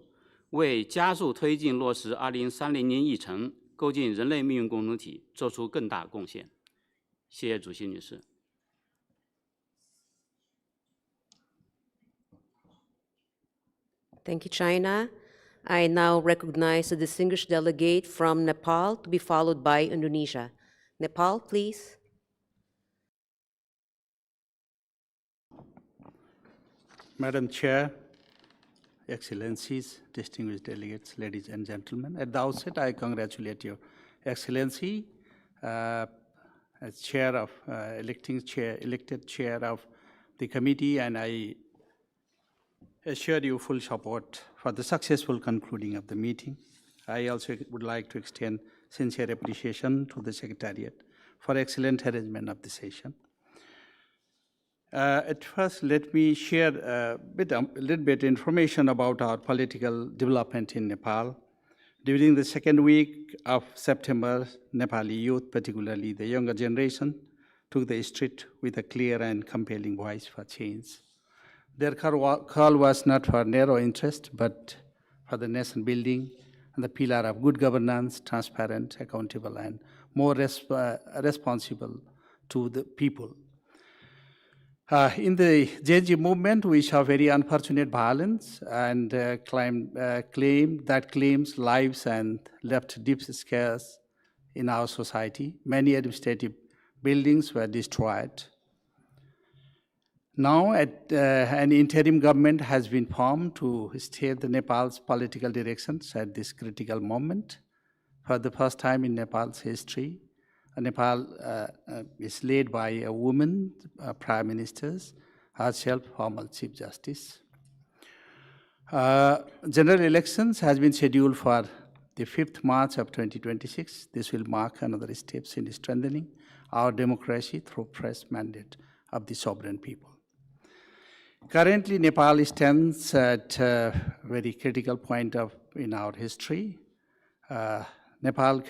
为加速推进落实2030年议程、构建人类命运共同体做出更大贡献。谢谢主席女士。Thank you, China. I now recognize the distinguished delegate from Nepal to be followed by Indonesia. Nepal, please. Madam Chair, Excellencies, distinguished delegates, ladies and gentlemen. At the outset, I congratulate Your Excellency as chair of elected chair of the committee, and I assure you full support for the successful concluding of the meeting. I also would like to extend sincere appreciation to the Secretariat for excellent arrangement of the session. At first, let me share a little bit information about our political development in Nepal. During the second week of September, Nepali youth, particularly the younger generation, took the street with a clear and compelling voice for change. Their call was not for narrow interest, but for the nation building and the pillar of good governance, transparent, accountable, and more responsible to the people. In the JG movement, we saw very unfortunate violence and claim that claims lives and left deep scars in our society. Many administrative buildings were destroyed. Now, an interim government has been formed to steer the Nepal's political directions at this critical moment. For the first time in Nepal's history, Nepal is led by a woman prime minister, herself former chief justice. General elections has been scheduled for the 5th March of 2026. This will mark another step in strengthening our democracy through fresh mandate of the sovereign people. Currently, Nepal stands at a very critical point in our history. Nepal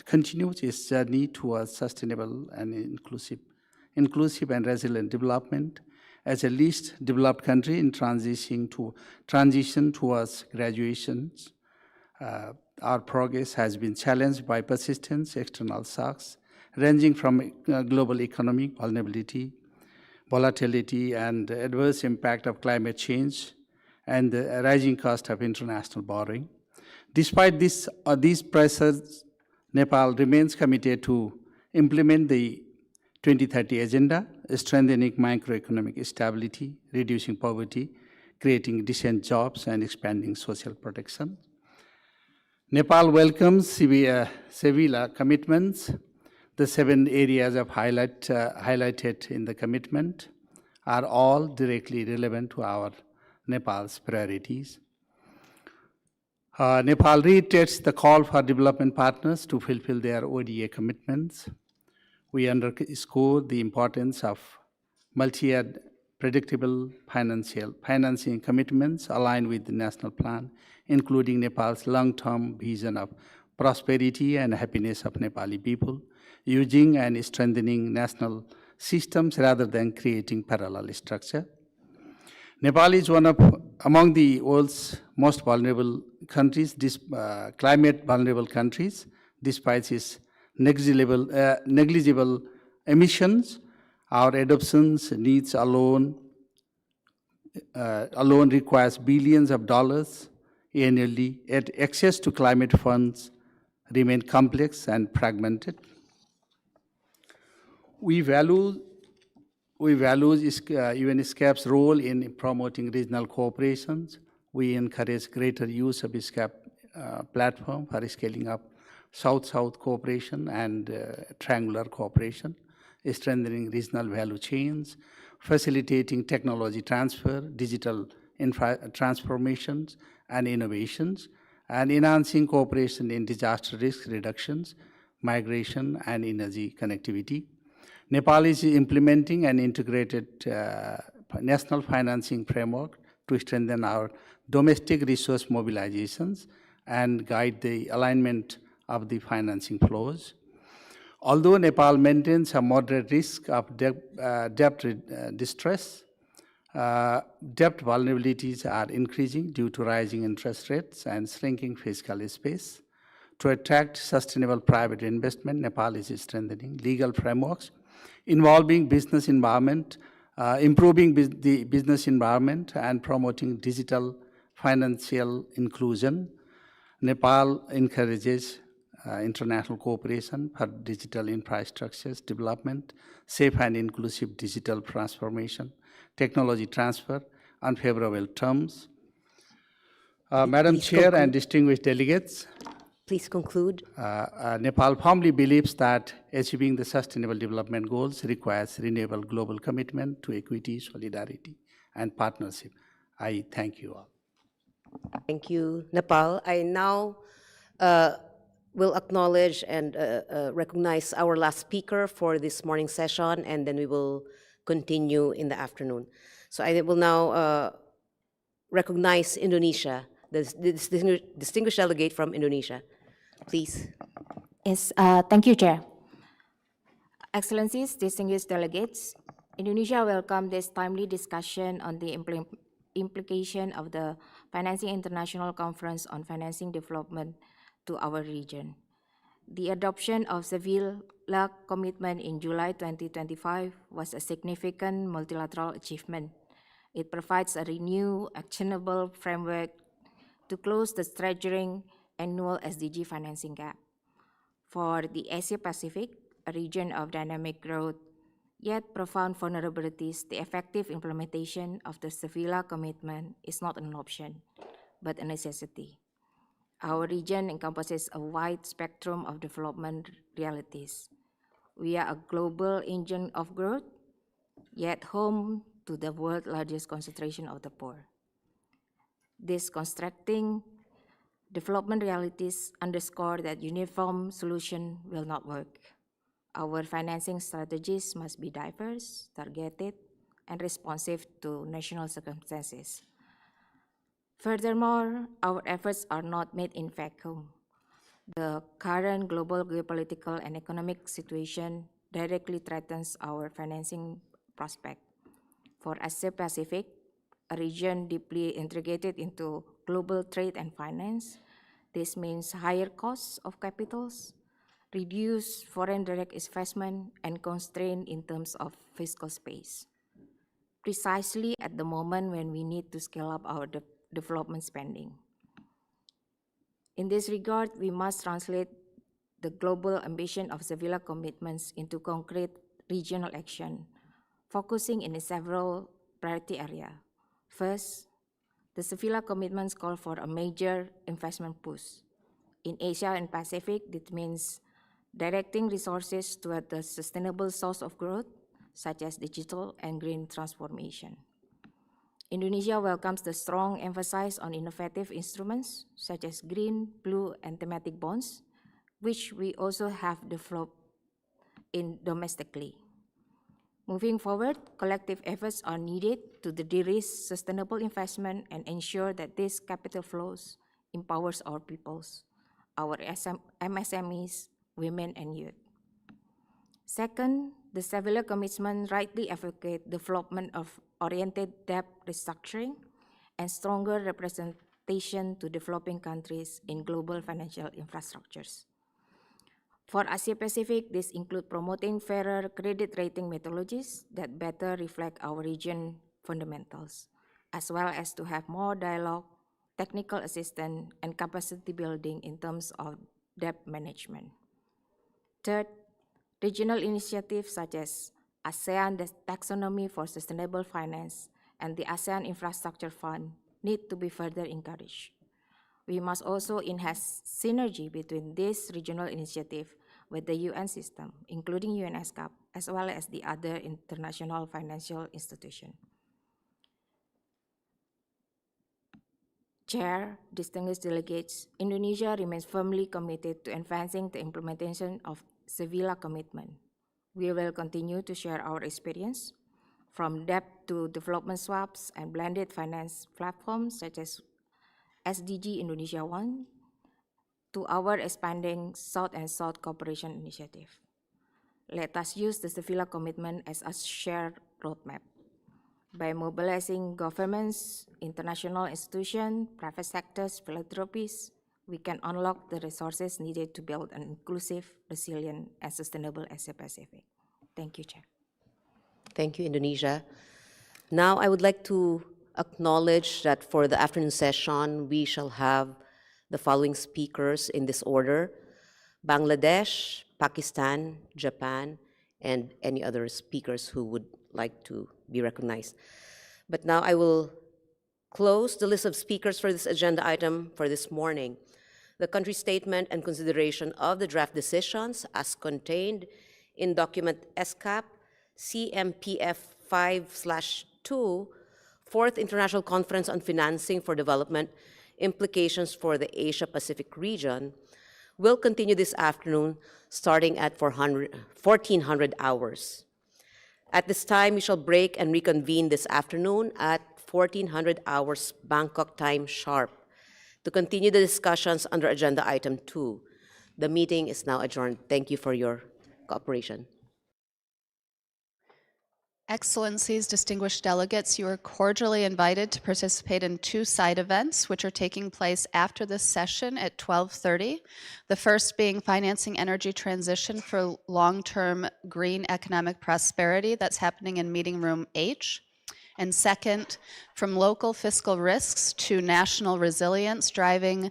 continues its journey towards sustainable and inclusive and resilient development as a least developed country in transition towards graduations. Our progress has been challenged by persistent external shocks ranging from global economic volatility and adverse impact of climate change and the rising cost of international borrowing. Despite these pressures, Nepal remains committed to implement the 2030 Agenda, strengthening macroeconomic stability, reducing poverty, creating decent jobs, and expanding social protection. Nepal welcomes several commitments. The 7 areas of highlighted in the commitment are all directly relevant to our Nepal's priorities. Nepal reiterates the call for development partners to fulfill their ODA commitments. We underscore the importance of multi-year predictable financing commitments aligned with the national plan, including Nepal's long-term vision of prosperity and happiness of Nepali people, using and strengthening national systems rather than creating parallel structure. Nepal is among the world's most vulnerable countries, climate vulnerable countries, despite its negligible emissions. Our adoptions needs alone requires billions of dollars annually, yet access to climate funds remain complex and fragmented. We value ESCAP's role in promoting regional cooperations. We encourage greater use of ESCAP platform for scaling up South-South cooperation and triangular cooperation, strengthening regional value chains, facilitating technology transfer, digital transformations and innovations, and enhancing cooperation in disaster risk reductions, migration, and energy connectivity. Nepal is implementing an integrated national financing framework to strengthen our domestic resource mobilizations and guide the alignment of the financing flows. Although Nepal maintains a moderate risk of debt distress, debt vulnerabilities are increasing due to rising interest rates and shrinking fiscal space. To attract sustainable private investment, Nepal is strengthening legal frameworks involving business environment, improving the business environment, and promoting digital financial inclusion. Nepal encourages international cooperation for digital infrastructures development, safe and inclusive digital transformation, technology transfer on favorable terms. Madam Chair and distinguished delegates, please conclude. Nepal firmly believes that achieving the Sustainable Development Goals requires renewable global commitment to equity, solidarity, and partnership. I thank you all. Thank you, Nepal. I now will acknowledge and recognize our last speaker for this morning session, and then we will continue in the afternoon. So I will now recognize Indonesia, the distinguished delegate from Indonesia. Please. Yes, thank you, Chair. Excellencies, distinguished delegates, Indonesia welcomes this timely discussion on the implication of the Financing International Conference on Financing Development to our region. The adoption of Sevilla Commitment in July 2025 was a significant multilateral achievement. It provides a renewed, actionable framework to close the staggering annual SDG financing gap. For the Asia-Pacific, a region of dynamic growth, yet profound vulnerabilities, the effective implementation of the Sevilla Commitment is not an option, but a necessity. Our region encompasses a wide spectrum of development realities. We are a global engine of growth, yet home to the world's largest concentration of the poor. This constructing development realities underscore that uniform solution will not work. Our financing strategies must be diverse, targeted, and responsive to national circumstances. Furthermore, our efforts are not made in vacuum. The current global geopolitical and economic situation directly threatens our financing prospect. For Asia-Pacific, a region deeply integrated into global trade and finance, this means higher costs of capitals, reduced foreign direct investment, and constraint in terms of fiscal space. Precisely at the moment when we need to scale up our development spending. In this regard, we must translate the global ambition of Sevilla commitments into concrete regional action, focusing in several priority areas. First, the Sevilla commitments call for a major investment push. In Asia and Pacific, this means directing resources toward the sustainable source of growth, such as digital and green transformation. Indonesia welcomes the strong emphasis on innovative instruments, such as green, blue, and thematic bonds, which we also have developed domestically. Moving forward, collective efforts are needed to de-risk sustainable investment and ensure that these capital flows empowers our peoples, our MSMEs, women, and youth. Second, the Sevilla Commitment rightly advocate development of oriented debt restructuring and stronger representation to developing countries in global financial infrastructures. For Asia Pacific, this includes promoting fairer credit rating methodologies that better reflect our region fundamentals, as well as to have more dialogue, technical assistance, and capacity building in terms of debt management. Third, regional initiatives such as ASEAN Taxonomy for Sustainable Finance and the ASEAN Infrastructure Fund need to be further encouraged. We must also enhance synergy between this regional initiative with the UN system, including ESCAP, as well as the other international financial institutions. Chair, distinguished delegates, Indonesia remains firmly committed to advancing the implementation of Sevilla Commitment. We will continue to share our experience from debt to development swaps and blended finance platforms such as SDG Indonesia 1 to our expanding South and South Cooperation Initiative. Let us use the Sevilla Commitment as a shared roadmap. By mobilizing governments, international institutions, private sectors, philanthropies, we can unlock the resources needed to build an inclusive, resilient, and sustainable Asia-Pacific. Thank you, Chair. Thank you, Indonesia. Now I would like to acknowledge that for the afternoon session, we shall have the following speakers in this order: Bangladesh, Pakistan, Japan, and any other speakers who would like to be recognized. But now I will close the list of speakers for this agenda item for this morning. The country statement and consideration of the draft decisions as contained in document ESCAP CMPF 5/2, Fourth International Conference on Financing for Development, Implications for the Asia-Pacific region, will continue this afternoon starting at 1400 hours. At this time, we shall break and reconvene this afternoon at 1400 hours Bangkok time sharp to continue the discussions under agenda item 2. The meeting is now adjourned. Thank you for your cooperation. Excellencies, distinguished delegates, you are cordially invited to participate in 2 side events, which are taking place after this session at 12:30. The first being Financing Energy Transition for Long-Term Green Economic Prosperity, that's happening in Meeting Room H. And second, From Local Fiscal Risks to National Resilience, Driving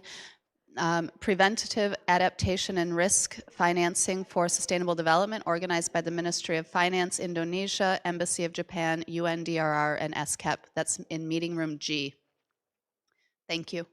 Preventative Adaptation and Risk Financing for Sustainable Development, organized by the Ministry of Finance, Indonesia, Embassy of Japan, UNDRR, and ESCAP. That's in Meeting Room G. Thank you.